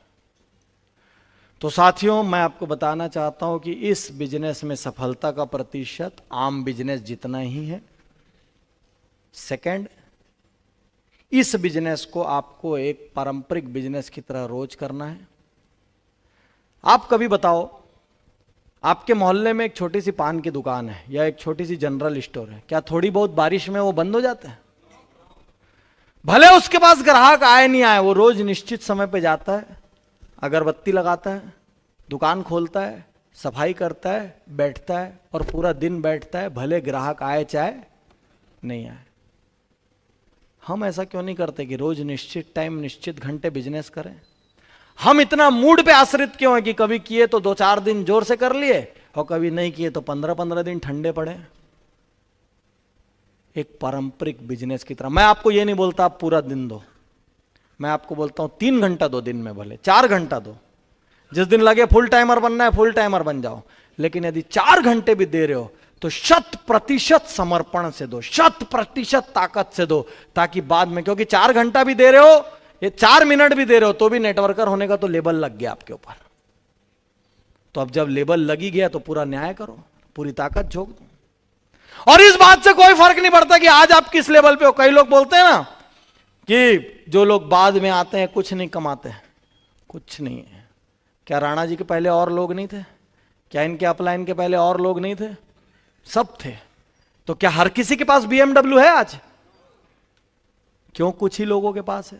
तो साथियों, मैं आपको बताना चाहता हूं कि इस बिजनेस में सफलता का प्रतिशत आम बिजनेस जितना ही है। सेकंड, इस बिजनेस को आपको एक पारंपरिक बिजनेस की तरह रोज करना है। आप कभी बताओ, आपके मोहल्ले में एक छोटी सी पान की दुकान है या एक छोटी सी जनरल स्टोर है, क्या थोड़ी बहुत बारिश में वो बंद हो जाता है? भले उसके पास ग्राहक आए नहीं आए, वो रोज निश्चित समय पे जाता है, अगरबत्ती लगाता है, दुकान खोलता है, सफाई करता है, बैठता है और पूरा दिन बैठता है, भले ग्राहक आए चाहे नहीं आए। हम ऐसा क्यों नहीं करते कि रोज निश्चित टाइम, निश्चित घंटे बिजनेस करें? हम इतना मूड पे आश्रित क्यों है कि कभी किए तो 2-4 दिन जोर से कर लिए और कभी नहीं किए तो 15-15 दिन ठंडे पड़े? एक पारंपरिक बिजनेस की तरह। मैं आपको ये नहीं बोलता आप पूरा दिन दो, मैं आपको बोलता हूं 3 घंटा दो दिन में, भले 4 घंटा दो। जिस दिन लगे फुल टाइमर बनना है, फुल टाइमर बन जाओ। लेकिन यदि 4 घंटे भी दे रहे हो तो 100% समर्पण से दो, 100% ताकत से दो, ताकि बाद में, क्योंकि 4 घंटा भी दे रहे हो, ये 4 मिनट भी दे रहे हो तो भी नेटवर्कर होने का तो लेबल लग गया आपके ऊपर। तो अब जब लेबल लगी गया तो पूरा न्याय करो, पूरी ताकत झोंक दो। और इस बात से कोई फर्क नहीं पड़ता कि आज आप किस लेवल पे हो। कई लोग बोलते हैं ना कि जो लोग बाद में आते हैं कुछ नहीं कमाते। कुछ नहीं है। क्या राणा जी के पहले और लोग नहीं थे? क्या इनके अपलाइन के पहले और लोग नहीं थे? सब थे। तो क्या हर किसी के पास BMW है आज? क्यों कुछ ही लोगों के पास है?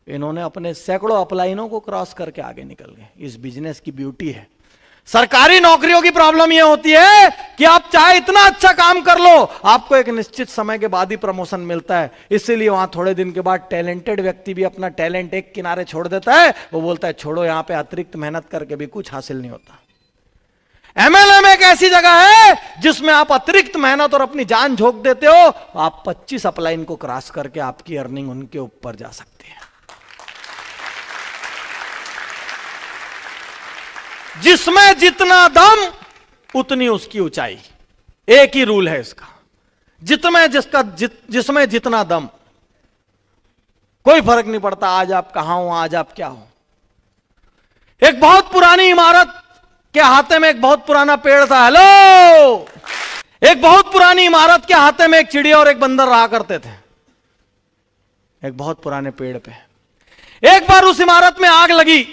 इन्होंने अपने सैकड़ों अपलाइनों को क्रॉस करके आगे निकल गए। इस बिजनेस की ब्यूटी है। सरकारी नौकरियों की प्रॉब्लम यह होती है कि आप चाहे इतना अच्छा काम कर लो, आपको एक निश्चित समय के बाद ही प्रमोशन मिलता है। इसीलिए वहां थोड़े दिन के बाद टैलेंटेड व्यक्ति भी अपना टैलेंट एक किनारे छोड़ देता है। वो बोलता है छोड़ो, यहां पे अतिरिक्त मेहनत करके भी कुछ हासिल नहीं होता। MLM एक ऐसी जगह है जिसमें आप अतिरिक्त मेहनत और अपनी जान झोंक देते हो, आप 25 अपलाइन को क्रॉस करके आपकी अर्निंग उनके ऊपर जा सकती है। जिसमें जितना दम उतनी उसकी ऊंचाई। एक ही रूल है इसका, जिसमें जितना दम। कोई फर्क नहीं पड़ता आज आप कहां हो, आज आप क्या हो। एक बहुत पुरानी इमारत के हाथे में एक बहुत पुराना पेड़ था। हेलो, एक बहुत पुरानी इमारत के हाथे में एक चिड़िया और एक बंदर रहा करते थे, एक बहुत पुराने पेड़ पे। एक बार उस इमारत में आग लगी।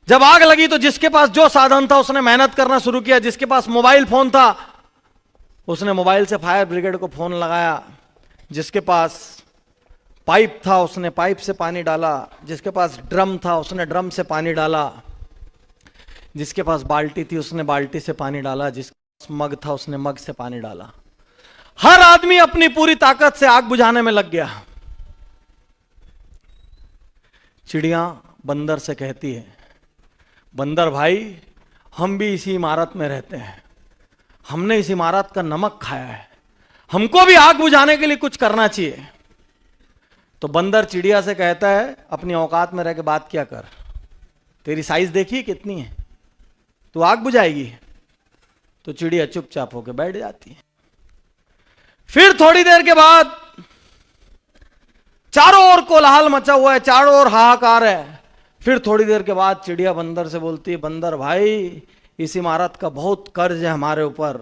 जब आग लगी तो जिसके पास जो साधन था उसने मेहनत करना शुरू किया। जिसके पास मोबाइल फोन था उसने मोबाइल से फायर ब्रिगेड को फोन लगाया। जिसके पास पाइप था उसने पाइप से पानी डाला। जिसके पास ड्रम था उसने ड्रम से पानी डाला। जिसके पास बाल्टी थी उसने बाल्टी से पानी डाला। जिसके पास मग था उसने मग से पानी डाला। हर आदमी अपनी पूरी ताकत से आग बुझाने में लग गया। चिड़िया बंदर से कहती है, बंदर भाई, हम भी इसी इमारत में रहते हैं, हमने इस इमारत का नमक खाया है, हमको भी आग बुझाने के लिए कुछ करना चाहिए। तो बंदर चिड़िया से कहता है, अपनी औकात में रह के बात क्या कर, तेरी साइज देखी कितनी है, तू आग बुझाएगी? तो चिड़िया चुपचाप होकर बैठ जाती है। फिर थोड़ी देर के बाद चारों ओर कोलाहल मचा हुआ है, चारों ओर हाहाकार है। फिर थोड़ी देर के बाद चिड़िया बंदर से बोलती है, बंदर भाई, इस इमारत का बहुत कर्ज है हमारे ऊपर,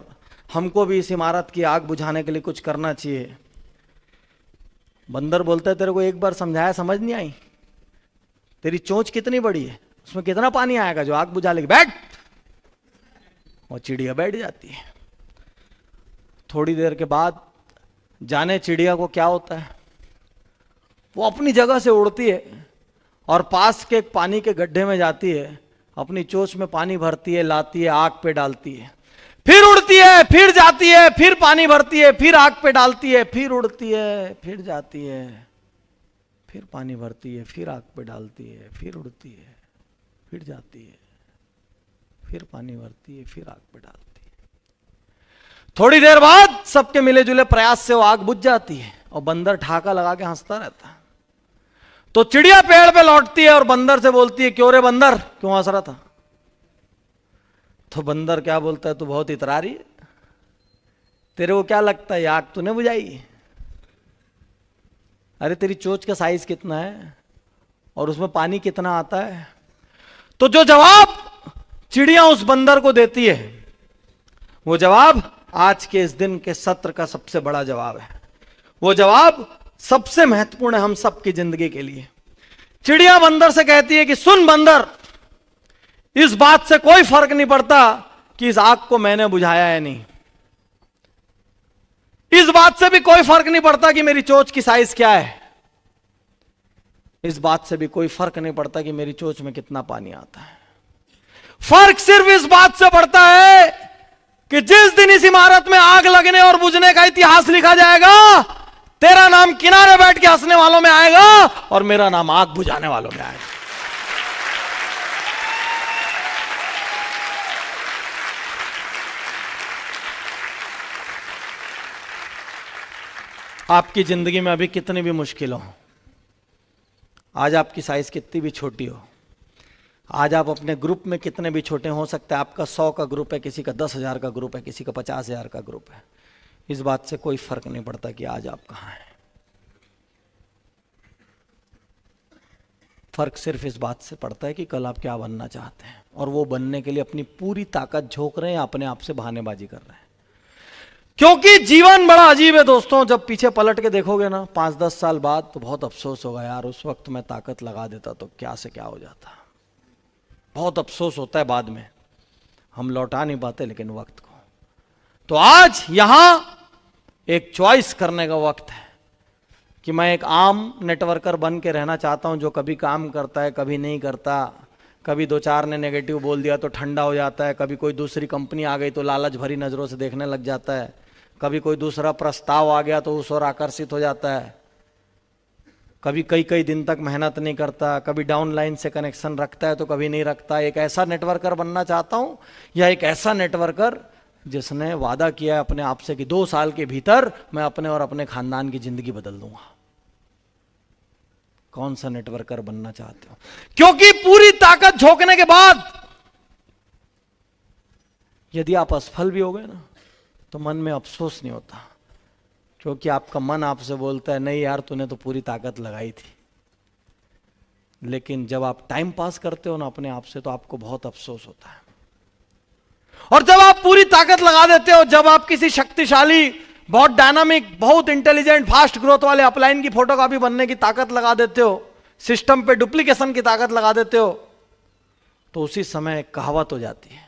हमको भी इस इमारत की आग बुझाने के लिए कुछ करना चाहिए। बंदर बोलता है, तेरे को एक बार समझाया समझ नहीं आई? तेरी चोंच कितनी बड़ी है, उसमें कितना पानी आएगा जो आग बुझा लेगी, बैठ। और चिड़िया बैठ जाती है। थोड़ी देर के बाद जाने चिड़िया को क्या होता है, वो अपनी जगह से उड़ती है और पास के एक पानी के गड्ढे में जाती है, अपनी चोंच में पानी भरती है, लाती है, आग पे डालती है, फिर उड़ती है, फिर जाती है, फिर पानी भरती है, फिर आग पे डालती है, फिर उड़ती है, फिर जाती है, फिर पानी भरती है, फिर आग पे डालती है, फिर उड़ती है, फिर जाती है, फिर पानी भरती है, फिर आग पे डालती है। थोड़ी देर बाद सबके मिले जुले प्रयास से वो आग बुझ जाती है और बंदर ठाका लगा के हंसता रहता है। तो चिड़िया पेड़ पे लौटती है और बंदर से बोलती है, क्यों रे बंदर, क्यों हंस रहा था? तो बंदर क्या बोलता है, तू बहुत इतरारी है, तेरे को क्या लगता है आग तूने बुझाई? अरे तेरी चोंच का साइज कितना है और उसमें पानी कितना आता है? तो जो जवाब चिड़िया उस बंदर को देती है, वो जवाब आज के इस दिन के सत्र का सबसे बड़ा जवाब है। वो जवाब सबसे महत्वपूर्ण है हम सबकी जिंदगी के लिए। चिड़िया बंदर से कहती है कि सुन बंदर, इस बात से कोई फर्क नहीं पड़ता कि इस आग को मैंने बुझाया है नहीं, इस बात से भी कोई फर्क नहीं पड़ता कि मेरी चोंच की साइज क्या है, इस बात से भी कोई फर्क नहीं पड़ता कि मेरी चोंच में कितना पानी आता है। फर्क सिर्फ इस बात से पड़ता है कि जिस दिन इस इमारत में आग लगने और बुझने का इतिहास लिखा जाएगा, तेरा नाम किनारे बैठ के हंसने वालों में आएगा और मेरा नाम आग बुझाने वालों में आएगा। आपकी जिंदगी में अभी कितनी भी मुश्किल हो, आज आपकी साइज कितनी भी छोटी हो, आज आप अपने ग्रुप में कितने भी छोटे हो सकते हैं, आपका 100 का ग्रुप है, किसी का 10,000 का ग्रुप है, किसी का 50,000 का ग्रुप है, इस बात से कोई फर्क नहीं पड़ता कि आज आप कहां हैं। फर्क सिर्फ इस बात से पड़ता है कि कल आप क्या बनना चाहते हैं और वो बनने के लिए अपनी पूरी ताकत झोंक रहे हैं या अपने आप से बहानेबाजी कर रहे हैं। क्योंकि जीवन बड़ा अजीब है दोस्तों, जब पीछे पलट के देखोगे ना 5-10 साल बाद, तो बहुत अफसोस होगा, यार उस वक्त मैं ताकत लगा देता तो क्या से क्या हो जाता। बहुत अफसोस होता है बाद में, हम लौटा नहीं पाते लेकिन वक्त को। तो आज यहां एक चॉइस करने का वक्त है कि मैं एक आम नेटवर्कर बन के रहना चाहता हूं, जो कभी काम करता है, कभी नहीं करता, कभी 2-4 ने नेगेटिव बोल दिया तो ठंडा हो जाता है, कभी कोई दूसरी कंपनी आ गई तो लालच भरी नजरों से देखने लग जाता है, कभी कोई दूसरा प्रस्ताव आ गया तो उस ओर आकर्षित हो जाता है, कभी कई दिन तक मेहनत नहीं करता, कभी डाउन लाइन से कनेक्शन रखता है तो कभी नहीं रखता। एक ऐसा नेटवर्कर बनना चाहता हूं या एक ऐसा नेटवर्कर जिसने वादा किया है अपने आप से कि 2 साल के भीतर मैं अपने और अपने खानदान की जिंदगी बदल दूंगा। कौन सा नेटवर्कर बनना चाहते हो? क्योंकि पूरी ताकत झोंकने के बाद यदि आप असफल भी हो गए ना, तो मन में अफसोस नहीं होता, क्योंकि आपका मन आपसे बोलता है नहीं यार तूने तो पूरी ताकत लगाई थी। लेकिन जब आप टाइम पास करते हो ना अपने आप से, तो आपको बहुत अफसोस होता है। और जब आप पूरी ताकत लगा देते हो, जब आप किसी शक्तिशाली, बहुत डायनामिक, बहुत इंटेलिजेंट, फास्ट ग्रोथ वाले अपलाइन की फोटोकॉपी बनने की ताकत लगा देते हो, सिस्टम पे डुप्लीकेशन की ताकत लगा देते हो, तो उसी समय एक कहावत हो जाती है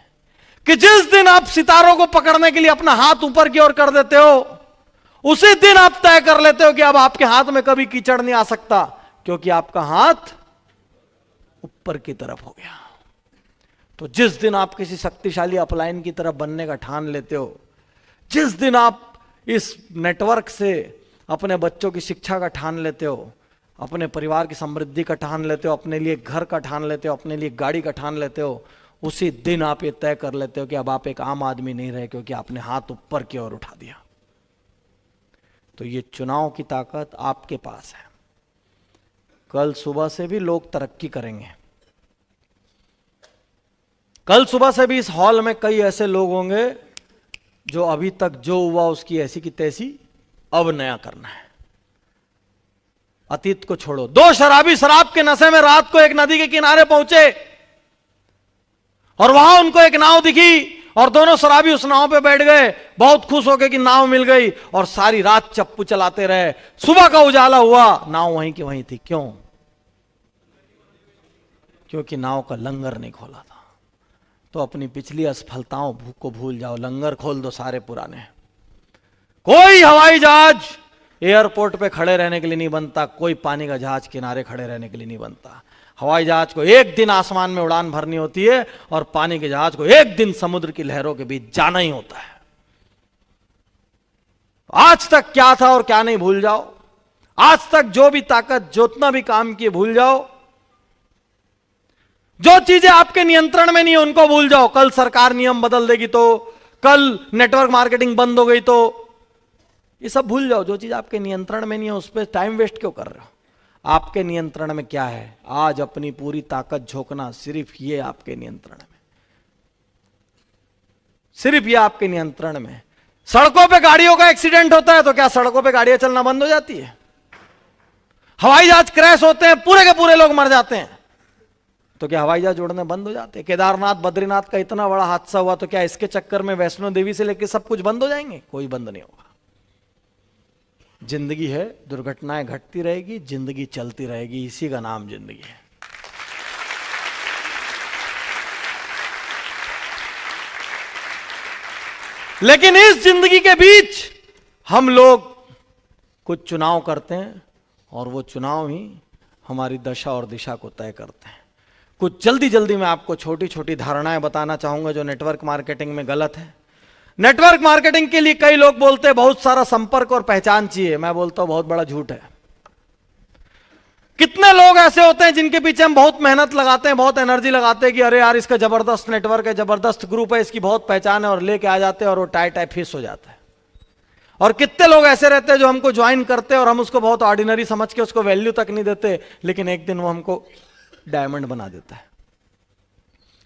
कि जिस दिन आप सितारों को पकड़ने के लिए अपना हाथ ऊपर की ओर कर देते हो, उसी दिन आप तय कर लेते हो कि अब आपके हाथ में कभी कीचड़ नहीं आ सकता, क्योंकि आपका हाथ ऊपर की तरफ हो गया। तो जिस दिन आप किसी शक्तिशाली अपलाइन की तरफ बनने का ठान लेते हो, जिस दिन आप इस नेटवर्क से अपने बच्चों की शिक्षा का ठान लेते हो, अपने परिवार की समृद्धि का ठान लेते हो, अपने लिए घर का ठान लेते हो, अपने लिए गाड़ी का ठान लेते हो, उसी दिन आप ये तय कर लेते हो कि अब आप एक आम आदमी नहीं रहे, क्योंकि आपने हाथ ऊपर की ओर उठा दिया। तो ये चुनाव की ताकत आपके पास है। कल सुबह से भी लोग तरक्की करेंगे, कल सुबह से भी इस हॉल में कई ऐसे लोग होंगे जो अभी तक जो हुआ उसकी ऐसी की तैसी अब नया करना है। अतीत को छोड़ो। 2 शराबी शराब के नशे में रात को एक नदी के किनारे पहुंचे और वहां उनको एक नाव दिखी और दोनों शराबी उस नाव पे बैठ गए, बहुत खुश हो गए कि नाव मिल गई, और सारी रात चप्पू चलाते रहे। सुबह का उजाला हुआ, नाव वहीं की वहीं थी। क्यों? क्योंकि नाव का लंगर नहीं खोला था। तो अपनी पिछली असफलताओं को भूल जाओ, लंगर खोल दो सारे पुराने। कोई हवाई जहाज एयरपोर्ट पे खड़े रहने के लिए नहीं बनता, कोई पानी का जहाज किनारे खड़े रहने के लिए नहीं बनता। हवाई जहाज को एक दिन आसमान में उड़ान भरनी होती है और पानी के जहाज को एक दिन समुद्र की लहरों के बीच जाना ही होता है। आज तक क्या था और क्या नहीं भूल जाओ, आज तक जो भी ताकत जितना भी काम किए भूल जाओ, जो चीजें आपके नियंत्रण में नहीं है उनको भूल जाओ। कल सरकार नियम बदल देगी तो, कल नेटवर्क मार्केटिंग बंद हो गई तो, ये सब भूल जाओ। जो चीज आपके नियंत्रण में नहीं है उस पर टाइम वेस्ट क्यों कर रहे हो? आपके नियंत्रण में क्या है? आज अपनी पूरी ताकत झोंकना, सिर्फ ये आपके नियंत्रण में, सिर्फ ये आपके नियंत्रण में। सड़कों पे गाड़ियों का एक्सीडेंट होता है तो क्या सड़कों पे गाड़ियां चलना बंद हो जाती है? हवाई जहाज क्रैश होते हैं, पूरे के पूरे लोग मर जाते हैं, तो क्या हवाई जहाज उड़ने बंद हो जाते हैं? केदारनाथ बद्रीनाथ का इतना बड़ा हादसा हुआ तो क्या इसके चक्कर में वैष्णो देवी से लेकर सब कुछ बंद हो जाएंगे? कोई बंद नहीं होगा। जिंदगी है, दुर्घटनाएं घटती रहेगी, जिंदगी चलती रहेगी, इसी का नाम जिंदगी है। लेकिन इस जिंदगी के बीच हम लोग कुछ चुनाव करते हैं और वो चुनाव ही हमारी दशा और दिशा को तय करते हैं। कुछ जल्दी जल्दी मैं आपको छोटी छोटी धारणाएं बताना चाहूंगा जो नेटवर्क मार्केटिंग में गलत है। नेटवर्क मार्केटिंग के लिए कई लोग बोलते हैं बहुत सारा संपर्क और पहचान चाहिए। मैं बोलता हूं बहुत बड़ा झूठ है। कितने लोग ऐसे होते हैं जिनके पीछे हम बहुत मेहनत लगाते हैं, बहुत एनर्जी लगाते हैं कि अरे यार इसका जबरदस्त नेटवर्क है, जबरदस्त ग्रुप है, इसकी बहुत पहचान है, और लेके आ जाते हैं और वो टाई टाई फिस हो जाता है। और कितने लोग ऐसे रहते हैं जो हमको ज्वाइन करते हैं और हम उसको बहुत ऑर्डिनरी समझ के उसको वैल्यू तक नहीं देते, लेकिन एक दिन वो हमको डायमंड बना देता है।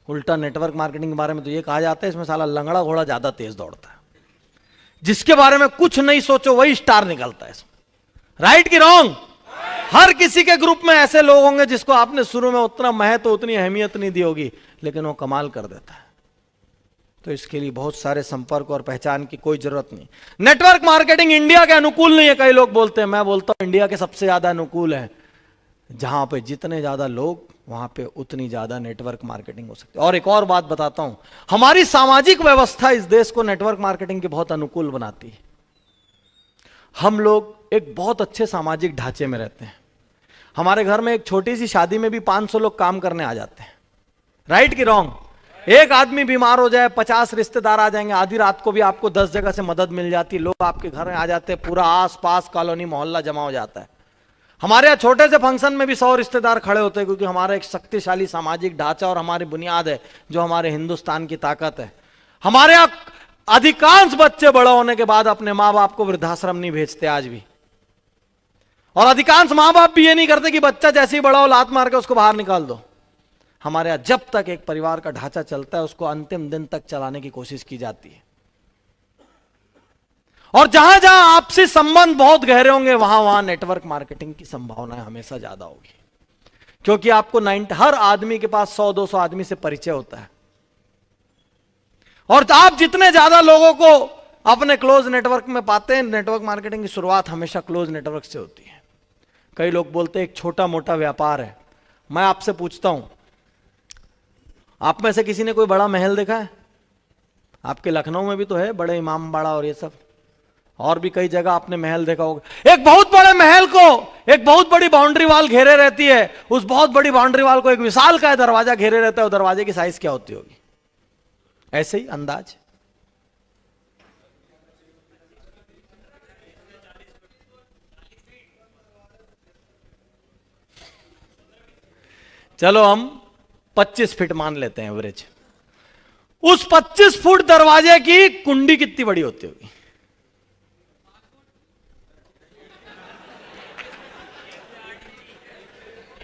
उल्टा नेटवर्क मार्केटिंग के बारे में तो ये कहा जाता है इसमें साला लंगड़ा घोड़ा ज्यादा तेज दौड़ता है। जिसके बारे में कुछ नहीं सोचो वही स्टार निकलता है इसमें। राइट की रॉन्ग? हर किसी के ग्रुप में ऐसे लोग होंगे जिसको आपने शुरू में उतना महत्व, उतनी अहमियत नहीं दी होगी, लेकिन वो कमाल कर देता है। तो इसके लिए बहुत सारे संपर्क और पहचान की कोई जरूरत नहीं। नेटवर्क मार्केटिंग इंडिया के अनुकूल नहीं है, कई लोग बोलते हैं। मैं बोलता हूं इंडिया के सबसे ज्यादा अनुकूल है। जहां पे जितने ज्यादा लोग वहां पे उतनी ज्यादा नेटवर्क मार्केटिंग हो सकती है। और एक और बात बताता हूं, हमारी सामाजिक व्यवस्था इस देश को नेटवर्क मार्केटिंग के बहुत अनुकूल बनाती है। हम लोग एक बहुत अच्छे सामाजिक ढांचे में रहते हैं। हमारे घर में एक छोटी सी शादी में भी 500 लोग काम करने आ जाते हैं। राइट की रॉन्ग? एक आदमी बीमार हो जाए 50 रिश्तेदार आ जाएंगे, आधी रात को भी आपको 10 जगह से मदद मिल जाती है, लोग आपके घर में आ जाते हैं, पूरा आस पास कॉलोनी मोहल्ला जमा हो जाता है। हमारे यहाँ छोटे से फंक्शन में भी 100 रिश्तेदार खड़े होते हैं, क्योंकि हमारा एक शक्तिशाली सामाजिक ढांचा और हमारी बुनियाद है जो हमारे हिंदुस्तान की ताकत है। हमारे यहाँ अधिकांश बच्चे बड़ा होने के बाद अपने माँ बाप को वृद्धाश्रम नहीं भेजते आज भी। और अधिकांश माँ बाप भी ये नहीं करते कि बच्चा जैसे ही बड़ा हो लात मार के उसको बाहर निकाल दो। हमारे यहां जब तक एक परिवार का ढांचा चलता है उसको अंतिम दिन तक चलाने की कोशिश की जाती है। और जहां जहां आपसी संबंध बहुत गहरे होंगे वहां वहां नेटवर्क मार्केटिंग की संभावनाएं हमेशा ज्यादा होगी, क्योंकि आपको हर आदमी के पास 100-200 आदमी से परिचय होता है। और आप जितने ज्यादा लोगों को अपने क्लोज नेटवर्क में पाते हैं, नेटवर्क मार्केटिंग की शुरुआत हमेशा क्लोज नेटवर्क से होती है। कई लोग बोलते हैं एक छोटा मोटा व्यापार है। मैं आपसे पूछता हूं, आप में से किसी ने कोई बड़ा महल देखा है? आपके लखनऊ में भी तो है बड़े इमामबाड़ा और ये सब, और भी कई जगह आपने महल देखा होगा। एक बहुत बड़े महल को एक बहुत बड़ी बाउंड्री वाल घेरे रहती है, उस बहुत बड़ी बाउंड्री वाल को एक विशाल का दरवाजा घेरे रहता है। वो दरवाजे की साइज क्या होती होगी? ऐसे ही अंदाज। चलो हम 25 फीट मान लेते हैं एवरेज। उस 25 फुट दरवाजे की कुंडी कितनी बड़ी होती होगी?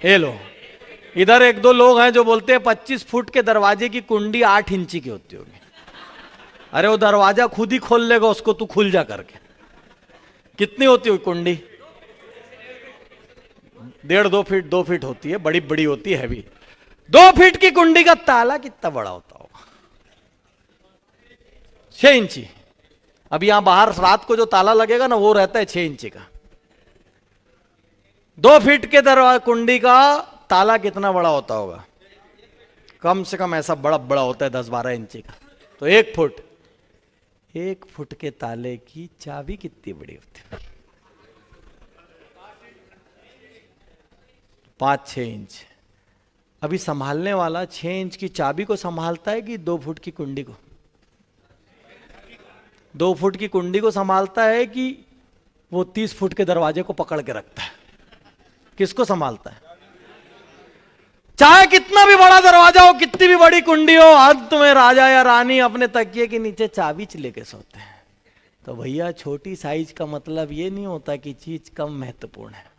ये लो, इधर एक दो लोग हैं जो बोलते हैं 25 फुट के दरवाजे की कुंडी 8 इंची की होती होगी। अरे वो दरवाजा खुद ही खोल लेगा उसको, तू खुल जा करके। कितनी होती होगी कुंडी? 1.5-2 फीट 2 फीट होती है, बड़ी बड़ी होती है, हैवी। 2 फीट की कुंडी का ताला कितना बड़ा होता होगा? 6 इंची। अब यहां बाहर रात को जो ताला लगेगा ना वो रहता है 6 इंची का। 2 फीट के कुंडी का ताला कितना बड़ा होता होगा? कम से कम ऐसा बड़ा बड़ा होता है 10-12 इंची का। तो 1 फुट, 1 फुट के ताले की चाबी कितनी बड़ी होती है? 5-6 इंच। अभी संभालने वाला 6 इंच की चाबी को संभालता है कि 2 फुट की कुंडी को? 2 फुट की कुंडी को संभालता है कि वो 30 फुट के दरवाजे को पकड़ के रखता है? किसको संभालता है? चाहे कितना भी बड़ा दरवाजा हो, कितनी भी बड़ी कुंडी हो, अंत में राजा या रानी अपने तकिए के नीचे चाबी लेके सोते हैं। तो भैया छोटी साइज का मतलब ये नहीं होता कि चीज कम महत्वपूर्ण है।